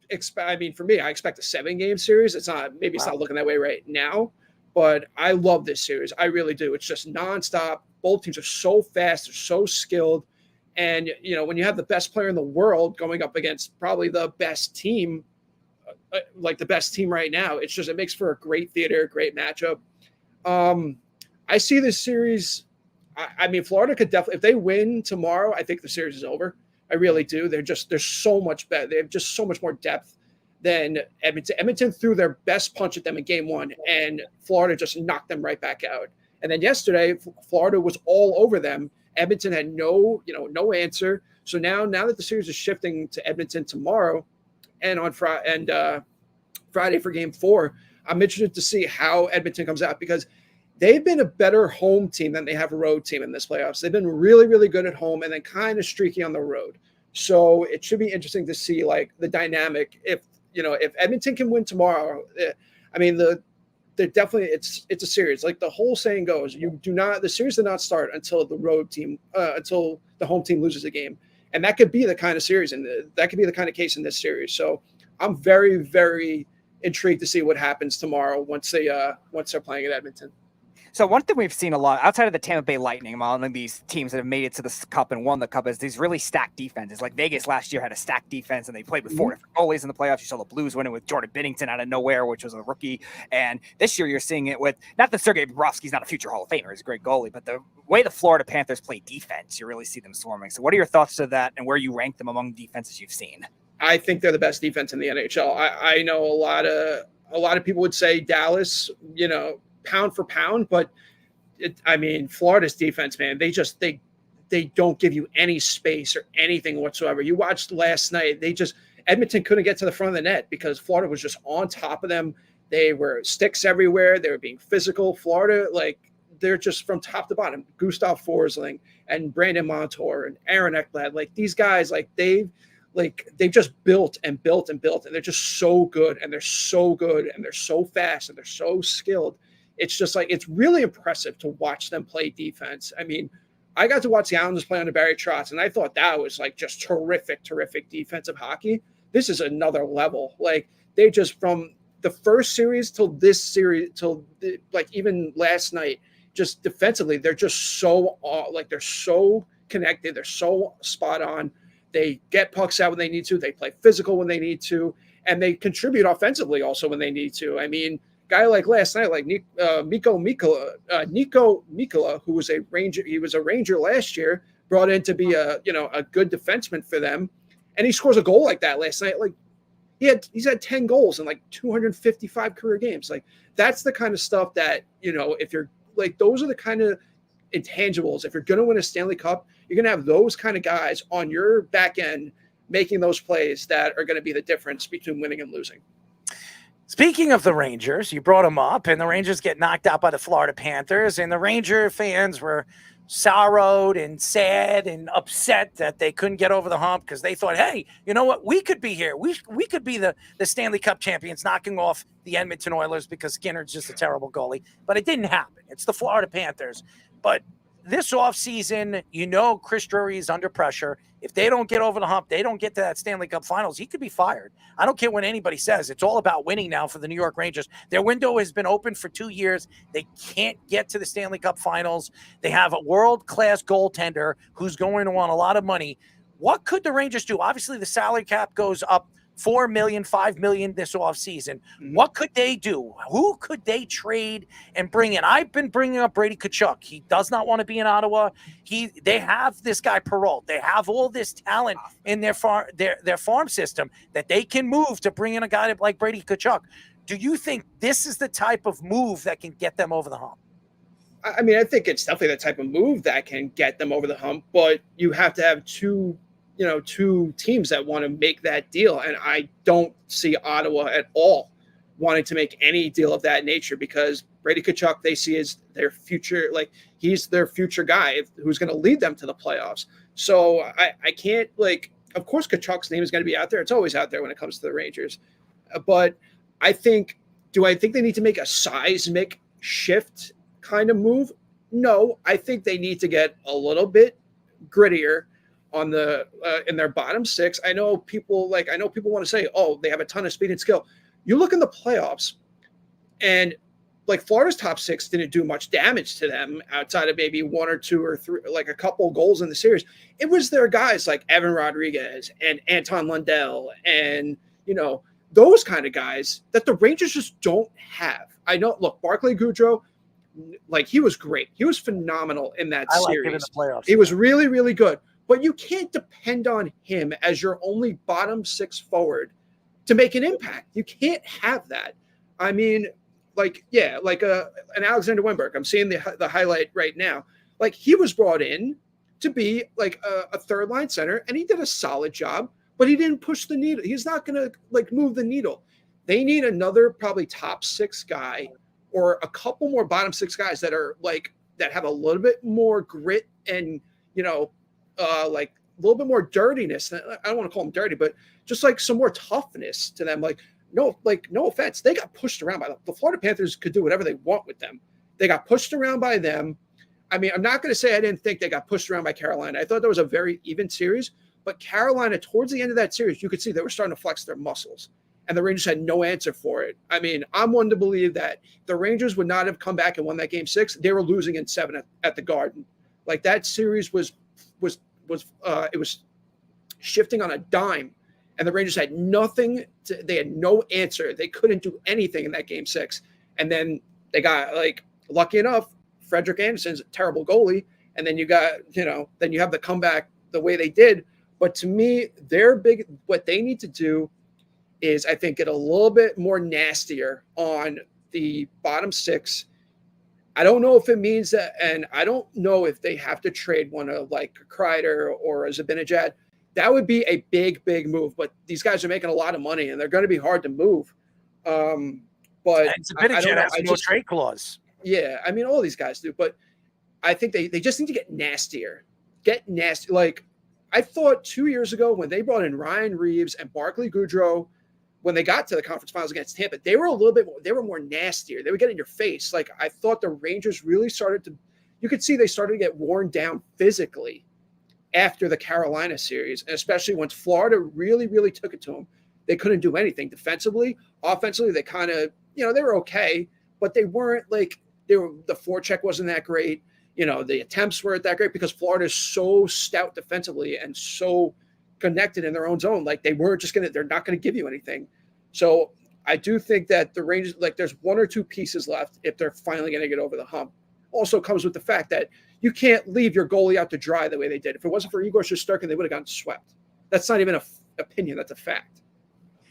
Speaker 2: expect a 7-game series. It's not looking that way right now, but I love this series. I really do. It's just nonstop. Both teams are so fast. They're so skilled. And, when you have the best player in the world going up against probably the best team, like the best team right now, it makes for a great theater, a great matchup. I see this series. Florida could definitely, if they win tomorrow, I think the series is over. I really do. They're so much better. They have just so much more depth than Edmonton. Edmonton threw their best punch at them in game 1, and Florida just knocked them right back out. And then yesterday, Florida was all over them. Edmonton had no answer. So now that the series is shifting to Edmonton tomorrow, and on Friday for game 4, I'm interested to see how Edmonton comes out, because they've been a better home team than they have a road team in this playoffs. They've been really, really good at home and then kind of streaky on the road. So it should be interesting to see like the dynamic. If Edmonton can win tomorrow, they're definitely, it's a series. Like the whole saying goes, the series did not start until the home team loses a game. And that could be the kind of series, and that could be the kind of case in this series. So I'm very, very intrigued to see what happens tomorrow once they're playing at Edmonton.
Speaker 18: So one thing we've seen a lot outside of the Tampa Bay Lightning, among these teams that have made it to the Cup and won the Cup, is these really stacked defenses. Like Vegas last year had a stacked defense, and they played with 4 different goalies in the playoffs. You saw the Blues winning with Jordan Binnington out of nowhere, which was a rookie. And this year you're seeing it with, not that Sergei Bobrovsky's not a future Hall of Famer, he's a great goalie, but the way the Florida Panthers play defense, you really see them swarming. So what are your thoughts to that, and where you rank them among defenses you've seen? I think they're the best defense in the NHL. I know a lot of people would say Dallas, pound for pound, but Florida's defense, man, they don't give you any space or anything whatsoever. You watched last night, Edmonton couldn't get to the front of the net because Florida was just on top of them. They were sticks everywhere. They were being physical. Florida, they're just from top to bottom. Gustav Forsling and Brandon Montour and Aaron Ekblad, these guys, they've just built and built and built, and they're just so good, and they're so good, and they're so fast, and they're so skilled. It's just it's really impressive to watch them play defense. I got to watch the Islanders play under Barry Trotz, and I thought that was just terrific, terrific defensive hockey. This is another level. They just, from the first series till this series, even last night, just defensively, they're just so, they're so connected. They're so spot on. They get pucks out when they need to. They play physical when they need to, and they contribute offensively also when they need to. Guy like last night, Nico Mikkola, who was a Ranger, he was a Ranger last year, brought in to be a good defenseman for them, and he scores a goal like that last night. He's had 10 goals in 255 career games. That's the kind of stuff that if you're those are the kind of intangibles. If you're going to win a Stanley Cup, you're going to have those kind of guys on your back end making those plays that are going to be the difference between winning and losing.
Speaker 17: Speaking of the Rangers, you brought them up, and the Rangers get knocked out by the Florida Panthers, and the Ranger fans were sorrowed and sad and upset that they couldn't get over the hump because they thought, hey, you know what? We could be here. We could be the Stanley Cup champions, knocking off the Edmonton Oilers because Skinner's just a terrible goalie. But it didn't happen. It's the Florida Panthers. But this offseason, Chris Drury is under pressure. If they don't get over the hump, they don't get to that Stanley Cup Finals, he could be fired. I don't care what anybody says. It's all about winning now for the New York Rangers. Their window has been open for 2 years. They can't get to the Stanley Cup Finals. They have a world-class goaltender who's going to want a lot of money. What could the Rangers do? Obviously, the salary cap goes up $4 million, $5 million this offseason. What could they do? Who could they trade and bring in? I've been bringing up Brady Tkachuk. He does not want to be in Ottawa. They have this guy Perrault. They have all this talent in their farm system that they can move to bring in a guy like Brady Tkachuk. Do you think this is the type of move that can get them over the hump?
Speaker 2: I think it's definitely the type of move that can get them over the hump, but you have to have two teams that want to make that deal. And I don't see Ottawa at all wanting to make any deal of that nature, because Brady Tkachuk, they see as their future, he's their future guy who's going to lead them to the playoffs. So I can't, of course, Tkachuk's name is going to be out there. It's always out there when it comes to the Rangers. But I think Do I think they need to make a seismic shift kind of move? No, I think they need to get a little bit grittier on the in their bottom six. I know people want to say, oh, they have a ton of speed and skill. You look in the playoffs, and like Florida's top six didn't do much damage to them outside of maybe one or two or three, like a couple goals in the series. It was their guys like Evan Rodriguez and Anton Lundell and, those kind of guys that the Rangers just don't have. I know, look, Barclay Goodrow, like he was great. He was phenomenal in that
Speaker 17: I like
Speaker 2: series.
Speaker 17: him in the playoffs.
Speaker 2: He was really, really good. But you can't depend on him as your only bottom six forward to make an impact. You can't have that. I mean, an Alexander Wennberg. I'm seeing the highlight right now. Like he was brought in to be like a third line center, and he did a solid job, but he didn't push the needle. He's not going to like move the needle. They need another probably top six guy or a couple more bottom six guys that are like that have a little bit more grit and like a little bit more dirtiness. I don't want to call them dirty, but just like some more toughness to them. No offense. They got pushed around by the Florida Panthers could do whatever they want with them. They got pushed around by them. I mean, I'm not going to say I didn't think they got pushed around by Carolina. I thought that was a very even series, but Carolina towards the end of that series, you could see they were starting to flex their muscles and the Rangers had no answer for it. I mean, I'm one to believe that the Rangers would not have come back and won that game 6. They were losing in 7 at the Garden. Like that series was shifting on a dime. And the Rangers had nothing. They had no answer. They couldn't do anything in that game 6. And then they got lucky enough. Frederik Andersen's a terrible goalie, and then you got then you have the comeback the way they did. But to me, what they need to do is I think get a little bit more nastier on the bottom 6. I don't know if it means that, and I don't know if they have to trade one of like Kreider or a Zibanejad. That would be a big, big move. But these guys are making a lot of money, and they're going to be hard to move. But
Speaker 17: Zibanejad has no trade clause.
Speaker 2: Yeah, I mean, all these guys do. But I think they just need to get nastier. Get nasty. Like, I thought 2 years ago when they brought in Ryan Reeves and Barclay Goodrow, when they got to the conference finals against Tampa, they were more nastier. They would get in your face. Like, I thought the Rangers really you could see they started to get worn down physically after the Carolina series, and especially once Florida really, really took it to them. They couldn't do anything defensively. Offensively, they kind of, they were okay, but they weren't the forecheck wasn't that great. The attempts weren't that great because Florida is so stout defensively and so connected in their own zone. Like they're not going to give you anything. So I do think that the Rangers, there's one or two pieces left if they're finally going to get over the hump. Also comes with the fact that you can't leave your goalie out to dry the way they did. If it wasn't for Igor Shesterkin, they would have gotten swept. That's not even an opinion. That's a fact.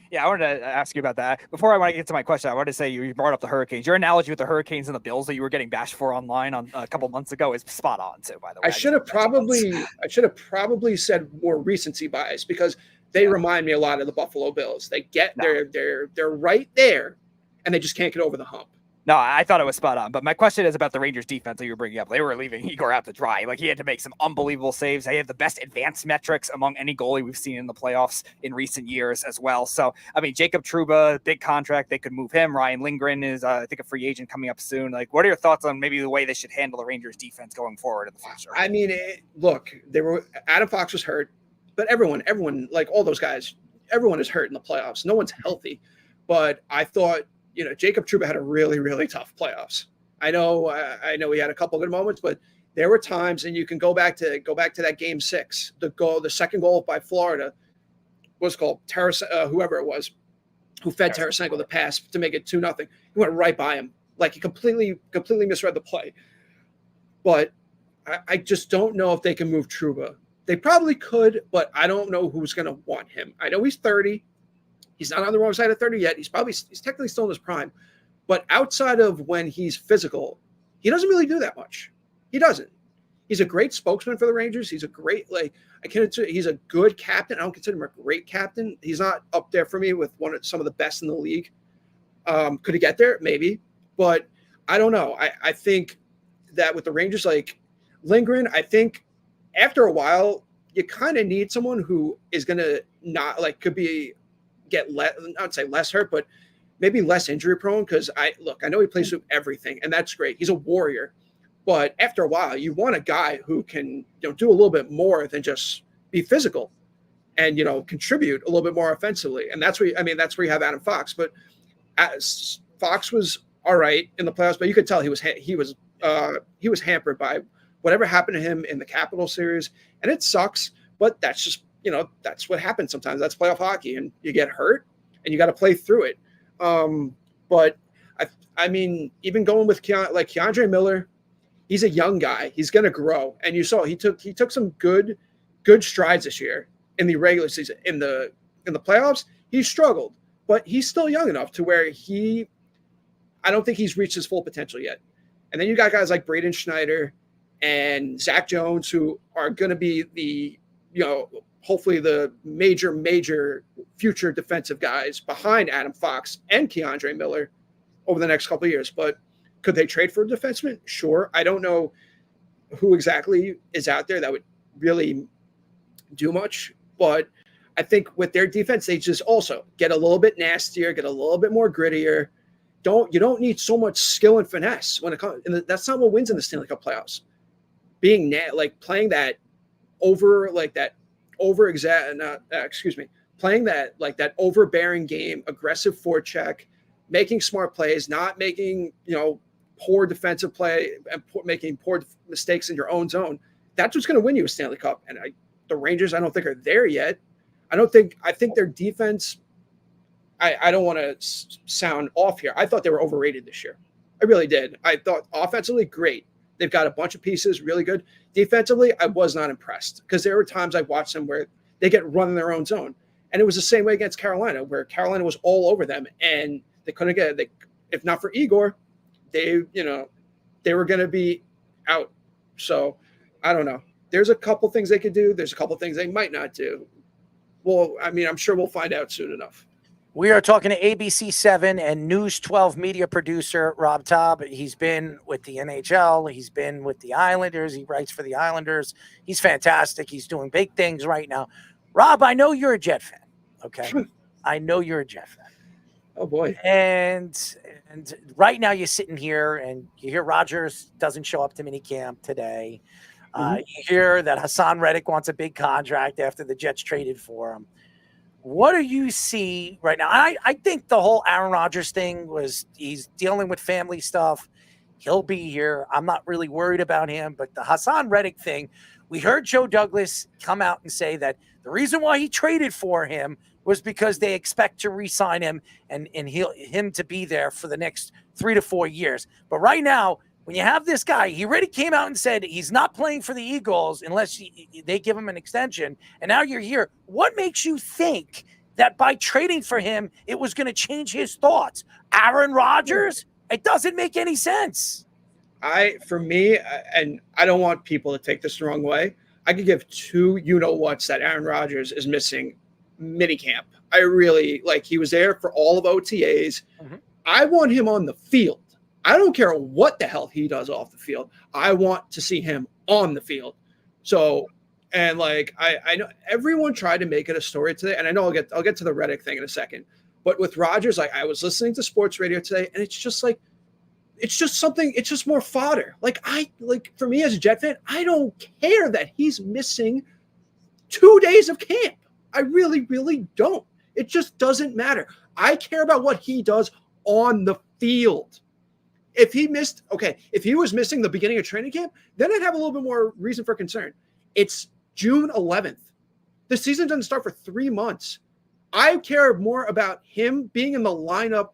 Speaker 18: Yeah, I wanted to ask you about that. Before I want to get to my question, I wanted to say you brought up the Hurricanes. Your analogy with the Hurricanes and the Bills that you were getting bashed for online on a couple months ago is spot on too, by the way.
Speaker 2: I should have probably said more recency bias because they remind me a lot of the Buffalo Bills. They're right there and they just can't get over the hump.
Speaker 18: No, I thought it was spot on. But my question is about the Rangers defense that you were bringing up. They were leaving Igor out to dry. Like he had to make some unbelievable saves. They had the best advanced metrics among any goalie we've seen in the playoffs in recent years as well. So, I mean, Jacob Trouba, big contract. They could move him. Ryan Lindgren is, I think, a free agent coming up soon. Like, what are your thoughts on maybe the way they should handle the Rangers defense going forward in the future?
Speaker 2: I mean, Adam Fox was hurt, but everyone, like all those guys, everyone is hurt in the playoffs. No one's healthy. But I thought, Jacob Trouba had a really, really tough playoffs. I know he had a couple good moments, but there were times, and you can go back to that game 6. The second goal by Florida was called whoever it was, who fed Tarasenko the pass to make it 2-0. He went right by him, like he completely misread the play. But I just don't know if they can move Trouba. They probably could, but I don't know who's going to want him. I know he's 30. He's not on the wrong side of 30 yet. He's technically still in his prime. But outside of when he's physical, he doesn't really do that much. He doesn't. He's a great spokesman for the Rangers. He's a great, he's a good captain. I don't consider him a great captain. He's not up there for me with some of the best in the league. Could he get there? Maybe. But I don't know. I think that with the Rangers, like Lindgren, I think after a while, you kind of need someone who is going to not, could be, I'd say less hurt, but maybe less injury prone because I know he plays through everything, and that's great. He's a warrior. But after a while, you want a guy who can do a little bit more than just be physical and contribute a little bit more offensively. And that's where you have Adam Fox. But Fox was all right in the playoffs, but you could tell he was hampered by whatever happened to him in the Capitals series, and it sucks. But that's just that's what happens sometimes. That's playoff hockey, and you get hurt, and you got to play through it. But I mean, even going with Keandre Miller, he's a young guy. He's going to grow, and you saw he took some good strides this year in the regular season. In the playoffs, he struggled, but he's still young enough to where I don't think he's reached his full potential yet. And then you got guys like Braden Schneider and Zach Jones, who are going to be the hopefully the major future defensive guys behind Adam Fox and Keandre Miller over the next couple of years. But could they trade for a defenseman? Sure. I don't know who exactly is out there that would really do much, but I think with their defense, they just also get a little bit nastier, get a little bit more grittier. You don't need so much skill and finesse when it comes, and that's not what wins in the Stanley Cup playoffs. Being playing that playing that overbearing game, aggressive forecheck, making smart plays, not making poor defensive play and making poor mistakes in your own zone. That's what's going to win you a Stanley Cup. And the Rangers, I don't think are there yet. I think their defense. I don't want to sound off here. I thought they were overrated this year. I really did. I thought offensively, great. They've got a bunch of pieces, really good. Defensively, I was not impressed because there were times I watched them where they get run in their own zone. And it was the same way against Carolina, where Carolina was all over them and they couldn't get it. If not for Igor, they were going to be out. So I don't know. There's a couple things they could do. There's a couple things they might not do. Well, I mean, I'm sure we'll find out soon enough.
Speaker 17: We are talking to ABC7 and News 12 media producer Rob Taub. He's been with the NHL. He's been with the Islanders. He writes for the Islanders. He's fantastic. He's doing big things right now. Rob, I know you're a Jet fan, okay? I know you're a Jet fan.
Speaker 2: Oh, boy.
Speaker 17: And right now you're sitting here and you hear Rodgers doesn't show up to minicamp today. You hear that Haason Reddick wants a big contract after the Jets traded for him. What do you see right now? I think the whole Aaron Rodgers thing he's dealing with family stuff. He'll be here. I'm not really worried about him. But the Haason Reddick thing, we heard Joe Douglas come out and say that the reason why he traded for him was because they expect to re-sign him and him to be there for the next 3 to 4 years. But right now, when you have this guy, he already came out and said he's not playing for the Eagles unless they give him an extension. And now you're here. What makes you think that by trading for him, it was going to change his thoughts? Aaron Rodgers? It doesn't make any sense.
Speaker 2: For me, and I don't want people to take this the wrong way, I could give two you-know-whats that Aaron Rodgers is missing minicamp. I really, he was there for all of OTAs. I want him on the field. I don't care what the hell he does off the field. I want to see him on the field. So, and I know everyone tried to make it a story today, and I know I'll get to the Reddick thing in a second. But with Rodgers, I was listening to sports radio today, and it's just more fodder. For me as a Jet fan, I don't care that he's missing 2 days of camp. I really, really don't. It just doesn't matter. I care about what he does on the field. If he was missing the beginning of training camp, then I'd have a little bit more reason for concern. It's June 11th. The season doesn't start for 3 months. I care more about him being in the lineup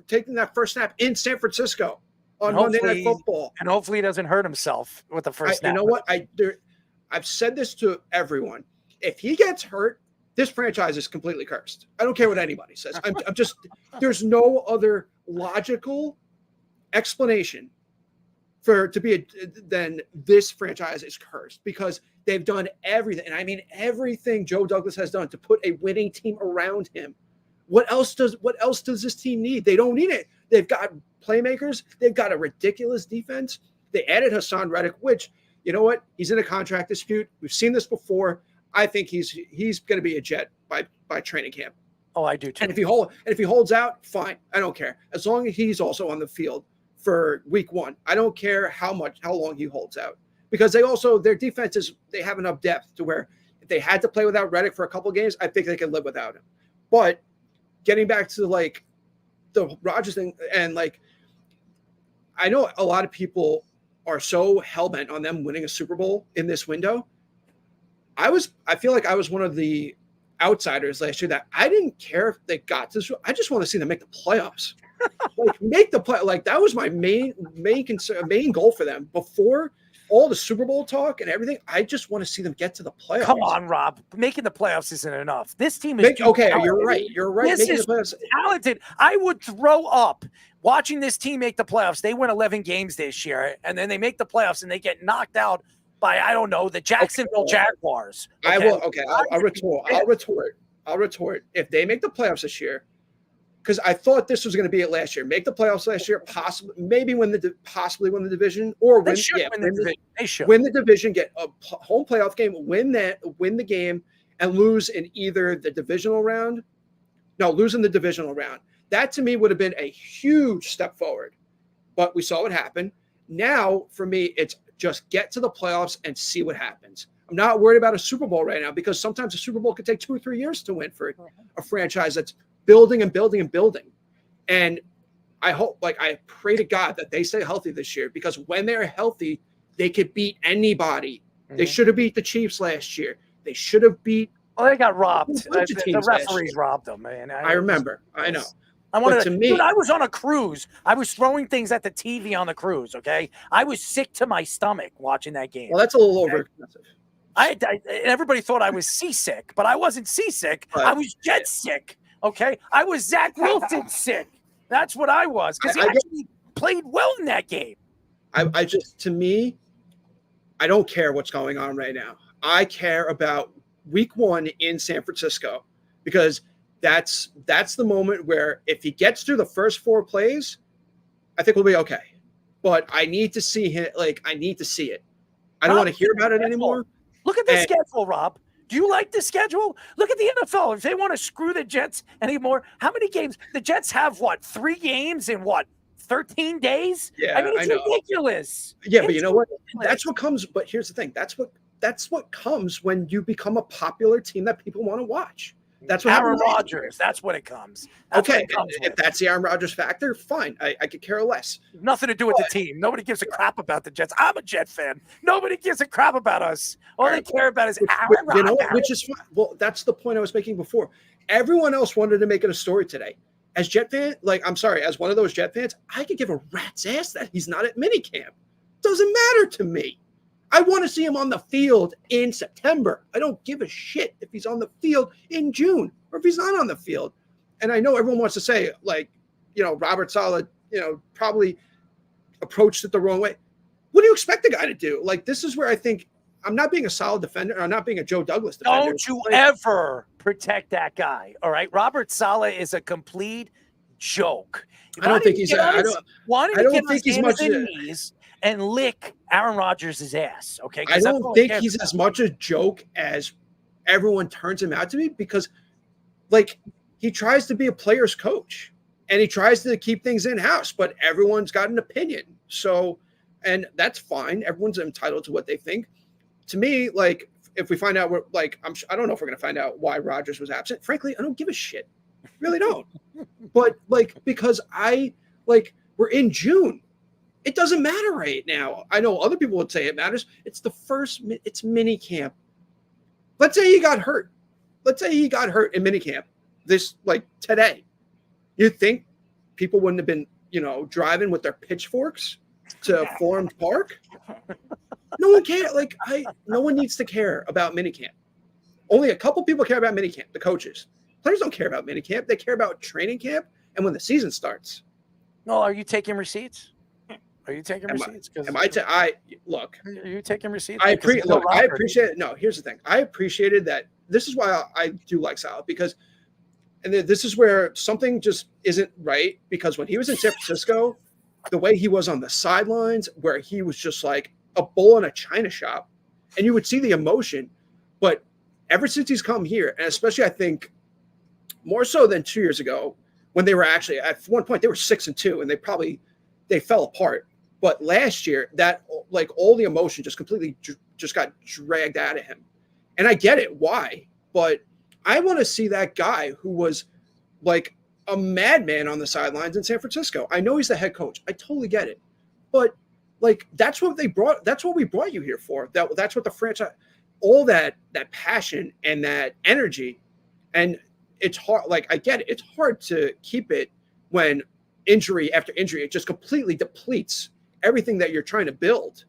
Speaker 2: taking that first snap in San Francisco on Monday Night Football.
Speaker 17: And hopefully he doesn't hurt himself with the first snap.
Speaker 2: You know what? I've said this to everyone. If he gets hurt, this franchise is completely cursed. I don't care what anybody says. I'm just there's no other logical explanation then this franchise is cursed because they've done everything. And I mean everything Joe Douglas has done to put a winning team around him. What else does this team need? They don't need it. They've got playmakers. They've got a ridiculous defense. They added Haason Reddick, which, you know what? He's in a contract dispute. We've seen this before. I think he's going to be a Jet by training camp.
Speaker 17: Oh, I do too.
Speaker 2: And if he holds out, fine. I don't care. As long as he's also on the field for week 1. I don't care how long he holds out. Because their defense they have enough depth to where if they had to play without Reddick for a couple of games, I think they could live without him. But getting back to like the Rodgers thing, and like I know a lot of people are so hell-bent on them winning a Super Bowl in this window. I feel like I was one of the outsiders last year that I didn't care if they got to this. I just want to see them make the playoffs. Like make the play. Like that was my main concern, main goal for them before all the Super Bowl talk and everything. I just want to see them get to the playoffs.
Speaker 17: Come on, Rob. Making the playoffs isn't enough. This team is
Speaker 2: okay.
Speaker 17: talented.
Speaker 2: You're right. You're right.
Speaker 17: This is talented. I would throw up watching this team make the playoffs. They win 11 games this year, and then they make the playoffs and they get knocked out by, I don't know, the Jacksonville Jaguars.
Speaker 2: Okay? I will. Okay, I'll retort. If they make the playoffs this year, because I thought this was going to be it last year. Make the playoffs last year, possibly win the division, or win the division, get a home playoff game, win the game, and lose in either the divisional round. No, lose in the divisional round. That to me would have been a huge step forward. But we saw what happened. Now, for me, it's just get to the playoffs and see what happens. I'm not worried about a Super Bowl right now because sometimes a Super Bowl could take 2 or 3 years to win for a franchise that's building and building and building. And I hope, I pray to God that they stay healthy this year, because when they're healthy, they could beat anybody. Mm-hmm. They should have beat the Chiefs last year. They should have beat.
Speaker 17: Oh, they got robbed. The referees robbed them, man.
Speaker 2: I remember. I know.
Speaker 17: I was on a cruise. I was throwing things at the TV on the cruise. Okay, I was sick to my stomach watching that game.
Speaker 2: Well, that's a little over expensive.
Speaker 17: Everybody thought I was seasick, but I wasn't seasick. I was jet sick. Okay, I was Zach Wilson sick. That's what I was, because he actually played well in that game.
Speaker 2: To me, I don't care what's going on right now. I care about week 1 in San Francisco, because that's the moment where if he gets through the first 4 plays, I think we'll be okay. But I need to see him. I need to see it. I don't want to hear about it anymore.
Speaker 17: Look at the schedule, Rob. Do you like the schedule? Look at the NFL. If they want to screw the Jets anymore, how many games? The Jets have 3 games in 13 days?
Speaker 2: Yeah,
Speaker 17: I mean, it's ridiculous.
Speaker 2: Yeah, but you know what? That's what comes. But here's the thing. That's what comes when you become a popular team that people want to watch. That's what
Speaker 17: Aaron Rodgers. That's what it comes.
Speaker 2: If that's the Aaron Rodgers factor, fine. I could care less.
Speaker 17: Nothing to do with the team. Nobody gives a crap about the Jets. I'm a Jet fan. Nobody gives a crap about us. All they care about is Aaron Rodgers.
Speaker 2: You know, which is fine. Well, that's the point I was making before. Everyone else wanted to make it a story today. As Jet fan, as one of those Jet fans, I could give a rat's ass that he's not at minicamp. Doesn't matter to me. I want to see him on the field in September. I don't give a shit if he's on the field in June or if he's not on the field. And I know everyone wants to say, Robert Saleh, probably approached it the wrong way. What do you expect the guy to do? This is where I think I'm not being a solid defender. I'm not being a Joe Douglas defender.
Speaker 17: Don't you ever protect that guy, all right? Robert Saleh is a complete joke.
Speaker 2: I don't think he's. I don't think he's much.
Speaker 17: And lick Aaron Rodgers' ass, okay?
Speaker 2: I don't think he's as much a joke as everyone turns him out to be, because, he tries to be a player's coach and he tries to keep things in-house, but everyone's got an opinion. So, and that's fine. Everyone's entitled to what they think. To me, if we find out I don't know if we're going to find out why Rodgers was absent. Frankly, I don't give a shit. Really don't. But, because we're in June. It doesn't matter right now. I know other people would say it matters. It's mini camp. Let's say he got hurt. Let's say he got hurt in mini camp today. You think people wouldn't have been, driving with their pitchforks to Forest Park? No one cares. No one needs to care about mini camp. Only a couple people care about mini camp, the coaches. Players don't care about mini camp. They care about training camp and when the season starts.
Speaker 17: No, are you taking receipts? Are you taking receipts?
Speaker 2: Look.
Speaker 17: Are you taking receipts?
Speaker 2: I appreciate it. No, here's the thing. I appreciated that. This is why I do like Saleh, because, and this is where something just isn't right, because when he was in San Francisco, the way he was on the sidelines, where he was just like a bull in a china shop, and you would see the emotion. But ever since he's come here, and especially I think more so than 2 years ago when they were actually at one point they were 6-2 and they fell apart. But last year, that like all the emotion just completely just got dragged out of him. And I get it why, but I want to see that guy who was like a madman on the sidelines in San Francisco. I know he's the head coach. I totally get it. But like that's what we brought you here for. That's what the franchise, all that passion and that energy. And it's hard, like I get it. It's hard to keep it when injury after injury, it just completely depletes everything that you're trying to build.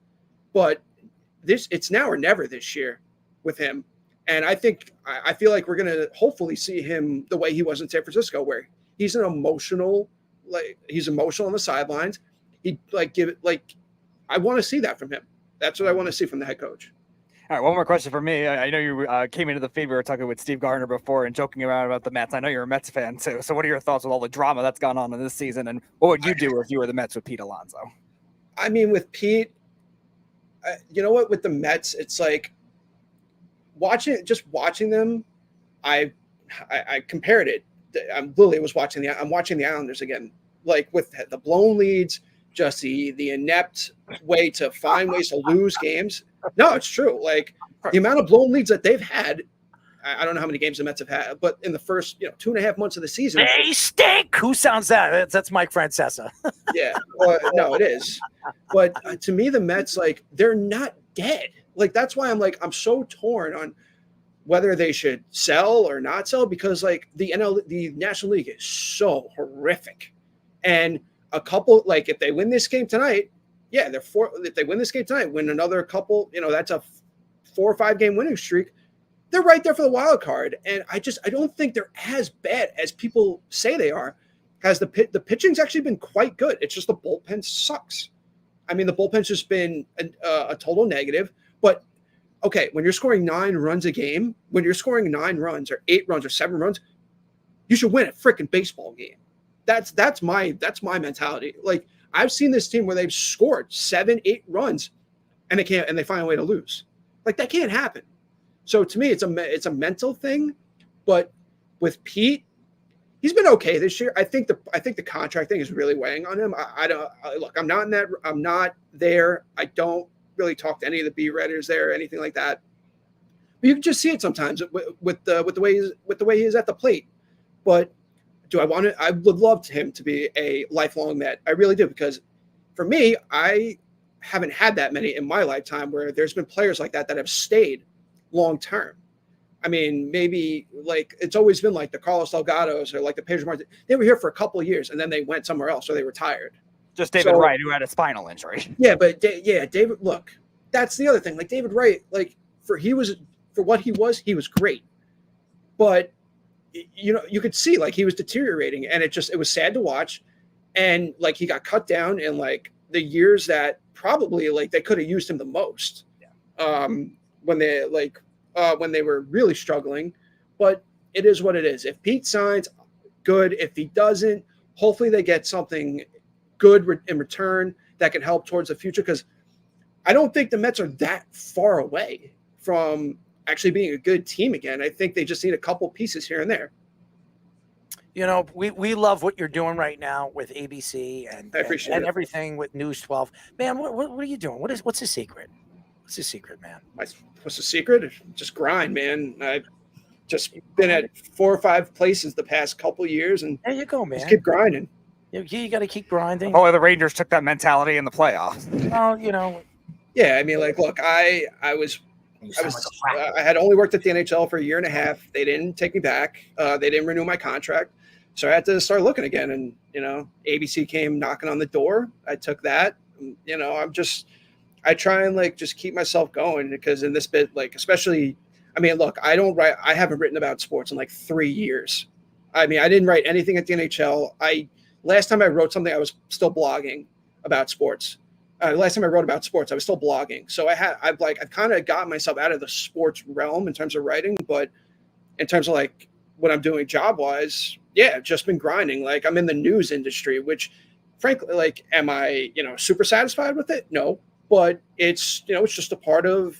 Speaker 2: But it's now or never this year with him. And I feel like we're going to hopefully see him the way he was in San Francisco, where he's emotional on the sidelines. He I want to see that from him. That's what I want to see from the head coach.
Speaker 18: All right, one more question for me. I know you came into the feed. We were talking with Steve Gardner before and joking around about the Mets. I know you're a Mets fan too. So what are your thoughts with all the drama that's gone on in this season? And what would you do if you were the Mets with Pete Alonso?
Speaker 2: I mean, with Pete, you know what? With the Mets, it's like watching them. I compared it. I'm watching the Islanders again, like with the blown leads, just the inept way to find ways to lose games. No, it's true. Like the amount of blown leads that they've had, I don't know how many games the Mets have had, but in the first 2.5 months of the season,
Speaker 17: they stink. Who sounds that? That's Mike Francesa.
Speaker 2: Yeah, no, it is. But to me, the Mets, like, they're not dead. Like that's why I'm so torn on whether they should sell or not sell, because like the National League is so horrific, and a couple, like if they win this game tonight, yeah, if they win this game tonight, win another couple, that's a 4 or 5 game winning streak. They're right there for the wild card. And I don't think they're as bad as people say they are, because the pitching's actually been quite good. It's just the bullpen sucks. I mean, the bullpen's just been a total negative. But okay, when you're scoring 9 runs a game, when you're scoring 9 runs or 8 runs or 7 runs, you should win a freaking baseball game. That's my mentality. Like I've seen this team where they've scored 7, 8 runs and they find a way to lose. Like that can't happen. So to me, it's a mental thing. But with Pete, he's been okay this year. I think the contract thing is really weighing on him. I'm not there. I don't really talk to any of the beat writers there or anything like that. But you can just see it sometimes with the way he is at the plate. But I would love him to be a lifelong Met. I really do, because for me, I haven't had that many in my lifetime where there's been players like that have stayed long term. I mean, maybe like it's always been like the Carlos Delgados or like the Pedro Martinez. They were here for a couple of years and then they went somewhere else or they retired.
Speaker 18: Just David Wright, who had a spinal injury.
Speaker 2: Yeah, but David. Look, that's the other thing. Like David Wright, like for what he was great, but you could see like he was deteriorating, and it was sad to watch. And like he got cut down in like the years that probably like they could have used him the most. Yeah. When they were really struggling. But it is what it is. If Pete signs, good. If he doesn't, hopefully they get something good in return that can help towards the future, because I don't think the Mets are that far away from actually being a good team again. I think they just need a couple pieces here and there.
Speaker 17: We love what you're doing right now with ABC and everything with News 12. Man, what are you doing? What's the secret? What's the secret, man?
Speaker 2: What's the secret? Just grind, man. I've just been at 4 or 5 places the past couple years, and
Speaker 17: there you go, man.
Speaker 2: Just keep grinding.
Speaker 17: You got to keep grinding.
Speaker 18: Oh, the Rangers took that mentality in the playoffs.
Speaker 17: Oh,
Speaker 2: Yeah, I mean, like, look, I had only worked at the NHL for a year and a half. They didn't take me back. They didn't renew my contract. So I had to start looking again. And, ABC came knocking on the door. I took that. I try and like just keep myself going, because in this bit, like, especially, I mean, look, I haven't written about sports in like 3 years. I mean, I didn't write anything at the NHL. Last time I wrote something, I was still blogging about sports. Last time I wrote about sports, I was still blogging. So I've kind of got myself out of the sports realm in terms of writing, but in terms of like what I'm doing job wise, yeah, I've just been grinding. Like I'm in the news industry, which frankly, like, am I, super satisfied with it? No, but it's, it's just a part of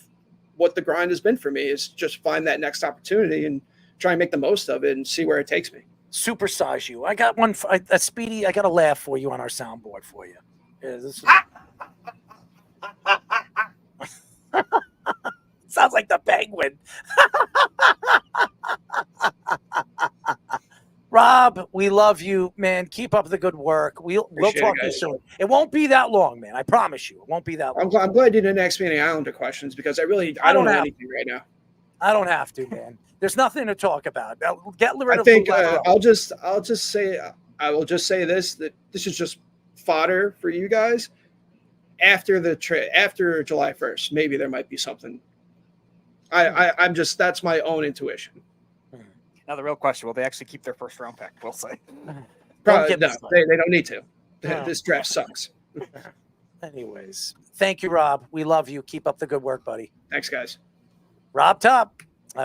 Speaker 2: what the grind has been for me, is just find that next opportunity and try and make the most of it and see where it takes me.
Speaker 17: Supersize you. I got one. A Speedy. I got a laugh for you on our soundboard for you. Yeah, this is... Sounds like the Penguin. Rob, we love you, man. Keep up the good work. We'll talk to you soon. It won't be that long, man. I promise you. It won't be that long.
Speaker 2: I'm glad you didn't ask me any Islander questions because I don't know anything right now.
Speaker 17: I don't have to, man. There's nothing to talk about. Get rid
Speaker 2: I
Speaker 17: of
Speaker 2: think
Speaker 17: Lou
Speaker 2: I will just say this, that this is just fodder for you guys. After after July 1st, maybe there might be something. That's my own intuition.
Speaker 18: Now the real question: will they actually keep their first round pick? We'll see.
Speaker 2: Probably no. They don't need to. This draft sucks.
Speaker 17: Anyways, thank you, Rob. We love you. Keep up the good work, buddy.
Speaker 2: Thanks, guys.
Speaker 17: Rob Taub,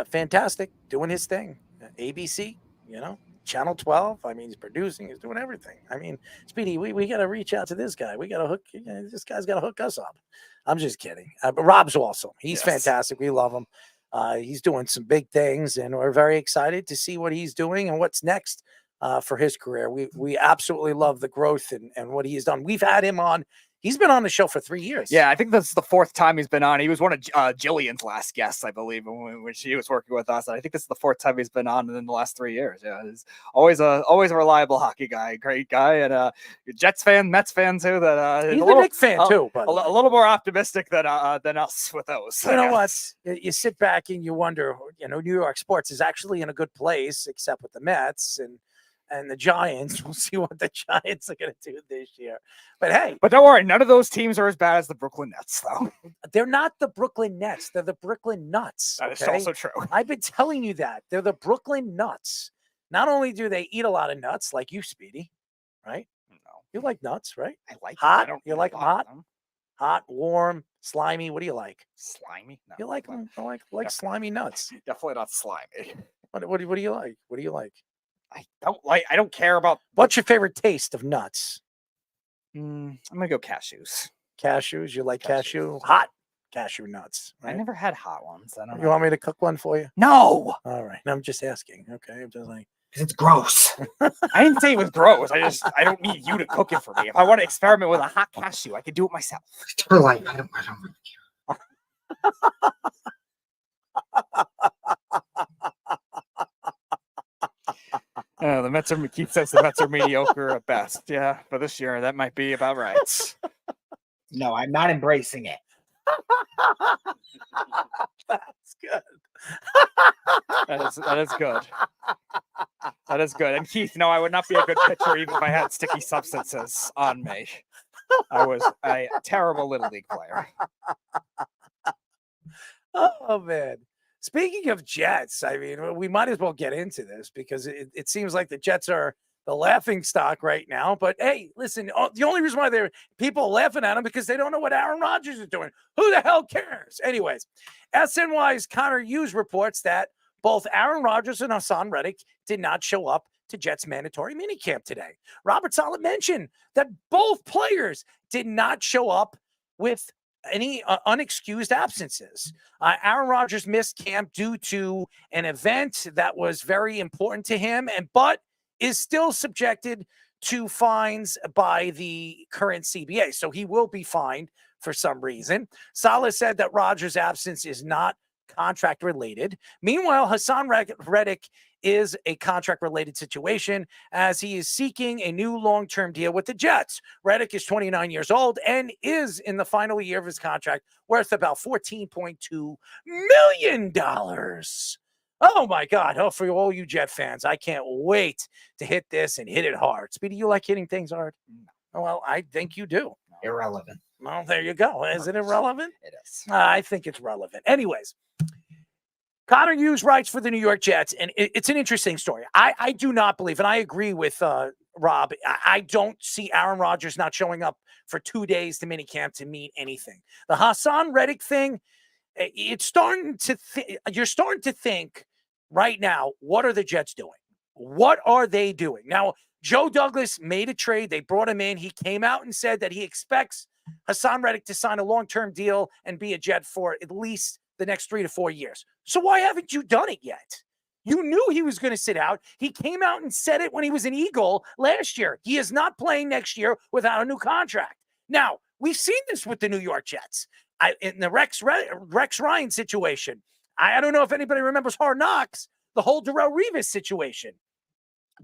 Speaker 17: fantastic, doing his thing. ABC, Channel 12. I mean, he's producing, he's doing everything. I mean, Speedy, we got to reach out to this guy. We got to hook. This guy's got to hook us up. I'm just kidding. But Rob's awesome. He's fantastic. We love him. He's doing some big things, and we're very excited to see what he's doing and what's next for his career. We absolutely love the growth and what he's done. We've had him on. He's been on the show for 3 years.
Speaker 18: Yeah, I think that's the fourth time he's been on. He was one of Jillian's last guests, I believe, when she was working with us. And I think this is the fourth time he's been on in the last 3 years. Yeah, he's always a reliable hockey guy, great guy, and Jets fan, Mets fan too. That
Speaker 17: he's a Knicks fan too,
Speaker 18: a little more optimistic than us with those.
Speaker 17: You know what? You sit back and you wonder. New York sports is actually in a good place, except with the Mets and the Giants. We'll see what the Giants are going to do this year. But hey.
Speaker 18: But don't worry, none of those teams are as bad as the Brooklyn Nets, though.
Speaker 17: They're not the Brooklyn Nets. They're the Brooklyn Nuts.
Speaker 18: That is also true.
Speaker 17: I've been telling you that. They're the Brooklyn Nuts. Not only do they eat a lot of nuts, like you, Speedy, right? No. You like nuts, right?
Speaker 18: I like
Speaker 17: hot. You like hot? Hot, warm, slimy. What do you like?
Speaker 18: Slimy? No.
Speaker 17: You like slimy nuts.
Speaker 18: Definitely not slimy.
Speaker 17: What do you like? What do you like?
Speaker 18: I don't care about.
Speaker 17: What's your favorite taste of nuts?
Speaker 18: I'm gonna go cashews.
Speaker 17: Cashews? You like cashew? Hot cashew nuts. Right?
Speaker 18: I never had hot ones. I don't know.
Speaker 17: You want me to cook one for you?
Speaker 18: No.
Speaker 17: All right. I'm just asking. Okay. I'm just like,
Speaker 18: it's gross. I didn't say it was gross. I don't need you to cook it for me. If I want to experiment with a hot cashew, I can do it myself.
Speaker 3: Her life. I don't really care.
Speaker 18: The Mets are. Keith says the Mets are mediocre at best. Yeah, but this year that might be about right.
Speaker 3: No, I'm not embracing it.
Speaker 17: That's good.
Speaker 18: That is good. That is good. And Keith, no, I would not be a good pitcher even if I had sticky substances on me. I was a terrible little league player.
Speaker 17: Oh man. Speaking of Jets, I mean, we might as well get into this because it seems like the Jets are the laughing stock right now. But hey, listen, the only reason why people are laughing at them because they don't know what Aaron Rodgers is doing. Who the hell cares? Anyways, SNY's Connor Hughes reports that both Aaron Rodgers and Haason Reddick did not show up to Jets mandatory minicamp today. Robert Saleh mentioned that both players did not show up with any unexcused absences. Aaron Rodgers missed camp due to an event that was very important to him, but is still subjected to fines by the current CBA. So he will be fined for some reason. Saleh said that Rodgers' absence is not contract related. Meanwhile, Haason Reddick is a contract related situation as he is seeking a new long-term deal with the Jets. Reddick is 29 years old and is in the final year of his contract, worth about $14.2 million. Oh my God. Oh, for all you Jet fans, I can't wait to hit this and hit it hard. Speedy, you like hitting things hard? No. Well, I think you do.
Speaker 3: Irrelevant.
Speaker 17: Well, there you go. Is it irrelevant?
Speaker 18: It is.
Speaker 17: I think it's relevant. Anyways, Connor Hughes writes for the New York Jets, and it's an interesting story. I do not believe, and I agree with Rob, I don't see Aaron Rodgers not showing up for 2 days to minicamp to mean anything. The Haason Reddick thing, you're starting to think right now, what are the Jets doing? What are they doing? Now, Joe Douglas made a trade. They brought him in. He came out and said that he expects Haason Reddick to sign a long-term deal and be a Jet for at least the next 3 to 4 years. So why haven't you done it yet? You knew he was going to sit out. He came out and said it when he was an Eagle last year. He is not playing next year without a new contract. Now, we've seen this with the New York Jets. In the Rex Ryan situation. I don't know if anybody remembers Hard Knocks, the whole Darrelle Revis situation.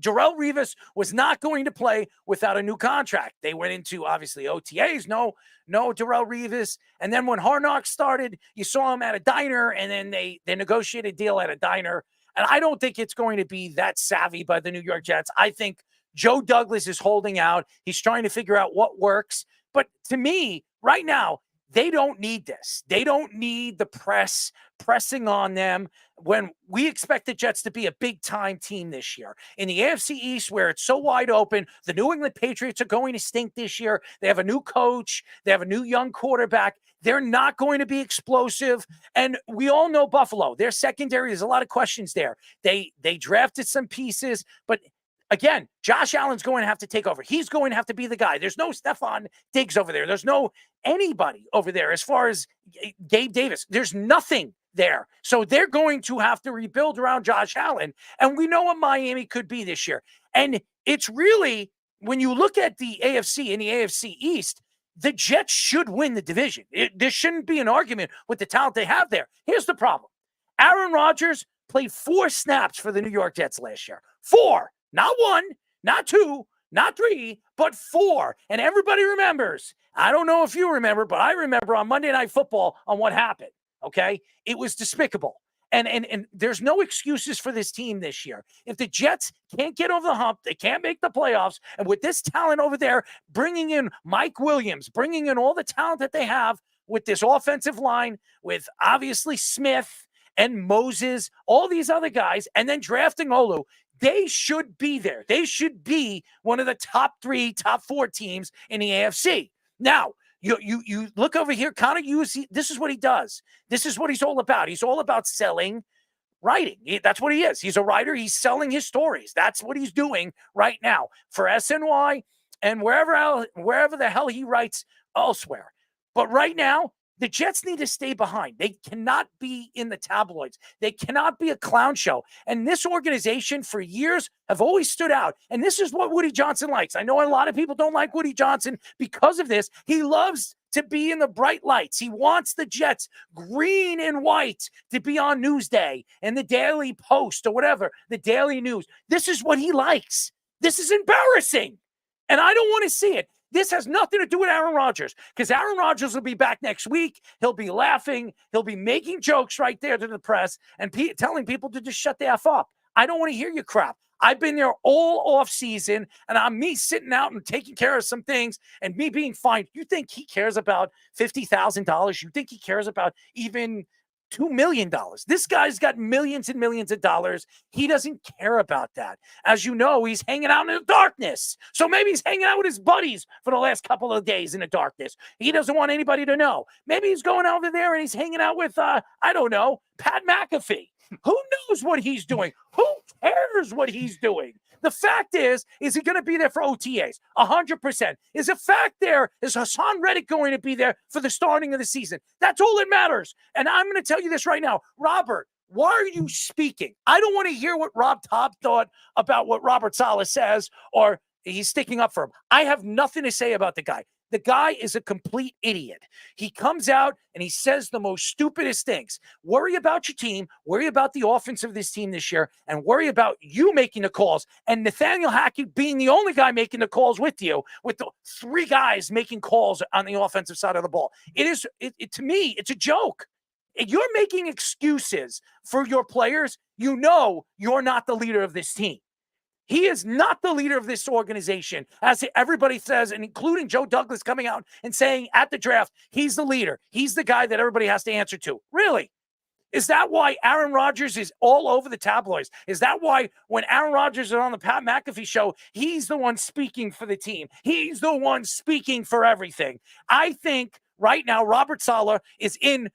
Speaker 17: Darrelle Revis was not going to play without a new contract. They went into, obviously, OTAs, no Darrelle Revis. And then when Hard Knocks started, you saw him at a diner, and then they negotiated a deal at a diner. And I don't think it's going to be that savvy by the New York Jets. I think Joe Douglas is holding out. He's trying to figure out what works. But to me, right now, they don't need this. They don't need the press pressing on them when we expect the Jets to be a big-time team this year. In the AFC East, where it's so wide open, the New England Patriots are going to stink this year. They have a new coach. They have a new young quarterback. They're not going to be explosive. And we all know Buffalo. Their secondary, there's a lot of questions there. They drafted some pieces, but again, Josh Allen's going to have to take over. He's going to have to be the guy. There's no Stephon Diggs over there. There's no anybody over there as far as Gabe Davis. There's nothing there. So they're going to have to rebuild around Josh Allen. And we know what Miami could be this year. And it's really, when you look at the AFC and the AFC East, the Jets should win the division. There shouldn't be an argument with the talent they have there. Here's the problem. Aaron Rodgers played 4 snaps for the New York Jets last year. 4. Not 1, not 2, not 3, but 4. And everybody remembers. I don't know if you remember, but I remember on Monday Night Football on what happened, okay? It was despicable. And there's no excuses for this team this year. If the Jets can't get over the hump, they can't make the playoffs, and with this talent over there, bringing in Mike Williams, bringing in all the talent that they have with this offensive line, with obviously Smith and Moses, all these other guys, and then drafting Olu, they should be there. They should be one of the top 3, top 4 teams in the AFC. Now, you look over here, Connor Hughes, this is what he does. This is what he's all about. He's all about selling, writing. That's what he is. He's a writer. He's selling his stories. That's what he's doing right now for SNY and wherever the hell he writes elsewhere. But right now, the Jets need to stay behind. They cannot be in the tabloids. They cannot be a clown show. And this organization for years have always stood out. And this is what Woody Johnson likes. I know a lot of people don't like Woody Johnson because of this. He loves to be in the bright lights. He wants the Jets green and white to be on Newsday and the Daily Post or whatever, the Daily News. This is what he likes. This is embarrassing. And I don't want to see it. This has nothing to do with Aaron Rodgers, because Aaron Rodgers will be back next week. He'll be laughing. He'll be making jokes right there to the press and telling people to just shut the F up. I don't want to hear your crap. I've been there all off season, and I'm me sitting out and taking care of some things and me being fined. You think he cares about $50,000? You think he cares about even $2 million? This guy's got millions and millions of dollars. He doesn't care about that. As you know, he's hanging out in the darkness. So maybe he's hanging out with his buddies for the last couple of days in the darkness. He doesn't want anybody to know. Maybe he's going over there and he's hanging out with, I don't know, Pat McAfee. Who knows what he's doing? Who cares what he's doing? The fact is he going to be there for OTAs? 100%. Is the fact there, is Haason Reddick going to be there for the starting of the season? That's all that matters. And I'm going to tell you this right now. Robert, why are you speaking? I don't want to hear what Rob Taub thought about what Robert Saleh says, or he's sticking up for him. I have nothing to say about the guy. The guy is a complete idiot. He comes out and he says the most stupidest things. Worry about your team, worry about the offense of this team this year, and worry about you making the calls. And Nathaniel Hackett being the only guy making the calls with you, with the 3 guys making calls on the offensive side of the ball. To me, it's a joke. If you're making excuses for your players, you know you're not the leader of this team. He is not the leader of this organization, as everybody says, and including Joe Douglas coming out and saying at the draft, he's the leader. He's the guy that everybody has to answer to. Really? Is that why Aaron Rodgers is all over the tabloids? Is that why when Aaron Rodgers is on the Pat McAfee show, he's the one speaking for the team? He's the one speaking for everything. I think right now Robert Saleh is in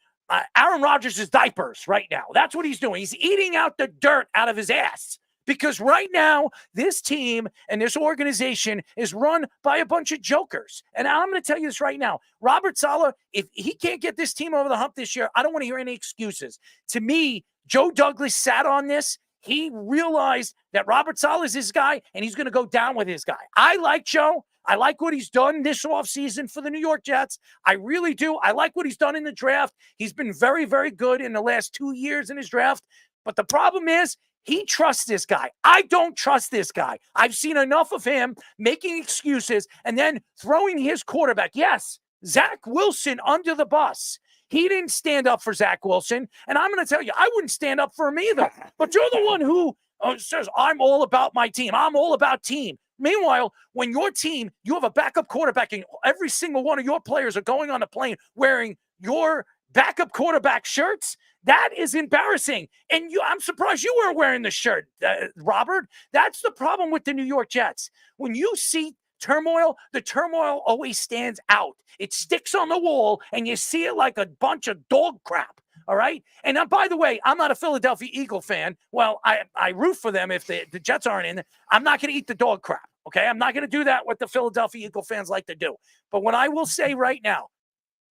Speaker 17: Aaron Rodgers' diapers right now. That's what he's doing. He's eating out the dirt out of his ass. Because right now, this team and this organization is run by a bunch of jokers. And I'm going to tell you this right now. Robert Saleh, if he can't get this team over the hump this year, I don't want to hear any excuses. To me, Joe Douglas sat on this. he realized that Robert Saleh is his guy, and he's going to go down with his guy. I like Joe. I like what he's done this offseason for the New York Jets. I really do. I like what he's done in the draft. He's been very, very good in the last 2 years in his draft. But the problem is, he trusts this guy. I don't trust this guy. I've seen enough of him making excuses and then throwing his quarterback. Yes, Zach Wilson under the bus. He didn't stand up for Zach Wilson. And I'm going to tell you, I wouldn't stand up for him either. But you're the one who says, I'm all about my team. I'm all about team. Meanwhile, when your team, you have a backup quarterback and every single one of your players are going on a plane wearing your backup quarterback shirts, that is embarrassing. And I'm surprised you weren't wearing the shirt, Robert. That's the problem with the New York Jets. When you see turmoil, the turmoil always stands out. It sticks on the wall, and you see it like a bunch of dog crap. All right? And by the way, I'm not a Philadelphia Eagle fan. Well, I root for them if the Jets aren't in. I'm not going to eat the dog crap, okay? I'm not going to do that what the Philadelphia Eagle fans like to do. But what I will say right now,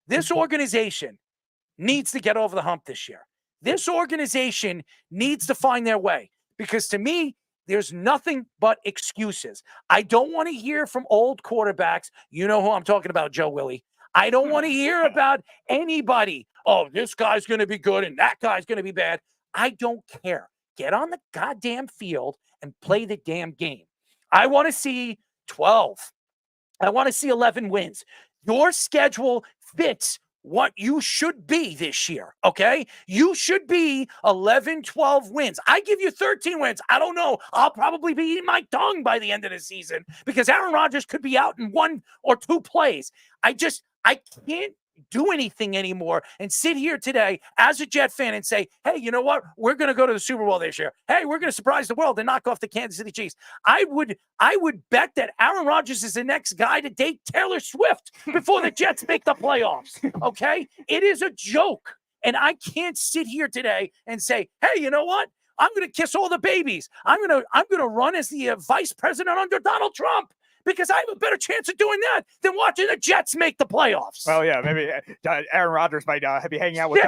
Speaker 17: this organization needs to get over the hump this year. This organization needs to find their way because to me, there's nothing but excuses. I don't want to hear from old quarterbacks. You know who I'm talking about, Joe Willie. I don't want to hear about anybody. Oh, this guy's going to be good and that guy's going to be bad. I don't care. Get on the goddamn field and play the damn game. I want to see 12. I want to see 11 wins. Your schedule fits what you should be this year, okay? You should be 11, 12 wins. I give you 13 wins. I don't know. I'll probably be eating my tongue by the end of the season because Aaron Rodgers could be out in 1 or 2 plays. I can't do anything anymore and sit here today as a Jet fan and say, hey, you know what? We're going to go to the Super Bowl this year. Hey, we're going to surprise the world and knock off the Kansas City Chiefs. I would bet that Aaron Rodgers is the next guy to date Taylor Swift before the Jets make the playoffs. Okay? It is a joke. And I can't sit here today and say, hey, you know what? I'm going to kiss all the babies. I'm going to run as the vice president under Donald Trump. Because I have a better chance of doing that than watching the Jets make the playoffs.
Speaker 18: Well, yeah, maybe Aaron Rodgers might be hanging out with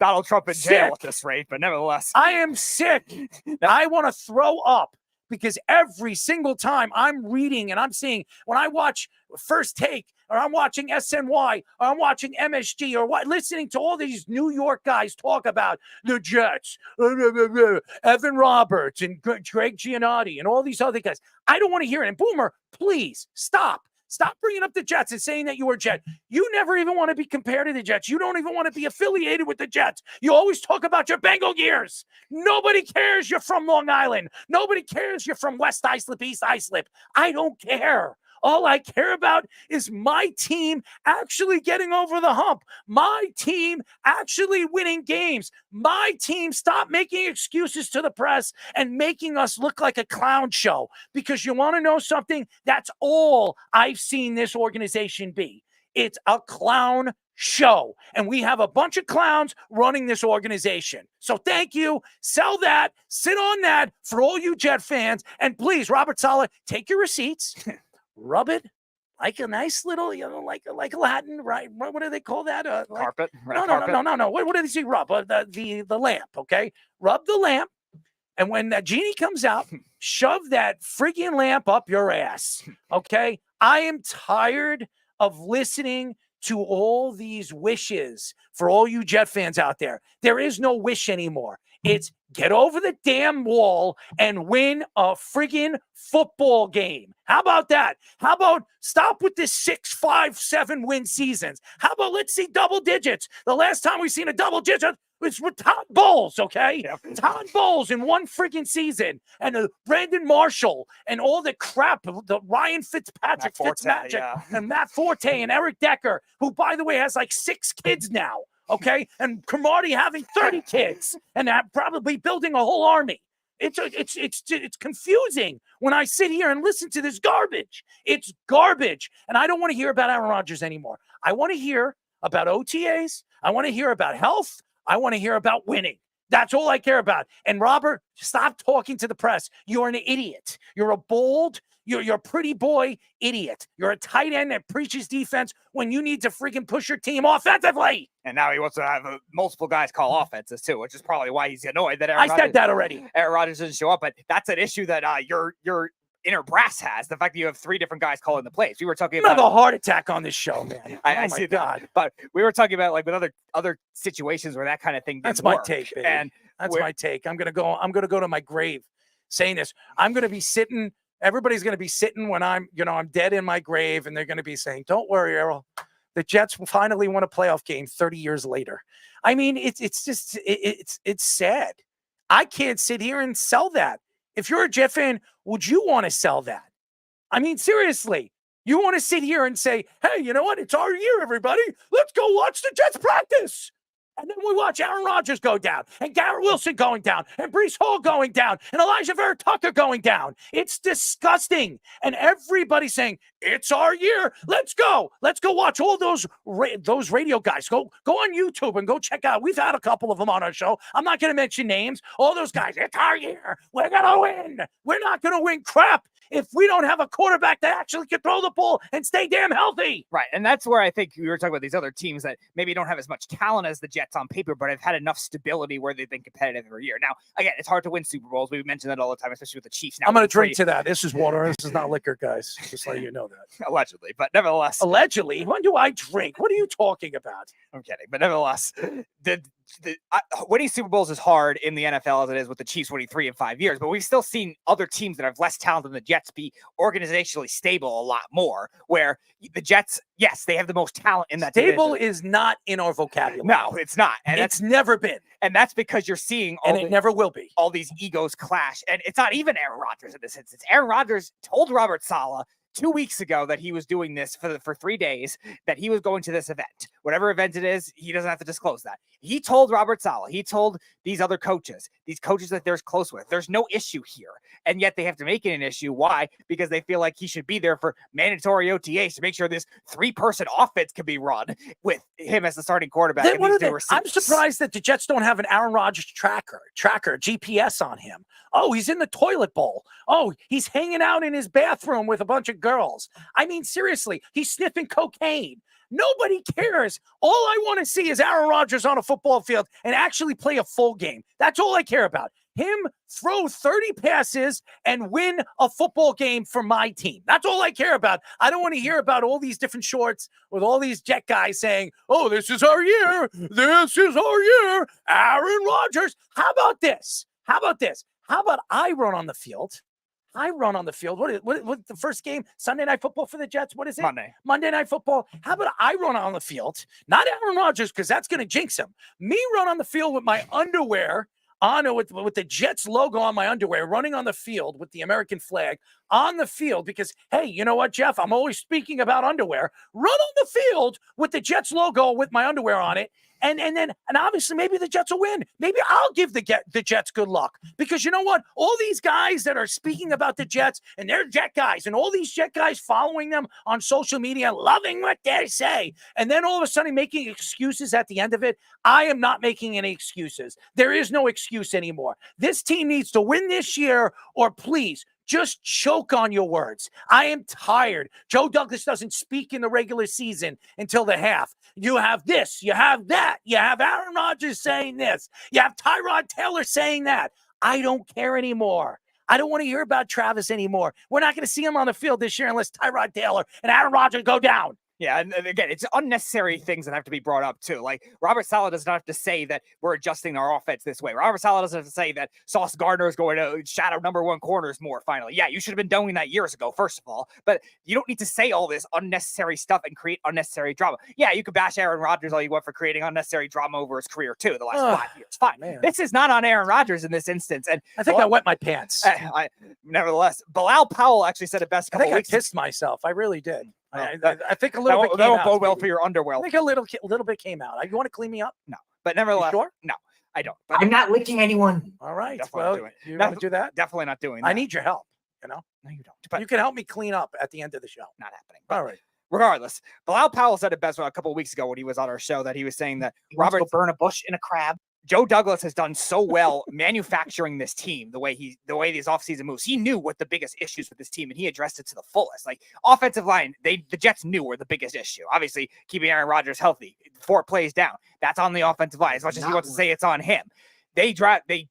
Speaker 18: Donald Trump in jail at this rate, but nevertheless.
Speaker 17: I am sick. I want to throw up because every single time I'm reading and I'm seeing, when I watch First Take or I'm watching SNY or I'm watching MSG or listening to all these New York guys talk about the Jets, Evan Roberts and Greg Giannotti and all these other guys. I don't want to hear it. And Boomer, please stop. Stop bringing up the Jets and saying that you were a Jet. You never even want to be compared to the Jets. You don't even want to be affiliated with the Jets. You always talk about your Bengal years. Nobody cares you're from Long Island. Nobody cares you're from West Islip, East Islip. I don't care. All I care about is my team actually getting over the hump. My team actually winning games. My team stop making excuses to the press and making us look like a clown show. Because you want to know something? That's all I've seen this organization be. It's a clown show. And we have a bunch of clowns running this organization. So thank you. Sell that. Sit on that for all you Jet fans. And please, Robert Saleh, take your receipts. Rub it like a nice little, like a Latin, right? What do they call that?
Speaker 18: Carpet?
Speaker 17: No. What do they say? Rub the lamp, okay? Rub the lamp, and when that genie comes out, shove that friggin' lamp up your ass, okay? I am tired of listening to all these wishes for all you Jet fans out there. There is no wish anymore. It's get over the damn wall and win a friggin' football game. How about that? How about stop with this 6, 5, 7 win seasons? How about let's see double digits? The last time we've seen a double digit was with Todd Bowles, okay? Yeah. Todd Bowles in one friggin' season. And Brandon Marshall and all the crap, the Ryan Fitzpatrick, and Matt Forte and Eric Decker, who, by the way, has like 6 kids now. Okay, and Cromartie having 30 kids and probably building a whole army. It's confusing when I sit here and listen to this garbage. It's garbage, and I don't want to hear about Aaron Rodgers anymore. I want to hear about OTAs. I want to hear about health. I want to hear about winning. That's all I care about. And Robert, stop talking to the press. You're an idiot. You're a bold, You're a pretty boy idiot. You're a tight end that preaches defense when you need to freaking push your team offensively.
Speaker 18: And now he wants to have multiple guys call offenses too, which is probably why he's annoyed that Aaron
Speaker 17: I said that already.
Speaker 18: Aaron Rodgers didn't show up, but that's an issue that your inner brass has. The fact that you have 3 different guys calling the plays. We were talking about
Speaker 17: a heart attack on this show, man.
Speaker 18: I see that, but we were talking about like with other situations where that kind of thing.
Speaker 17: That's
Speaker 18: didn't
Speaker 17: my
Speaker 18: work.
Speaker 17: take, baby.
Speaker 18: And
Speaker 17: that's my take. I'm gonna go to my grave saying this. I'm gonna be sitting. Everybody's gonna be sitting when I'm dead in my grave, and they're gonna be saying, "Don't worry, Errol. The Jets will finally win a playoff game 30 years later." I mean, it's just sad. I can't sit here and sell that. If you're a Jet fan, would you want to sell that? I mean, seriously, you want to sit here and say, "Hey, you know what? It's our year, everybody. Let's go watch the Jets practice." And then we watch Aaron Rodgers go down, and Garrett Wilson going down, and Breece Hall going down, and Elijah Vera Tucker going down. It's disgusting. And everybody's saying, it's our year. Let's go. Let's go watch all those radio guys. Go on YouTube and go check out. We've had a couple of them on our show. I'm not going to mention names. All those guys, it's our year. We're going to win. We're not going to win crap if we don't have a quarterback that actually can throw the ball and stay damn healthy.
Speaker 18: Right. And that's where I think we were talking about these other teams that maybe don't have as much talent as the Jets on paper, but have had enough stability where they've been competitive every year. Now, again, it's hard to win Super Bowls. We mention that all the time, especially with the Chiefs. Now,
Speaker 17: I'm going to drink to that. This is water. This is not liquor, guys. Just let you know that.
Speaker 18: Allegedly. But nevertheless.
Speaker 17: Allegedly? When do I drink? What are you talking about?
Speaker 18: I'm kidding. But nevertheless, winning Super Bowls is hard in the NFL as it is with the Chiefs winning 3 in 5 years, but we've still seen other teams that have less talent than the Jets be organizationally stable a lot more, where the Jets, yes, they have the most talent in that
Speaker 17: Stable
Speaker 18: division.
Speaker 17: is not in our vocabulary.
Speaker 18: No, it's not. And
Speaker 17: it's never been.
Speaker 18: And that's because you're seeing
Speaker 17: and it never will be.
Speaker 18: All these egos clash. And it's not even Aaron Rodgers in this instance. Aaron Rodgers told Robert Saleh 2 weeks ago that he was doing this for 3 days, that he was going to this event. Whatever event it is, he doesn't have to disclose that. He told Robert Saleh, he told these other coaches, these coaches that they're close with, there's no issue here. And yet they have to make it an issue. Why? Because they feel like he should be there for mandatory OTAs to make sure this 3-person offense can be run with him as the starting quarterback.
Speaker 17: I'm surprised that the Jets don't have an Aaron Rodgers tracker, GPS on him. Oh, he's in the toilet bowl. Oh, he's hanging out in his bathroom with a bunch of girls. I mean, seriously, he's sniffing cocaine. Nobody cares. All I want to see is Aaron Rodgers on a football field and actually play a full game. That's all I care about. Him throw 30 passes and win a football game for my team. That's all I care about. I don't want to hear about all these different shorts with all these Jet guys saying, oh, this is our year. This is our year. Aaron Rodgers. How about this? How about I run on the field? What the first game? Sunday Night Football for the Jets? What is it? Monday Night Football. How about I run on the field? Not Aaron Rodgers, because that's going to jinx him. Me run on the field with my underwear on with the Jets logo on my underwear, running on the field with the American flag on the field because, hey, you know what, Jeff? I'm always speaking about underwear. Run on the field with the Jets logo with my underwear on it. And obviously maybe the Jets will win. Maybe I'll give the Jets good luck because you know what? All these guys that are speaking about the Jets and they're Jet guys and all these Jet guys following them on social media, loving what they say, and then all of a sudden making excuses at the end of it. I am not making any excuses. There is no excuse anymore. This team needs to win this year or please just choke on your words. I am tired. Joe Douglas doesn't speak in the regular season until the half. You have this, you have that. You have Aaron Rodgers saying this. You have Tyrod Taylor saying that. I don't care anymore. I don't want to hear about Travis anymore. We're not going to see him on the field this year unless Tyrod Taylor and Aaron Rodgers go down.
Speaker 18: Yeah, and again, it's unnecessary things that have to be brought up, too. Like, Robert Saleh does not have to say that we're adjusting our offense this way. Robert Saleh doesn't have to say that Sauce Gardner is going to shadow number 1 corners more, finally. Yeah, you should have been doing that years ago, first of all. But you don't need to say all this unnecessary stuff and create unnecessary drama. Yeah, you could bash Aaron Rodgers all you want for creating unnecessary drama over his career, too, the last 5 years. Fine. Man. This is not on Aaron Rodgers in this instance. And
Speaker 17: I think I wet my pants.
Speaker 18: Nevertheless, Bilal Powell actually said it best a couple weeks ago.
Speaker 17: I pissed myself. I really did. I think a little bit came out.
Speaker 18: That won't bode well for your underwear.
Speaker 17: I think a little bit came out. You want to clean me up?
Speaker 18: No. But nevertheless,
Speaker 17: you sure?
Speaker 18: No, I don't. But
Speaker 3: I'm not licking anyone.
Speaker 17: All right.
Speaker 18: Definitely
Speaker 17: Well, you want to do that?
Speaker 18: Definitely not doing that.
Speaker 17: I need your help,
Speaker 18: No, you don't.
Speaker 17: But you can help me clean up at the end of the show.
Speaker 18: Not happening.
Speaker 17: All right.
Speaker 18: Regardless, Bilal Powell said it best a couple of weeks ago when he was on our show that he was saying that
Speaker 3: Robert will burn a bush in a crab.
Speaker 18: Joe Douglas has done so well manufacturing this team the way these offseason moves. He knew what the biggest issues with this team, and he addressed it to the fullest. Like offensive line, the Jets knew were the biggest issue. Obviously, keeping Aaron Rodgers healthy, 4 plays down. That's on the offensive line. As much as he wants to say it's on him. They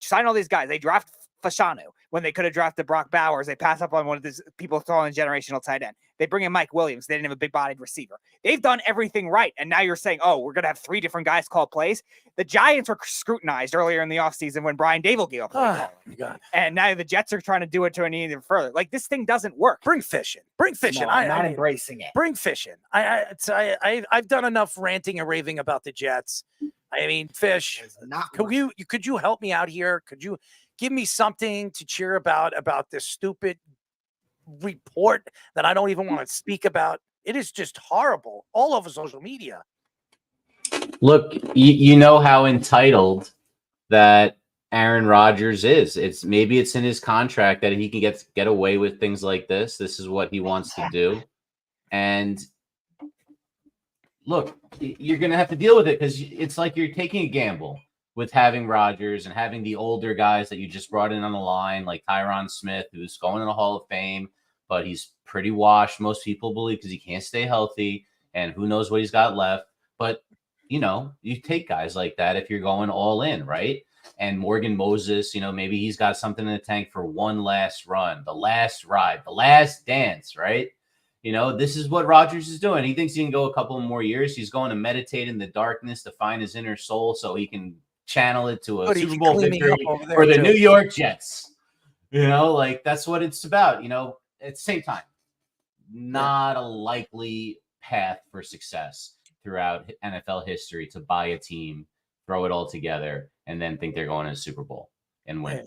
Speaker 18: sign all these guys. They draft Fashanu when they could have drafted Brock Bowers. They pass up on one of these people throwing a generational tight end. They bring in Mike Williams. They didn't have a big-bodied receiver. They've done everything right, and now you're saying, oh, we're going to have 3 different guys call plays. The Giants were scrutinized earlier in the offseason when Brian Dable gave up.
Speaker 17: Oh, my God.
Speaker 18: And now the Jets are trying to do it to an even further. Like, this thing doesn't work.
Speaker 17: Bring fish in. Bring fish in.
Speaker 18: No, I'm not embracing it.
Speaker 17: Bring fish in. I've done enough ranting and raving about the Jets. I mean, Fish, could you help me out here? Could you give me something to cheer about this stupid report that I don't even want to speak about? It is just horrible all over social media.
Speaker 4: Look, you know how entitled that Aaron Rodgers is. It's in his contract that he can get away with things like this. This is what he wants to do. And look, you're going to have to deal with it because it's like you're taking a gamble with having Rodgers and having the older guys that you just brought in on the line, like Tyron Smith, who's going in the Hall of Fame, but he's pretty washed, most people believe, because he can't stay healthy, and who knows what he's got left. But, you take guys like that if you're going all in, right? And Morgan Moses, maybe he's got something in the tank for one last run, the last ride, the last dance, right? This is what Rodgers is doing. He thinks he can go a couple more years. He's going to meditate in the darkness to find his inner soul so he can channel it to a Super Bowl victory for the New York Jets. That's what it's about. At the same time, not a likely path for success throughout NFL history to buy a team, throw it all together, and then think they're going to a Super Bowl and win.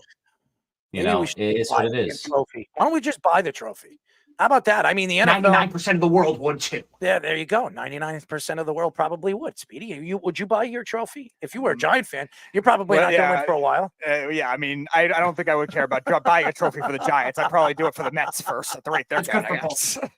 Speaker 4: It's what it is.
Speaker 17: Trophy. Why don't we just buy the trophy? How about that? I mean, the NFL,
Speaker 18: 99% of the world would too.
Speaker 17: Yeah, there you go. 99% of the world probably would. Speedy, would you buy your trophy? If you were a Giant fan, you're probably not going to win for a while.
Speaker 18: Yeah, I mean, I don't think I would care about buying a trophy for the Giants. I'd probably do it for the Mets first at the rate they're going.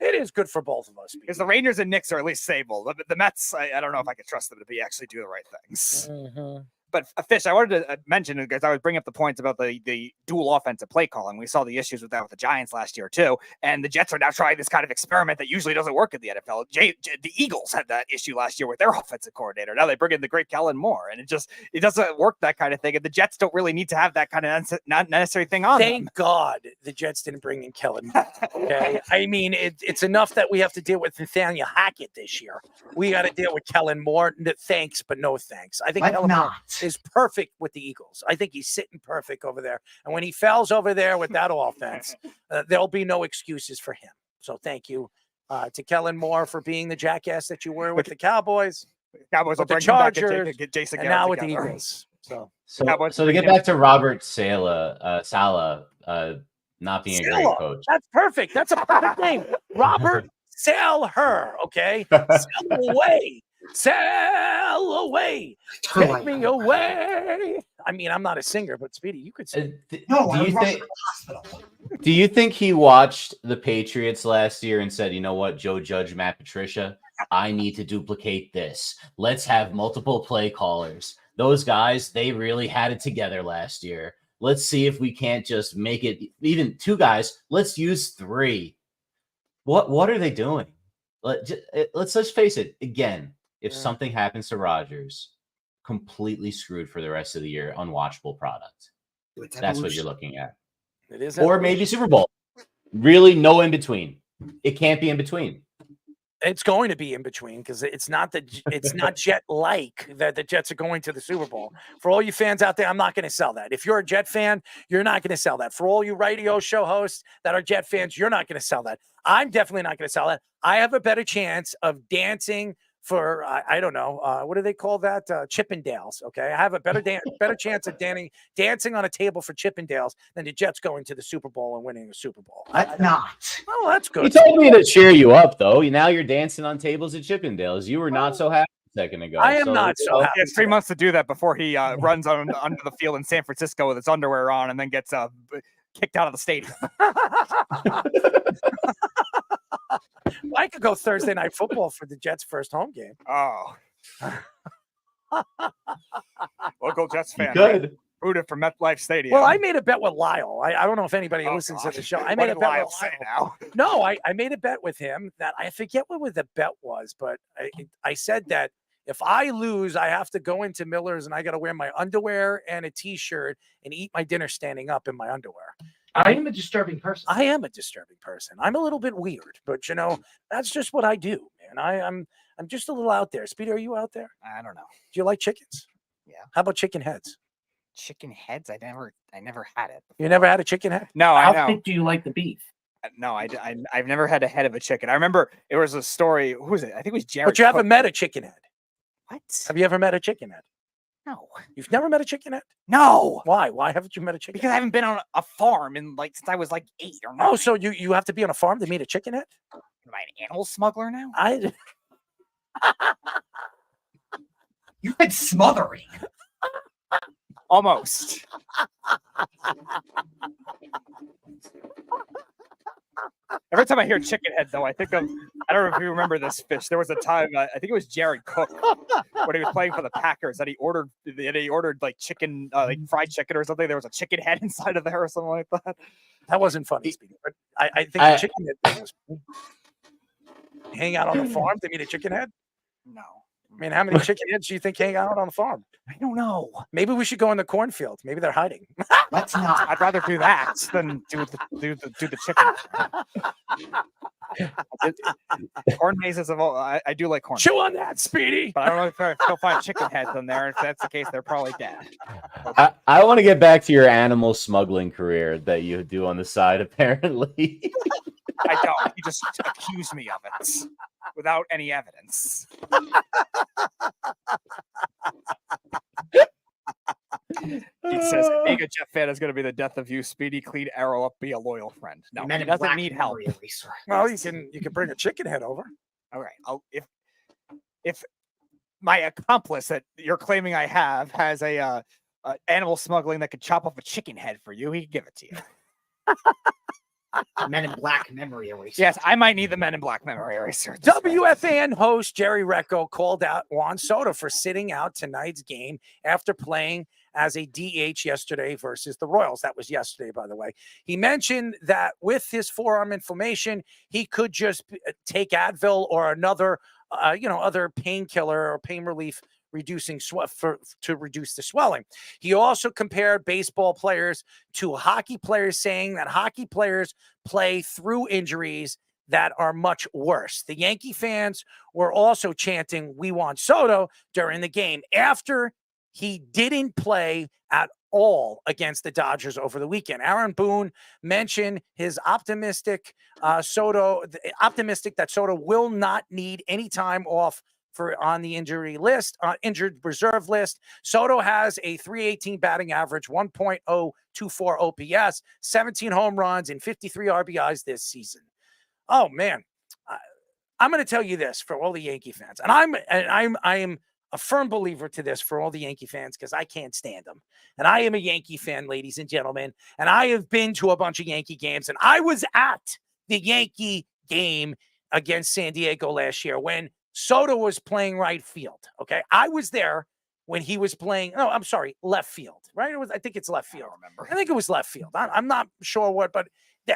Speaker 17: It is good for both of us.
Speaker 18: Because the Rangers and Knicks are at least stable. The Mets, I don't know if I could trust them to actually do the right things.
Speaker 17: Mm-hmm.
Speaker 18: But Fish, I wanted to mention, because I was bringing up the points about the dual offensive play calling. We saw the issues with that with the Giants last year too, and the Jets are now trying this kind of experiment that usually doesn't work in the NFL. The Eagles had that issue last year with their offensive coordinator. Now they bring in the great Kellen Moore, and it doesn't work, that kind of thing. And the Jets don't really need to have that kind of not necessary thing on.
Speaker 17: Thank God the Jets didn't bring in Kellen Moore. Okay, I mean it's enough that we have to deal with Nathaniel Hackett this year. We got to deal with Kellen Moore. Thanks, but no thanks. I think Kellen Moore is perfect with the Eagles. I think he's sitting perfect over there. And when he fails over there with that offense, there'll be no excuses for him. So thank you to Kellen Moore for being the jackass that you were with the Cowboys.
Speaker 18: Cowboys
Speaker 17: with
Speaker 18: will
Speaker 17: the Chargers,
Speaker 18: get Jason
Speaker 17: and
Speaker 18: Garrett
Speaker 17: now with the
Speaker 18: together.
Speaker 17: Eagles. So
Speaker 4: to get back to Robert Saleh not being a great coach.
Speaker 17: That's perfect. That's a perfect name. Robert Saleh, okay? Sail away. Sail away. Take me away. I mean, I'm not a singer, but Speedy, you could sing.
Speaker 4: Do you think he watched the Patriots last year and said, you know what, Joe Judge, Matt Patricia, I need to duplicate this. Let's have multiple play callers. Those guys, they really had it together last year. Let's see if we can't just make it even 2 guys. Let's use 3. What are they doing? Let's face it again. If something happens to Rodgers, completely screwed for the rest of the year, unwatchable product. That's what you're looking at.
Speaker 17: It is,
Speaker 4: or maybe Super Bowl. Really, no in between. It can't be in between.
Speaker 17: It's going to be in between because it's not Jet-like that the Jets are going to the Super Bowl. For all you fans out there, I'm not going to sell that. If you're a Jet fan, you're not going to sell that. For all you radio show hosts that are Jet fans, you're not going to sell that. I'm definitely not going to sell that. I have a better chance of dancing for I don't know what do they call that, Chippendales. Okay, I have a better chance of dancing on a table for Chippendales than the Jets going to the Super Bowl and winning a Super Bowl. Oh, that's good.
Speaker 4: He told me to cheer you up, though. Now you're dancing on tables at Chippendales. You were not so happy a second ago.
Speaker 17: I am not so happy.
Speaker 18: He has 3 months to do that before he runs under the field in San Francisco with his underwear on and then gets kicked out of the stadium.
Speaker 17: I could go Thursday Night Football for the Jets' first home game.
Speaker 18: Oh. Local Jets fan.
Speaker 4: Good.
Speaker 18: Rooted for MetLife Stadium.
Speaker 17: Well, I made a bet with Lyle. I don't know if anybody listens to the show. I made a bet with
Speaker 18: say now.
Speaker 17: No, I made a bet with him that I forget what the bet was, but I said that if I lose, I have to go into Miller's and I got to wear my underwear and a T-shirt and eat my dinner standing up in my underwear.
Speaker 3: I am a disturbing person.
Speaker 17: I am a disturbing person. I'm a little bit weird, but that's just what I do, man. I'm just a little out there. Speedy, are you out there?
Speaker 18: I don't know.
Speaker 17: Do you like chickens?
Speaker 18: Yeah.
Speaker 17: How about chicken heads?
Speaker 18: Chicken heads? I never had it.
Speaker 17: You never had a chicken head?
Speaker 18: No, I know.
Speaker 3: How thick do you like the beef?
Speaker 18: No, I've never had a head of a chicken. I remember it was a story. Who was it? I think it was Jared.
Speaker 17: But you haven't met a chicken head.
Speaker 18: What?
Speaker 17: Have you ever met a chicken head?
Speaker 18: No.
Speaker 17: You've never met a chicken head?
Speaker 18: No.
Speaker 17: Why? Why haven't you met a chicken
Speaker 18: Because I haven't been on a farm since I was like 8 or 9.
Speaker 17: Oh, so you have to be on a farm to meet a chicken head?
Speaker 18: Am I an animal smuggler now?
Speaker 3: You said smothering.
Speaker 18: Almost. Every time I hear chicken head, though, I think of, I don't know if you remember this fish. There was a time, I think it was Jared Cook, when he was playing for the Packers, that he ordered like chicken, like fried chicken or something. There was a chicken head inside of there or something like that.
Speaker 17: That wasn't funny, Speedy, but I think the chicken head thing was hang out on the farm to meet a chicken head?
Speaker 18: No.
Speaker 17: I mean, how many chicken heads do you think hang out on the farm?
Speaker 18: I don't know.
Speaker 17: Maybe we should go in the cornfield. Maybe they're hiding.
Speaker 3: Let's not.
Speaker 18: I'd rather do that than do the chicken. Corn mazes of all. I do like corn.
Speaker 17: Chew on that, Speedy.
Speaker 18: But I don't know if they'll find chicken heads in there. If that's the case, they're probably dead.
Speaker 4: I want to get back to your animal smuggling career that you do on the side, apparently.
Speaker 18: I don't. You just accuse me of it without any evidence. He says, being a Jet fan is going to be the death of you. Speedy, clean arrow up, be a loyal friend. No, he doesn't need help.
Speaker 17: Well, you can bring a chicken head over.
Speaker 18: All right. If my accomplice that you're claiming I have has a animal smuggling that could chop off a chicken head for you, he can give it to you.
Speaker 3: Men in Black memory eraser.
Speaker 18: Yes, I might need the Men in Black memory eraser.
Speaker 17: WFAN host Jerry Recco called out Juan Soto for sitting out tonight's game after playing as a DH yesterday versus the Royals. That was yesterday, by the way. He mentioned that with his forearm inflammation, he could just take Advil or another, other painkiller or pain relief reducing to reduce the swelling. He also compared baseball players to hockey players, saying that hockey players play through injuries that are much worse. The Yankee fans were also chanting, "We want Soto" during the game after he didn't play at all against the Dodgers over the weekend. Aaron Boone mentioned his optimistic that Soto will not need any time off on the injured reserve list. Soto has a .318 batting average, 1.024 OPS, 17 home runs, and 53 RBIs this season. Oh man, I'm going to tell you this for all the Yankee fans, and I am a firm believer to this for all the Yankee fans because I can't stand them. And I am a Yankee fan, ladies and gentlemen, and I have been to a bunch of Yankee games, and I was at the Yankee game against San Diego last year when Soto was playing right field. Okay. I was there when he was playing. No, I'm sorry. Left field, right? I think it's left field. I think it was left field. I'm not sure what, but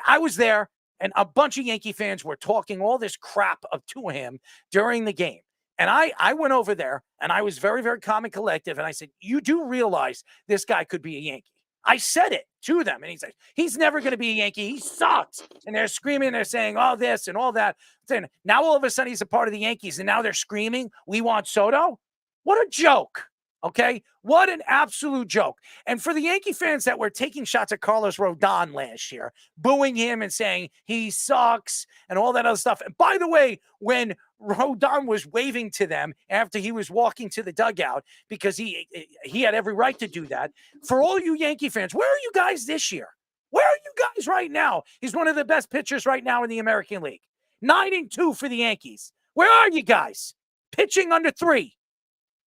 Speaker 17: I was there and a bunch of Yankee fans were talking all this crap to him during the game. And I went over there and I was very, very calm and collective. And I said, you do realize this guy could be a Yankee. I said it to them. And he said, he's never going to be a Yankee. He sucks. And they're screaming. They're saying all this and all that. Then now all of a sudden he's a part of the Yankees. And now they're screaming, we want Soto. What a joke. Okay. What an absolute joke. And for the Yankee fans that were taking shots at Carlos Rodon last year, booing him and saying he sucks and all that other stuff. And by the way, when Rodon was waving to them after he was walking to the dugout, because he had every right to do that. For all you Yankee fans, where are you guys this year? Where are you guys right now? He's one of the best pitchers right now in the American League. 9-2 for the Yankees. Where are you guys? Pitching under 3.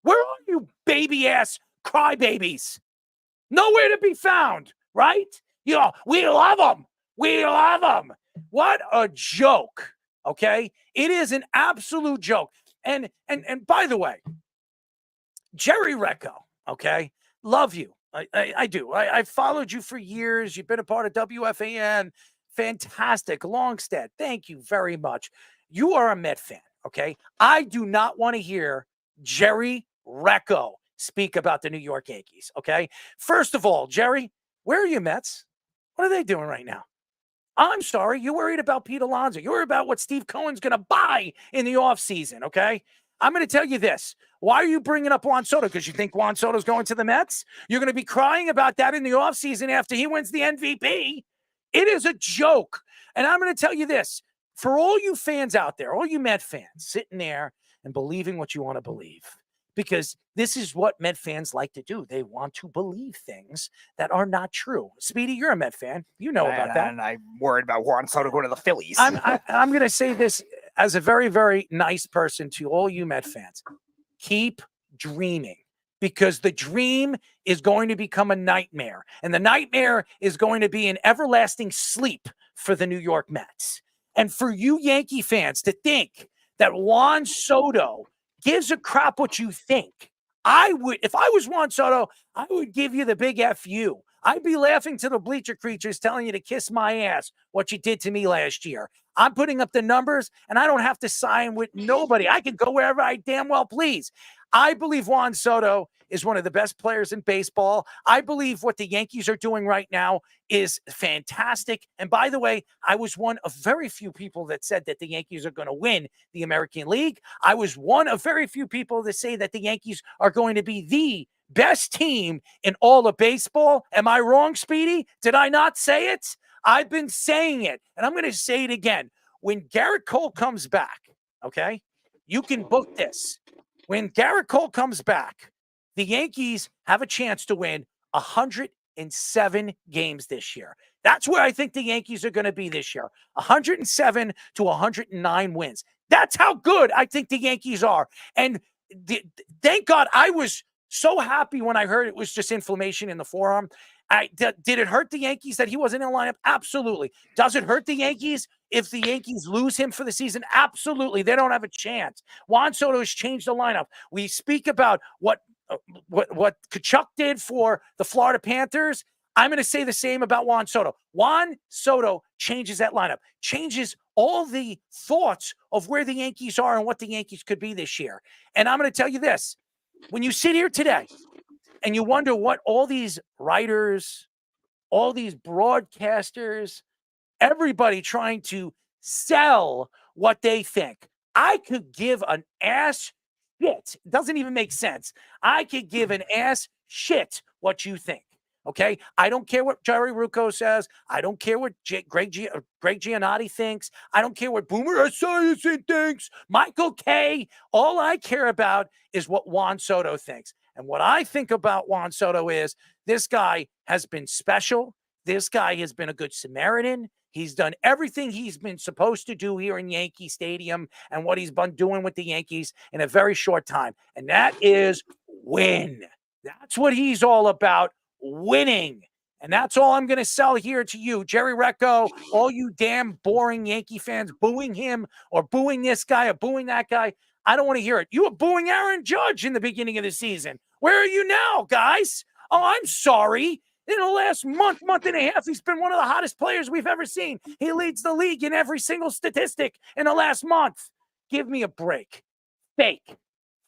Speaker 17: Where are you baby-ass crybabies? Nowhere to be found, right? We love them. We love them. What a joke, okay? It is an absolute joke. And by the way, Jerry Recco, okay, love you. I do. I've followed you for years. You've been a part of WFAN. Fantastic. Longstead, thank you very much. You are a Met fan, okay? I do not want to hear Jerry Recco speak about the New York Yankees, okay? First of all, Jerry, where are your Mets? What are they doing right now? I'm sorry, you're worried about Pete Alonso. You're worried about what Steve Cohen's going to buy in the offseason, okay? I'm going to tell you this. Why are you bringing up Juan Soto? Because you think Juan Soto's going to the Mets? You're going to be crying about that in the offseason after he wins the MVP? It is a joke. And I'm going to tell you this. For all you fans out there, all you Met fans sitting there and believing what you want to believe, because this is what Met fans like to do. They want to believe things that are not true. Speedy, you're a Met fan. You know about that.
Speaker 18: And I'm worried about Juan Soto going to the Phillies.
Speaker 17: I'm going to say this as a very, very nice person to all you Met fans. Keep dreaming, because the dream is going to become a nightmare. And the nightmare is going to be an everlasting sleep for the New York Mets. And for you Yankee fans to think that Juan Soto gives a crap what you think. I would, if I was Juan Soto, I would give you the big FU. I'd be laughing to the bleacher creatures telling you to kiss my ass what you did to me last year. I'm putting up the numbers, and I don't have to sign with nobody. I can go wherever I damn well please. I believe Juan Soto is one of the best players in baseball. I believe what the Yankees are doing right now is fantastic. And by the way, I was one of very few people that said that the Yankees are going to win the American League. I was one of very few people that say that the Yankees are going to be the best team in all of baseball. Am I wrong, Speedy? Did I not say it? I've been saying it, and I'm going to say it again. When Garrett Cole comes back, okay, you can book this. When Garrett Cole comes back, the Yankees have a chance to win 107 games this year. That's where I think the Yankees are going to be this year. 107 to 109 wins. That's how good I think the Yankees are. And thank God I was so happy when I heard it was just inflammation in the forearm. Did it hurt the Yankees that he wasn't in the lineup? Absolutely. Does it hurt the Yankees if the Yankees lose him for the season? Absolutely. They don't have a chance. Juan Soto has changed the lineup. We speak about what Kachuk did for the Florida Panthers. I'm going to say the same about Juan Soto. Juan Soto changes that lineup, changes all the thoughts of where the Yankees are and what the Yankees could be this year. And I'm going to tell you this. When you sit here today and you wonder what all these writers, all these broadcasters, everybody trying to sell what they think, I could give an ass shit. It doesn't even make sense. I could give an ass shit what you think. Okay, I don't care what Jerry Rucco says. I don't care what Greg Giannotti thinks. I don't care what Boomer Esiason thinks. Michael Kay. All I care about is what Juan Soto thinks. And what I think about Juan Soto is this guy has been special. This guy has been a good Samaritan. He's done everything he's been supposed to do here in Yankee Stadium and what he's been doing with the Yankees in a very short time. And that is win. That's what he's all about. Winning. And that's all I'm going to sell here to you, Jerry Recco, all you damn boring Yankee fans booing him or booing this guy or booing that guy. I don't want to hear it. You were booing Aaron Judge in the beginning of the season. Where are you now, guys? Oh, I'm sorry. In the last month and a half, he's been one of the hottest players we've ever seen. He leads the league in every single statistic in the last month. Give me a break.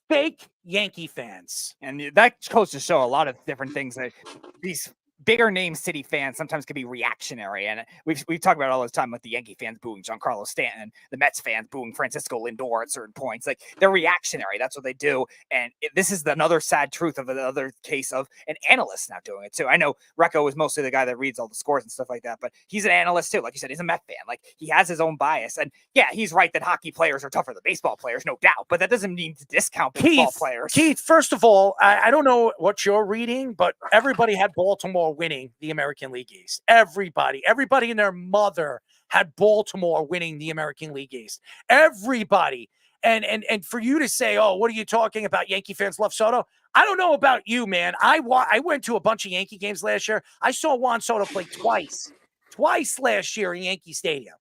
Speaker 17: Fake Yankee fans.
Speaker 18: And that goes to show a lot of different things that these bigger name city fans sometimes can be reactionary. And we've talked about it all the time with the Yankee fans booing Giancarlo Stanton, the Mets fans booing Francisco Lindor at certain points. Like, they're reactionary. That's what they do. And this is another sad truth of another case of an analyst now doing it too. I know Recco is mostly the guy that reads all the scores and stuff like that, but he's an analyst too. Like you said, he's a Met fan. Like, he has his own bias. And yeah, he's right that hockey players are tougher than baseball players, no doubt. But that doesn't mean to discount baseball players.
Speaker 17: Keith, first of all, I don't know what you're reading, but everybody had Baltimore winning the American League East. Everybody and their mother had Baltimore winning the American League East. Everybody. And for you to say, oh, what are you talking about? Yankee fans love Soto. I don't know about you, man. I went to a bunch of Yankee games last year. I saw Juan Soto play twice last year in Yankee Stadium.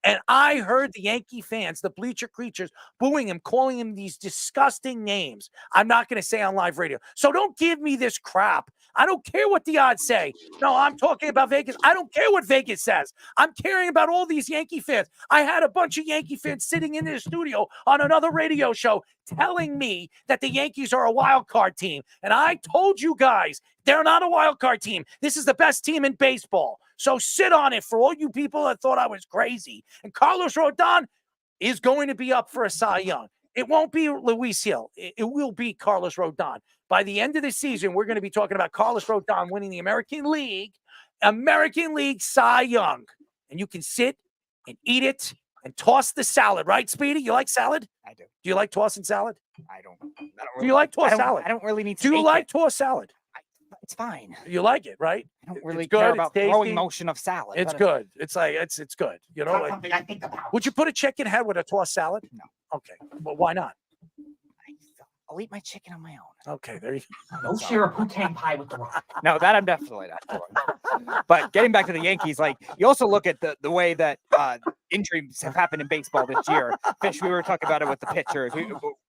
Speaker 17: And I heard the Yankee fans, the bleacher creatures, booing him, calling him these disgusting names. I'm not going to say on live radio. So don't give me this crap. I don't care what the odds say. No, I'm talking about Vegas. I don't care what Vegas says. I'm caring about all these Yankee fans. I had a bunch of Yankee fans sitting in the studio on another radio show telling me that the Yankees are a wild card team. And I told you guys, they're not a wild card team. This is the best team in baseball. So sit on it for all you people that thought I was crazy. And Carlos Rodon is going to be up for a Cy Young. It won't be Luis Hill. It will be Carlos Rodon. By the end of the season, we're going to be talking about Carlos Rodon winning the American League Cy Young. And you can sit and eat it and toss the salad, right, Speedy? You like salad?
Speaker 18: I do.
Speaker 17: Do you like tossing salad?
Speaker 18: I don't
Speaker 17: Do you like tossed salad?
Speaker 18: I don't really need to.
Speaker 17: Do you like tossed salad?
Speaker 18: It's fine.
Speaker 17: You like it, right?
Speaker 18: I don't really
Speaker 17: It's good,
Speaker 18: care
Speaker 17: it's
Speaker 18: about
Speaker 17: tasty.
Speaker 18: throwing motion of salad.
Speaker 17: It's
Speaker 18: but
Speaker 17: good. It's like it's good. You know,
Speaker 18: not
Speaker 17: like,
Speaker 18: something I think about.
Speaker 17: would you put a chicken head with a tossed salad?
Speaker 18: No.
Speaker 17: Okay. Well, why not?
Speaker 18: I'll eat my chicken on my own.
Speaker 17: Okay, there you
Speaker 18: No share of poutine pie with the rock. No, that I'm definitely not doing. But getting back to the Yankees, like you also look at the way that injuries have happened in baseball this year. Fish, we were talking about it with the pitchers.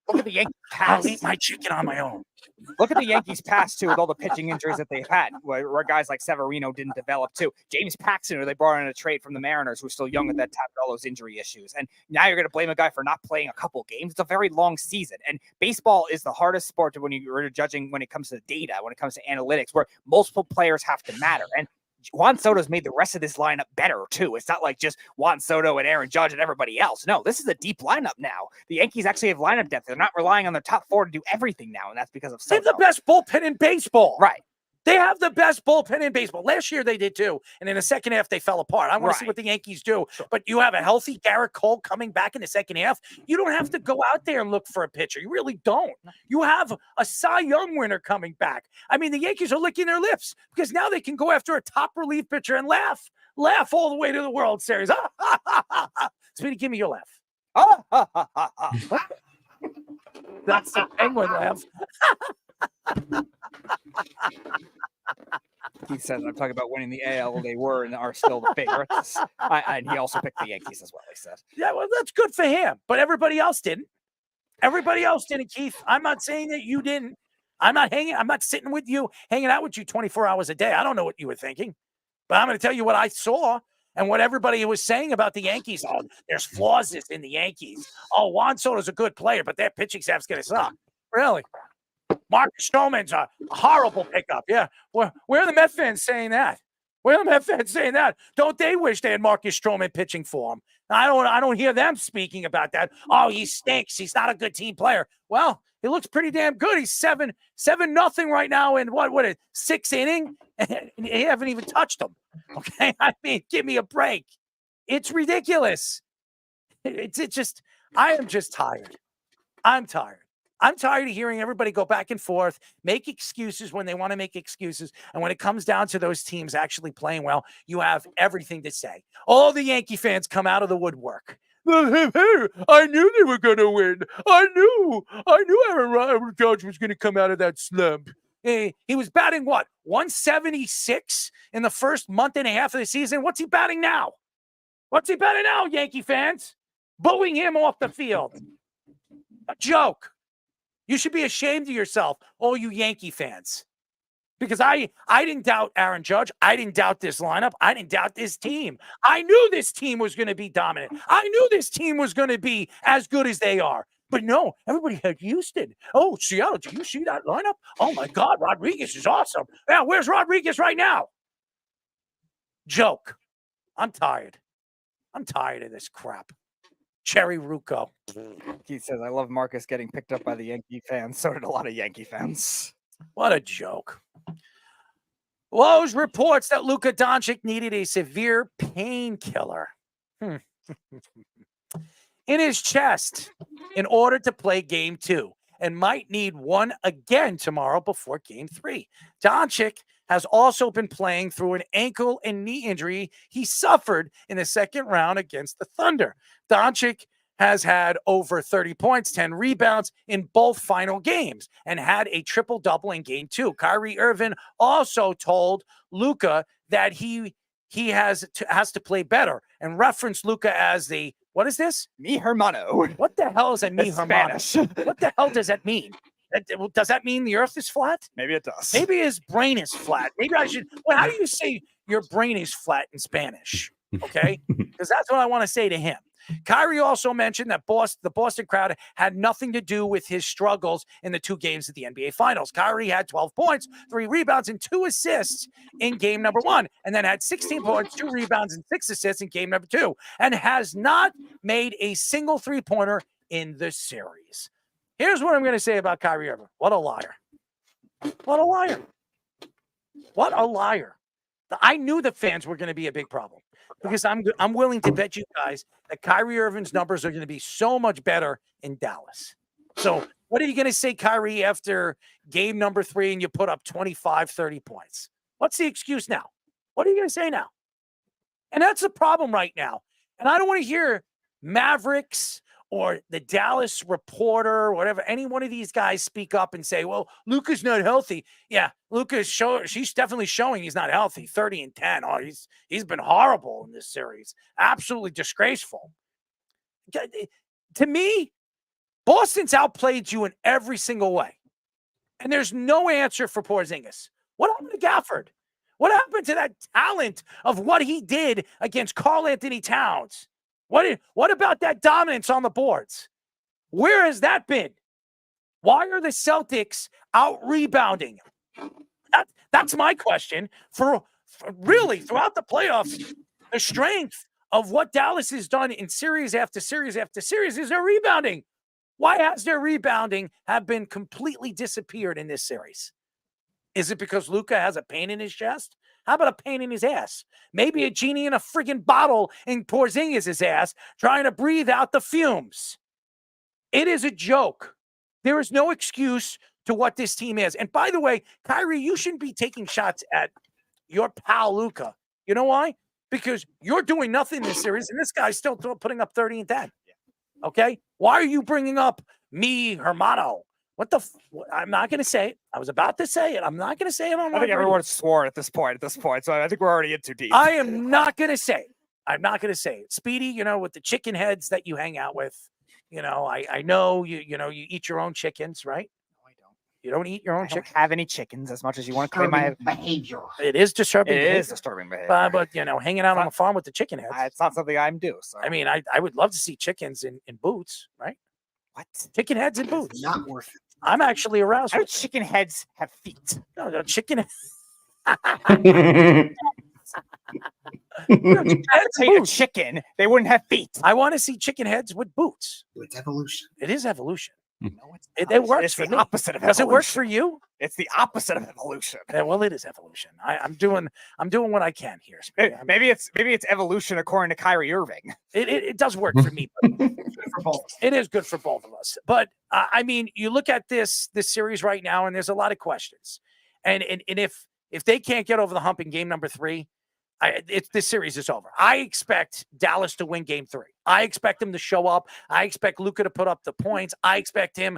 Speaker 18: Look at the Yankees past.
Speaker 17: I'll eat my chicken on my own.
Speaker 18: Look at the Yankees past too, with all the pitching injuries that they've had, where guys like Severino didn't develop too. James Paxton, who they brought in a trade from the Mariners, who was still young at that time, with all those injury issues. And now you're going to blame a guy for not playing a couple games. It's a very long season. And baseball is the hardest sport when you're judging when it comes to data, when it comes to analytics, where multiple players have to matter. And Juan Soto's made the rest of this lineup better, too. It's not like just Juan Soto and Aaron Judge and everybody else. No, this is a deep lineup now. The Yankees actually have lineup depth. They're not relying on their top four to do everything now, and that's because of Soto.
Speaker 17: They have the best bullpen in baseball.
Speaker 18: Right.
Speaker 17: They have the best bullpen in baseball. Last year they did too, and in the second half they fell apart. I want to see what the Yankees do. But you have a healthy Garrett Cole coming back in the second half. You don't have to go out there and look for a pitcher. You really don't. You have a Cy Young winner coming back. I mean, the Yankees are licking their lips because now they can go after a top relief pitcher and laugh all the way to the World Series. Speedy, give me your laugh. That's the Penguin laugh.
Speaker 18: He says, I'm talking about winning the AL. They were and are still the favorites. And he also picked the Yankees as well, he said.
Speaker 17: Yeah, well, that's good for him. But everybody else didn't. Everybody else didn't, Keith. I'm not saying that you didn't. I'm not sitting with you, hanging out with you 24 hours a day. I don't know what you were thinking. But I'm going to tell you what I saw and what everybody was saying about the Yankees. Oh, there's flaws in the Yankees. Oh, Juan Soto's a good player, but their pitching staff's going to suck. Really? Marcus Stroman's a horrible pickup. Yeah. Where are the Met fans saying that? Where are the Met fans saying that? Don't they wish they had Marcus Stroman pitching for them? I don't hear them speaking about that. Oh, he stinks. He's not a good team player. Well, he looks pretty damn good. He's 7-0 right now in what a 6th inning, and they haven't even touched him. Okay, I mean, give me a break. It's ridiculous. It's just I am just tired. I'm tired. I'm tired of hearing everybody go back and forth, make excuses when they want to make excuses. And when it comes down to those teams actually playing well, you have everything to say. All the Yankee fans come out of the woodwork. I knew they were going to win. I knew Aaron Judge was going to come out of that slump. He was batting, what, 176 in the first month and a half of the season? What's he batting now? Yankee fans? Booing him off the field. A joke. You should be ashamed of yourself, all you Yankee fans. Because I didn't doubt Aaron Judge. I didn't doubt this lineup. I didn't doubt this team. I knew this team was going to be dominant. I knew this team was going to be as good as they are. But no, everybody had Houston. Oh, Seattle, do you see that lineup? Oh, my God, Rodriguez is awesome. Now, where's Rodriguez right now? Joke. I'm tired. I'm tired of this crap. Cherry Rucco.
Speaker 18: He says, I love Marcus getting picked up by the Yankee fans. So did a lot of Yankee fans.
Speaker 17: What a joke. Woj reports that Luka Doncic needed a severe painkiller in his chest in order to play Game 2 and might need one again tomorrow before Game 3. Doncic has also been playing through an ankle and knee injury he suffered in the second round against the Thunder. Doncic has had over 30 points, 10 rebounds in both final games and had a triple-double in Game 2. Kyrie Irving also told Luka that he he has to play better and reference Luka as the, what is this?
Speaker 18: Mi hermano.
Speaker 17: What the hell is a mi
Speaker 18: It's
Speaker 17: hermano?
Speaker 18: Spanish.
Speaker 17: What the hell does that mean? Does that mean the earth is flat?
Speaker 18: Maybe it does.
Speaker 17: Maybe his brain is flat. Maybe I should. Well, how do you say your brain is flat in Spanish? Okay, because that's what I want to say to him. Kyrie also mentioned that the Boston crowd had nothing to do with his struggles in the 2 games of the NBA Finals. Kyrie had 12 points, 3 rebounds, and 2 assists in game number 1, and then had 16 points, 2 rebounds, and 6 assists in game number 2, and has not made a single 3-pointer in the series. Here's what I'm going to say about Kyrie Irving. What a liar. What a liar. What a liar. I knew the fans were going to be a big problem because I'm willing to bet you guys that Kyrie Irving's numbers are going to be so much better in Dallas. So what are you going to say, Kyrie, after game number 3 and you put up 25, 30 points? What's the excuse now? What are you going to say now? And that's the problem right now. And I don't want to hear Mavericks or the Dallas Reporter, or whatever, any one of these guys speak up and say, well, Luka's not healthy. Yeah, she's definitely showing he's not healthy. 30 and 10. Oh, he's been horrible in this series. Absolutely disgraceful. To me, Boston's outplayed you in every single way. And there's no answer for Porzingis. What happened to Gafford? What happened to that talent of what he did against Karl Anthony Towns? What about that dominance on the boards? Where has that been? Why are the Celtics out rebounding? That's my question for really throughout the playoffs. The strength of what Dallas has done in series after series after series is their rebounding. Why has their rebounding have been completely disappeared in this series? Is it because Luka has a pain in his chest? How about a pain in his ass? Maybe a genie in a friggin' bottle in Porzingis' ass trying to breathe out the fumes. It is a joke. There is no excuse to what this team is. And by the way, Kyrie, you shouldn't be taking shots at your pal Luka. You know why? Because you're doing nothing in this series, and this guy's still putting up 30 and 10. Okay? Why are you bringing up me, hermano? I'm not going to say it. I was about to say it. I'm not going to say it on
Speaker 18: I think everyone swore at this point. So I think we're already in too deep.
Speaker 17: I am not going to say it. I'm not going to say it. Speedy, with the chicken heads that you hang out with, I know you eat your own chickens, right? No, I don't. You don't eat your own chickens?
Speaker 18: I don't have any chickens as much as you want to claim my behavior.
Speaker 17: It is disturbing.
Speaker 18: It is disturbing behavior.
Speaker 17: But hanging out on a farm with the chicken heads.
Speaker 18: It's not something I'm do. So.
Speaker 17: I mean, I would love to see chickens in boots, right?
Speaker 18: What?
Speaker 17: Chicken heads in boots.
Speaker 18: Not worth it.
Speaker 17: I'm actually aroused.
Speaker 18: How do chicken heads have feet?
Speaker 17: No, the chicken.
Speaker 18: A chicken, they wouldn't have feet.
Speaker 17: I want to see chicken heads with boots.
Speaker 18: It's evolution.
Speaker 17: It is evolution.
Speaker 18: No,
Speaker 17: It works
Speaker 18: it's
Speaker 17: for
Speaker 18: the
Speaker 17: me.
Speaker 18: opposite of
Speaker 17: Does
Speaker 18: evolution.
Speaker 17: it work for you?
Speaker 18: It's the opposite of evolution.
Speaker 17: Yeah, well, it is evolution. I'm doing what I can here.
Speaker 18: Maybe it's evolution according to Kyrie Irving.
Speaker 17: It does work for me. It is good for both of us. But I mean, you look at this series right now, and there's a lot of questions. And if they can't get over the hump in game number 3, this series is over. I expect Dallas to win game 3. I expect him to show up. I expect Luka to put up the points. I expect him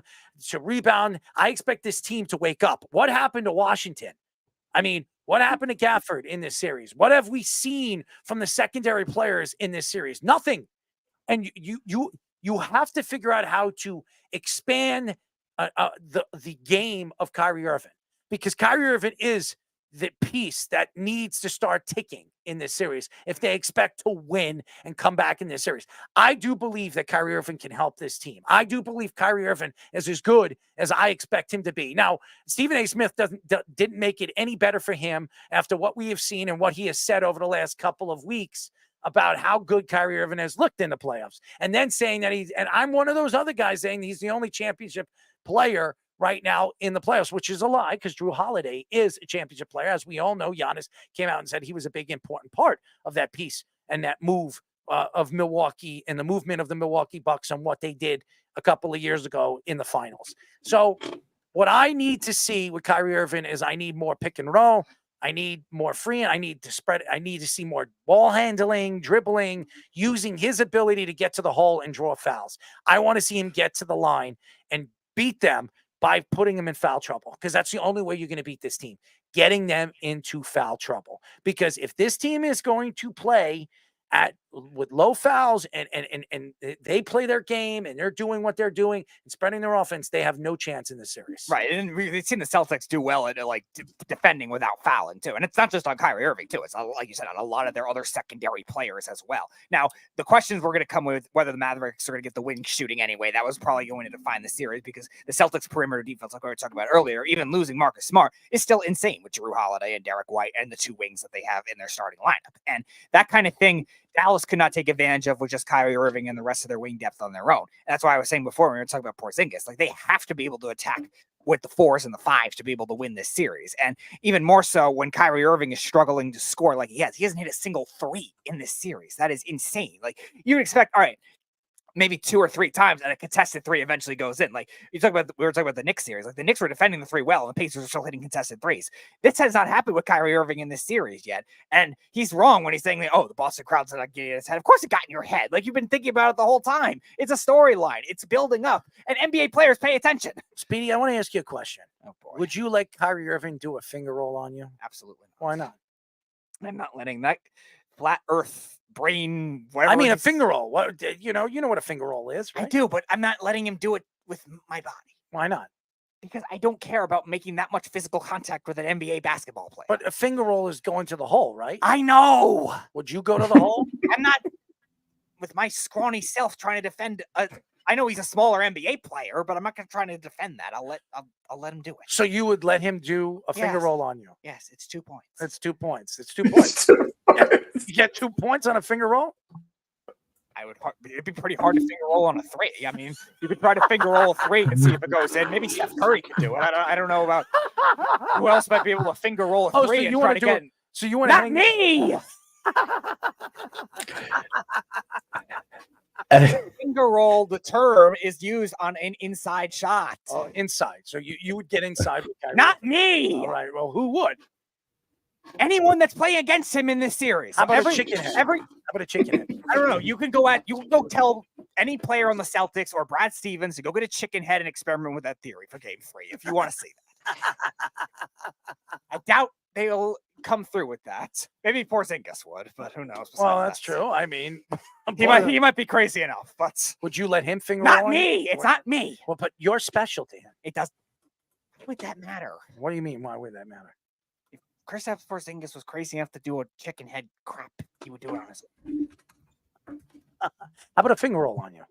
Speaker 17: to rebound. I expect this team to wake up. What happened to Washington? I mean, what happened to Gafford in this series? What have we seen from the secondary players in this series? Nothing. And you have to figure out how to expand the game of Kyrie Irving, because Kyrie Irving is the piece that needs to start ticking in this series if they expect to win and come back in this series. I do believe that Kyrie Irving can help this team. I do believe Kyrie Irving is as good as I expect him to be. Now, Stephen A. Smith didn't make it any better for him after what we have seen and what he has said over the last couple of weeks about how good Kyrie Irving has looked in the playoffs. And then saying that and I'm one of those other guys saying he's the only championship player right now in the playoffs, which is a lie because Drew Holiday is a championship player. As we all know, Giannis came out and said he was a big, important part of that piece and that move of Milwaukee and the movement of the Milwaukee Bucks and what they did a couple of years ago in the finals. So what I need to see with Kyrie Irving is I need more pick and roll. I need more free. I need to spread. I need to see more ball handling, dribbling, using his ability to get to the hole and draw fouls. I want to see him get to the line and beat them. by putting them in foul trouble, because that's the only way you're going to beat this team, getting them into foul trouble. Because if this team is going to play with low fouls and they play their game and they're doing what they're doing and spreading their offense, they have no chance in this series.
Speaker 18: Right. And we've seen the Celtics do well at defending without fouling too. And it's not just on Kyrie Irving too. It's like you said, on a lot of their other secondary players as well. Now, the questions were going to come with whether the Mavericks are going to get the wing shooting anyway. That was probably going to define the series, because the Celtics perimeter defense, like we were talking about earlier, even losing Marcus Smart, is still insane with Jrue Holiday and Derek White and the two wings that they have in their starting lineup. And that kind of thing, Dallas could not take advantage of with just Kyrie Irving and the rest of their wing depth on their own. And that's why I was saying before when we were talking about Porzingis, like they have to be able to attack with the 4s and the 5s to be able to win this series. And even more so when Kyrie Irving is struggling to score like he has. He hasn't hit a single 3 in this series. That is insane. Like you would expect, all right, maybe 2 or 3 times, and a contested 3 eventually goes in. Like we were talking about the Knicks series. Like the Knicks were defending the 3 well, and the Pacers are still hitting contested 3s. This has not happened with Kyrie Irving in this series yet. And he's wrong when he's saying, oh, the Boston crowd's not getting in his head. Of course it got in your head. Like you've been thinking about it the whole time. It's a storyline. It's building up. And NBA players pay attention.
Speaker 17: Speedy, I want to ask you a question.
Speaker 18: Oh, boy.
Speaker 17: Would you let Kyrie Irving do a finger roll on you?
Speaker 18: Absolutely not.
Speaker 17: Why not?
Speaker 18: I'm not letting that flat earth brain, whatever.
Speaker 17: I mean, a finger roll. What you know what a finger roll is, right?
Speaker 18: I do, but I'm not letting him do it with my body.
Speaker 17: Why not?
Speaker 18: Because I don't care about making that much physical contact with an NBA basketball player.
Speaker 17: But a finger roll is going to the hole, right?
Speaker 18: I know.
Speaker 17: Would you go to the hole?
Speaker 18: I'm not with my scrawny self trying to defend I know he's a smaller NBA player, but I'm not going to try to defend that. I'll let him do it.
Speaker 17: So you would let him do a finger roll on you?
Speaker 18: Yes, it's 2 points.
Speaker 17: It's 2 points. It's 2 points. You get 2 points on a finger roll?
Speaker 18: It'd be pretty hard to finger roll on a 3. I mean, you could try to finger roll a 3 and see if it goes in. Maybe Steph Curry could do it. I don't know about who else might be able to finger roll a 3 and try to get.
Speaker 17: So you want to
Speaker 18: not me? Finger roll, the term is used on an inside shot.
Speaker 17: Oh, inside. So you would get inside with Kyrie.
Speaker 18: Not me.
Speaker 17: All right. Well, who would?
Speaker 18: Anyone that's playing against him in this series.
Speaker 17: How about a chicken head? How about a chicken head?
Speaker 18: I don't know. You can go tell any player on the Celtics or Brad Stevens to go get a chicken head and experiment with that theory for Game 3 if you want to see that. I doubt they'll come through with that. Maybe Porzingis would, but who knows?
Speaker 17: Well, that's true. I mean,
Speaker 18: he might be crazy enough, but
Speaker 17: would you let him finger
Speaker 18: not
Speaker 17: roll?
Speaker 18: Me. It's not me.
Speaker 17: Well, but you're special to him.
Speaker 18: It does. Why would that matter?
Speaker 17: What do you mean? Why would that matter?
Speaker 18: Kristaps Porzingis was crazy enough to do a chicken head crap, he would do it on his own.
Speaker 17: How about a finger roll on you?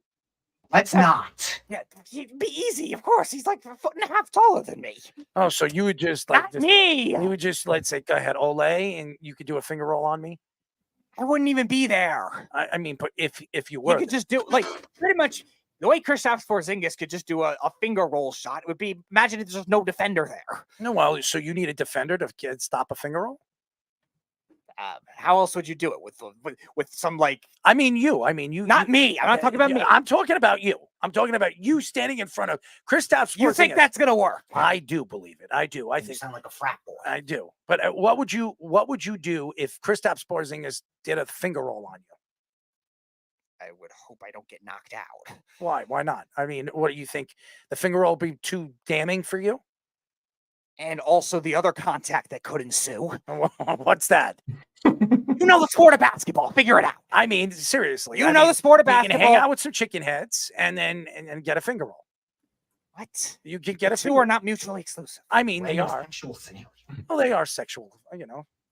Speaker 18: Let's not. Yeah, it'd be easy, of course. He's like 1.5 feet taller than me.
Speaker 17: Oh, so you would just
Speaker 18: Not me.
Speaker 17: You would just let's say, go ahead, Olay, and you could do a finger roll on me.
Speaker 18: I wouldn't even be there.
Speaker 17: I mean, but if you were,
Speaker 18: you could just do like pretty much the way Kristaps Porzingis could just do a finger roll shot. It would be imagine if there's just no defender there.
Speaker 17: No, well, so you need a defender to stop a finger roll.
Speaker 18: How else would you do it with some like?
Speaker 17: I mean, you.
Speaker 18: Not me. I'm not talking about me.
Speaker 17: I'm talking about you. I'm talking about you standing in front of Kristaps Porzingis.
Speaker 18: You think that's gonna work?
Speaker 17: I do believe it. I do. I think
Speaker 18: sound like a frat boy.
Speaker 17: I do. But what would you do if Kristaps Porzingis did a finger roll on you?
Speaker 18: I would hope I don't get knocked out.
Speaker 17: Why? Why not? I mean, what do you think? The finger roll would be too damning for you?
Speaker 18: And also the other contact that could ensue.
Speaker 17: What's that?
Speaker 18: You know the sport of basketball. Figure it out.
Speaker 17: I mean, seriously.
Speaker 18: You know the sport of basketball.
Speaker 17: You can hang out with some chicken heads and then get a finger roll.
Speaker 18: What?
Speaker 17: You can get
Speaker 18: the two are not mutually exclusive.
Speaker 17: I mean, they are.
Speaker 18: Sexual scenarios.
Speaker 17: Well, they are sexual,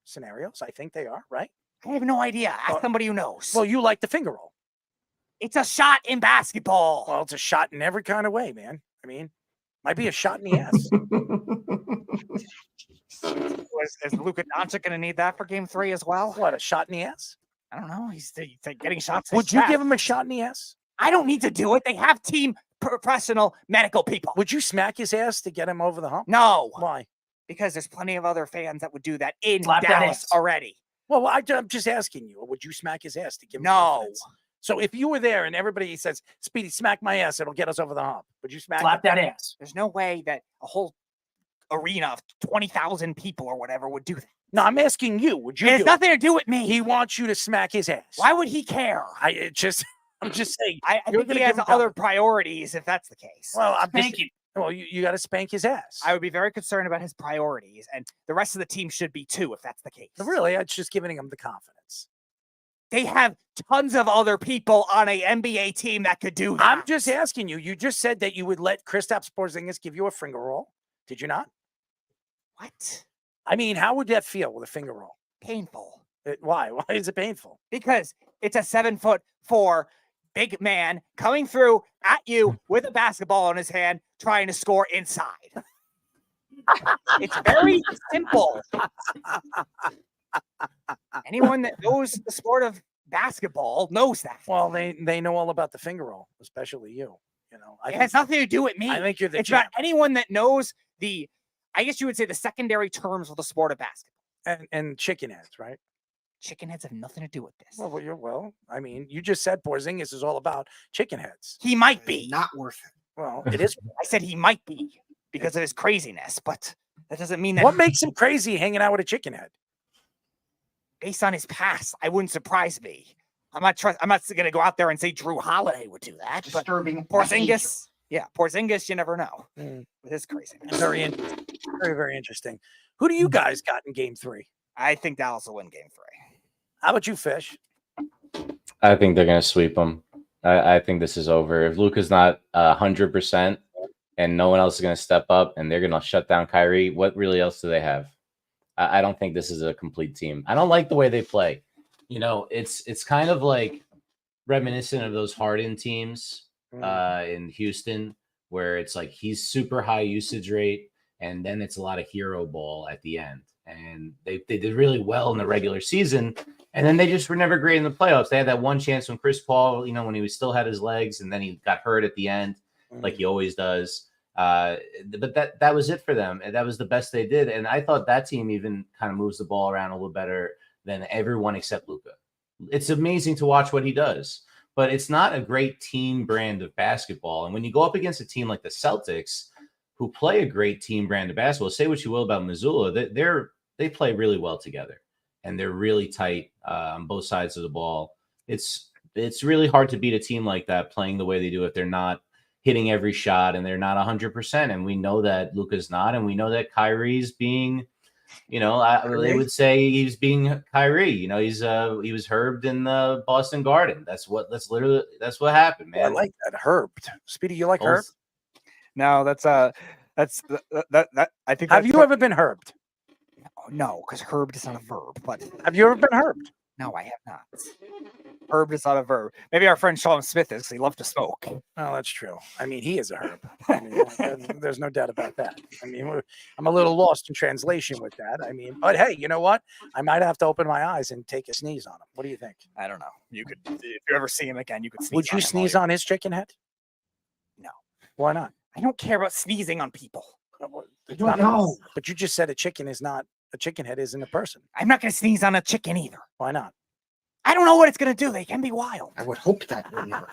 Speaker 17: scenarios. I think they are, right?
Speaker 18: I have no idea. Ask somebody who knows.
Speaker 17: Well, you like the finger roll.
Speaker 18: It's a shot in basketball.
Speaker 17: Well, it's a shot in every kind of way, man. I mean, might be a shot in the ass.
Speaker 18: Is Luka Doncic going to need that for Game 3 as well?
Speaker 17: What, a shot in the ass?
Speaker 18: I don't know. He's getting shots.
Speaker 17: Would you give him a shot in the ass?
Speaker 18: I don't need to do it. They have team professional medical people.
Speaker 17: Would you smack his ass to get him over the hump?
Speaker 18: No.
Speaker 17: Why?
Speaker 18: Because there's plenty of other fans that would do that in
Speaker 17: Slap that
Speaker 18: Dallas
Speaker 17: ass.
Speaker 18: already.
Speaker 17: Well, I'm just asking you. Would you smack his ass to give him
Speaker 18: No.
Speaker 17: confidence? So if you were there and everybody says, Speedy, smack my ass, it'll get us over the hump. Would you slap
Speaker 18: that ass? There's no way that a whole arena of 20,000 people or whatever would do that.
Speaker 17: No, I'm asking you. Would you?
Speaker 18: It has nothing to do with me.
Speaker 17: He wants you to smack his ass.
Speaker 18: Why would he care?
Speaker 17: I'm just saying.
Speaker 18: I think he has other priorities if that's the case.
Speaker 17: Well, I'm
Speaker 18: Thank
Speaker 17: just,
Speaker 18: you.
Speaker 17: Well, you got to spank his ass.
Speaker 18: I would be very concerned about his priorities, and the rest of the team should be too, if that's the case.
Speaker 17: Really, it's just giving him the confidence.
Speaker 18: They have tons of other people on a NBA team that could do that.
Speaker 17: I'm just asking you. You just said that you would let Kristaps Porzingis give you a finger roll. Did you not?
Speaker 18: What?
Speaker 17: I mean, how would that feel with a finger roll?
Speaker 18: Painful.
Speaker 17: Why? Why is it painful?
Speaker 18: Because it's a 7'4" big man coming through at you with a basketball in his hand, trying to score inside. It's very simple. Anyone that knows the sport of basketball knows that.
Speaker 17: Well, they know all about the finger roll, especially you. You know,
Speaker 18: It has nothing to do with me.
Speaker 17: I think you're the
Speaker 18: It's
Speaker 17: champ.
Speaker 18: about anyone that knows I guess you would say the secondary terms of the sport of basketball.
Speaker 17: And chicken heads, right?
Speaker 18: Chicken heads have nothing to do with this.
Speaker 17: Well, I mean, you just said Porzingis is all about chicken heads.
Speaker 18: He might be.
Speaker 3: Not worth it.
Speaker 17: Well, it is.
Speaker 18: I said he might be because of his craziness, but that doesn't mean that.
Speaker 17: What makes him crazy hanging out with a chicken head?
Speaker 18: Based on his past, I wouldn't surprise me. I'm not going to go out there and say Drew Holiday would do that.
Speaker 3: Disturbing
Speaker 18: But Porzingis, Porzingis, you never know with his craziness.
Speaker 17: Very interesting. Very, very interesting. Who do you guys got in Game 3?
Speaker 18: I think Dallas will win Game 3.
Speaker 17: How about you, Fish?
Speaker 4: I think they're going to sweep them. I think this is over. If Luka's not 100% and no one else is going to step up and they're going to shut down Kyrie, what really else do they have? I don't think this is a complete team. I don't like the way they play. You know, it's kind of like reminiscent of those Harden teams in Houston, where it's like he's super high usage rate, and then it's a lot of hero ball at the end. And they did really well in the regular season, and then they just were never great in the playoffs. They had that one chance when Chris Paul, when he still had his legs, and then he got hurt at the end, like he always does. But that was it for them, and that was the best they did. And I thought that team even kind of moves the ball around a little better than everyone except Luka. It's amazing to watch what he does, but it's not a great team brand of basketball. And when you go up against a team like the Celtics, who play a great team brand of basketball, say what you will about Missoula, they play really well together, and they're really tight on both sides of the ball. It's really hard to beat a team like that playing the way they do if they're not hitting every shot and they're not 100%. And we know that Luka's not, and we know that Kyrie's being, they would say he's being Kyrie. He was herbed in the Boston Garden. That's what happened, man.
Speaker 17: I like that, herbed. Speedy, you like herb?
Speaker 18: No, that. I think.
Speaker 17: Have you ever been herbed?
Speaker 18: No, because herbed is not a verb. But
Speaker 17: have you ever been herbed?
Speaker 18: No, I have not. Herb is not a verb. Maybe our friend Sean Smith is because he loves to smoke.
Speaker 17: Oh, that's true. I mean, he is a herb. I mean, there's no doubt about that. I mean, I'm a little lost in translation with that. I mean, but hey, you know what? I might have to open my eyes and take a sneeze on him. What do you think?
Speaker 18: I don't know. You could, if you ever see him again, you could sneeze.
Speaker 17: Would you sneeze on his chicken head?
Speaker 18: No.
Speaker 17: Why not?
Speaker 18: I don't care about sneezing on people.
Speaker 17: No. But you just said a chicken head isn't a person.
Speaker 18: I'm not going to sneeze on a chicken either.
Speaker 17: Why not?
Speaker 18: I don't know what it's going to do. They can be wild.
Speaker 3: I would hope that would never.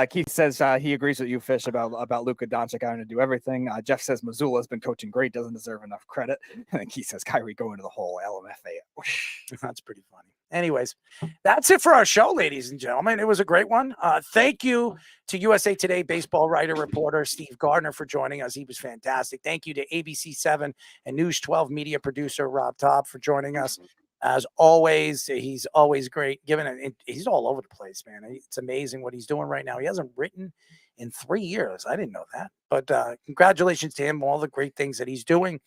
Speaker 18: Keith says he agrees with you, Fish, about Luka Doncic having to do everything. Jeff says Missoula has been coaching great, doesn't deserve enough credit. And then Keith says Kyrie going to the hole, LMFA.
Speaker 17: That's pretty funny. Anyways, that's it for our show, ladies and gentlemen. It was a great one. Thank you to USA Today baseball writer, reporter Steve Gardner for joining us. He was fantastic. Thank you to ABC 7 and News 12 media producer Rob Taub for joining us. As always, he's always great. He's all over the place, man. It's amazing what he's doing right now. He hasn't written in 3 years. I didn't know that. But congratulations to him, all the great things that he's doing.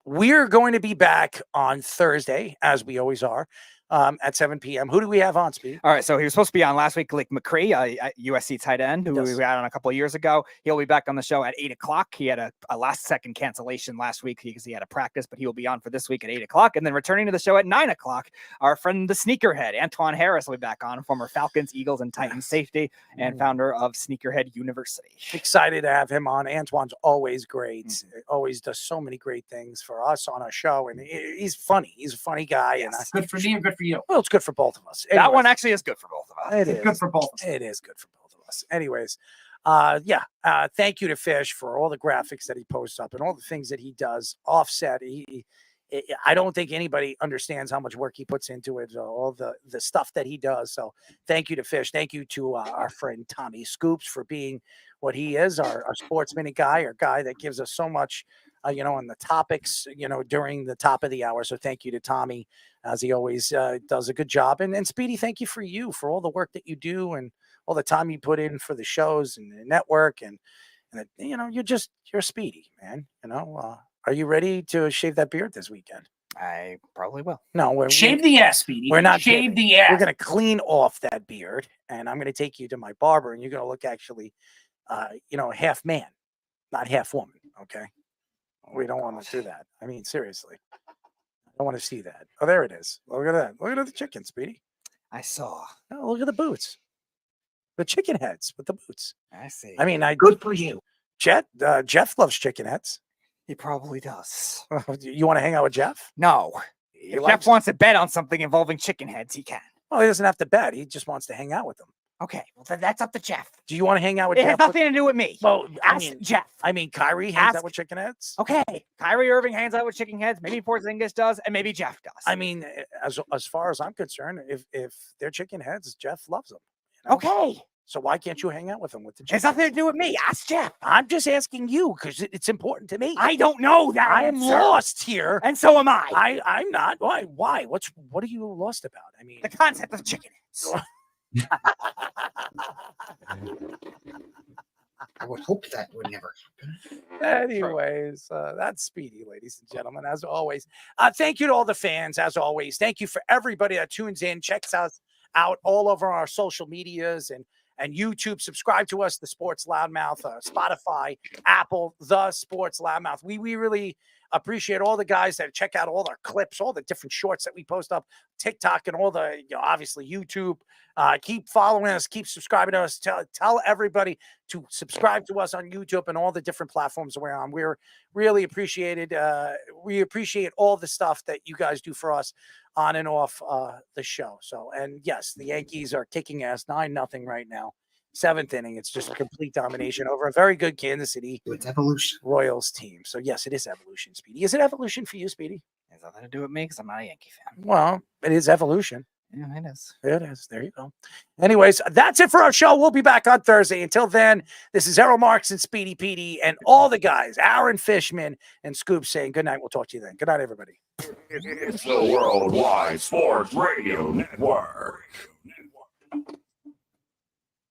Speaker 17: We're going to be back on Thursday, as we always are, at 7 p.m. Who do we have on, Speed?
Speaker 18: All right, so he was supposed to be on last week, Blake McCree, USC tight end, who we had on a couple of years ago. He'll be back on the show at 8 o'clock. He had a last-second cancellation last week because he had a practice, but he will be on for this week at 8 o'clock. And then returning to the show at 9 o'clock, our friend the Sneakerhead, Antoine Harris, will be back on, former Falcons, Eagles, and Titans safety and founder of Sneakerhead University.
Speaker 17: Excited to have him on. Antoine's always great. Always does so many great things for us on our show, and he's funny. He's a funny guy.
Speaker 18: Yes.
Speaker 17: And
Speaker 3: Good for me and good for you.
Speaker 17: Well, it's good for both of us.
Speaker 18: That one actually is good for both of us.
Speaker 17: It's
Speaker 3: good for both of us.
Speaker 17: It is good for both of us. Anyways, thank you to Fish for all the graphics that he posts up and all the things that he does. Offset, I don't think anybody understands how much work he puts into it, all the stuff that he does. So thank you to Fish. Thank you to our friend Tommy Scoops for being what he is, our sports minute guy, our guy that gives us so much, on the topics, during the top of the hour. So thank you to Tommy, as he always does a good job. And Speedy, thank you for all the work that you do and all the time you put in for the shows and the network. And you're Speedy, man. Are you ready to shave that beard this weekend?
Speaker 18: I probably will.
Speaker 17: No, shave
Speaker 18: the ass, Speedy.
Speaker 17: We're not
Speaker 18: Shave
Speaker 17: kidding.
Speaker 18: the ass.
Speaker 17: We're gonna clean off that beard, and I'm gonna take you to my barber, and you're gonna look actually, half man, not half woman. Okay, we don't want to do that. I mean, seriously, I don't want to see that. Oh, there it is. Look at that. Look at the chicken, Speedy.
Speaker 18: I saw.
Speaker 17: Oh, look at the boots. The chicken heads with the boots.
Speaker 18: I see.
Speaker 17: I mean,
Speaker 18: Good for you.
Speaker 17: Jeff loves chicken heads.
Speaker 18: He probably does.
Speaker 17: You want to hang out with Jeff?
Speaker 18: No. If Jeff wants to bet on something involving chicken heads, he can.
Speaker 17: Well, he doesn't have to bet. He just wants to hang out with them.
Speaker 18: Okay, well, then that's up to Jeff.
Speaker 17: Do you want to hang out with
Speaker 18: It
Speaker 17: Jeff?
Speaker 18: has nothing to do with me.
Speaker 17: Well,
Speaker 18: Ask Jeff.
Speaker 17: I mean, Kyrie hangs out with chicken heads.
Speaker 18: Okay, Kyrie Irving hangs out with chicken heads. Maybe Porzingis does, and maybe Jeff does.
Speaker 17: I mean, as far as I'm concerned, if they're chicken heads, Jeff loves them.
Speaker 18: Okay.
Speaker 17: So why can't you hang out with them with the chicken?
Speaker 18: It's nothing to do with me. Ask Jeff.
Speaker 17: I'm just asking you because it's important to me.
Speaker 18: I don't know that.
Speaker 17: I am
Speaker 18: answer.
Speaker 17: lost here,
Speaker 18: and so am I.
Speaker 17: I'm not. Why? What are you lost about? I mean,
Speaker 18: the concept of chicken heads.
Speaker 3: I would hope that would never happen.
Speaker 17: Anyways, that's Speedy, ladies and gentlemen, as always. Thank you to all the fans, as always. Thank you for everybody that tunes in, checks us out all over our social medias and YouTube. Subscribe to us, The Sports Loudmouth, Spotify, Apple, The Sports Loudmouth. We really appreciate all the guys that check out all our clips, all the different shorts that we post up, TikTok, and all the, obviously YouTube. Keep following us, keep subscribing to us. Tell everybody to subscribe to us on YouTube and all the different platforms we're on. We're really appreciated. We appreciate all the stuff that you guys do for us on and off the show. So, and yes, the Yankees are kicking ass 9-0 right now. 7th inning. It's just complete domination over a very good Kansas City Royals team. So yes, it is evolution, Speedy. Is it evolution for you, Speedy?
Speaker 18: It has nothing to do with me because I'm not a Yankee fan.
Speaker 17: Well, it is evolution.
Speaker 18: Yeah, it is.
Speaker 17: It is. There you go. Anyways, that's it for our show. We'll be back on Thursday. Until then, this is Errol Marks and Speedy Petey and all the guys, Aaron Fishman and Scoop, saying good night. We'll talk to you then. Good night, everybody.
Speaker 1: It's the Worldwide Sports Radio Network.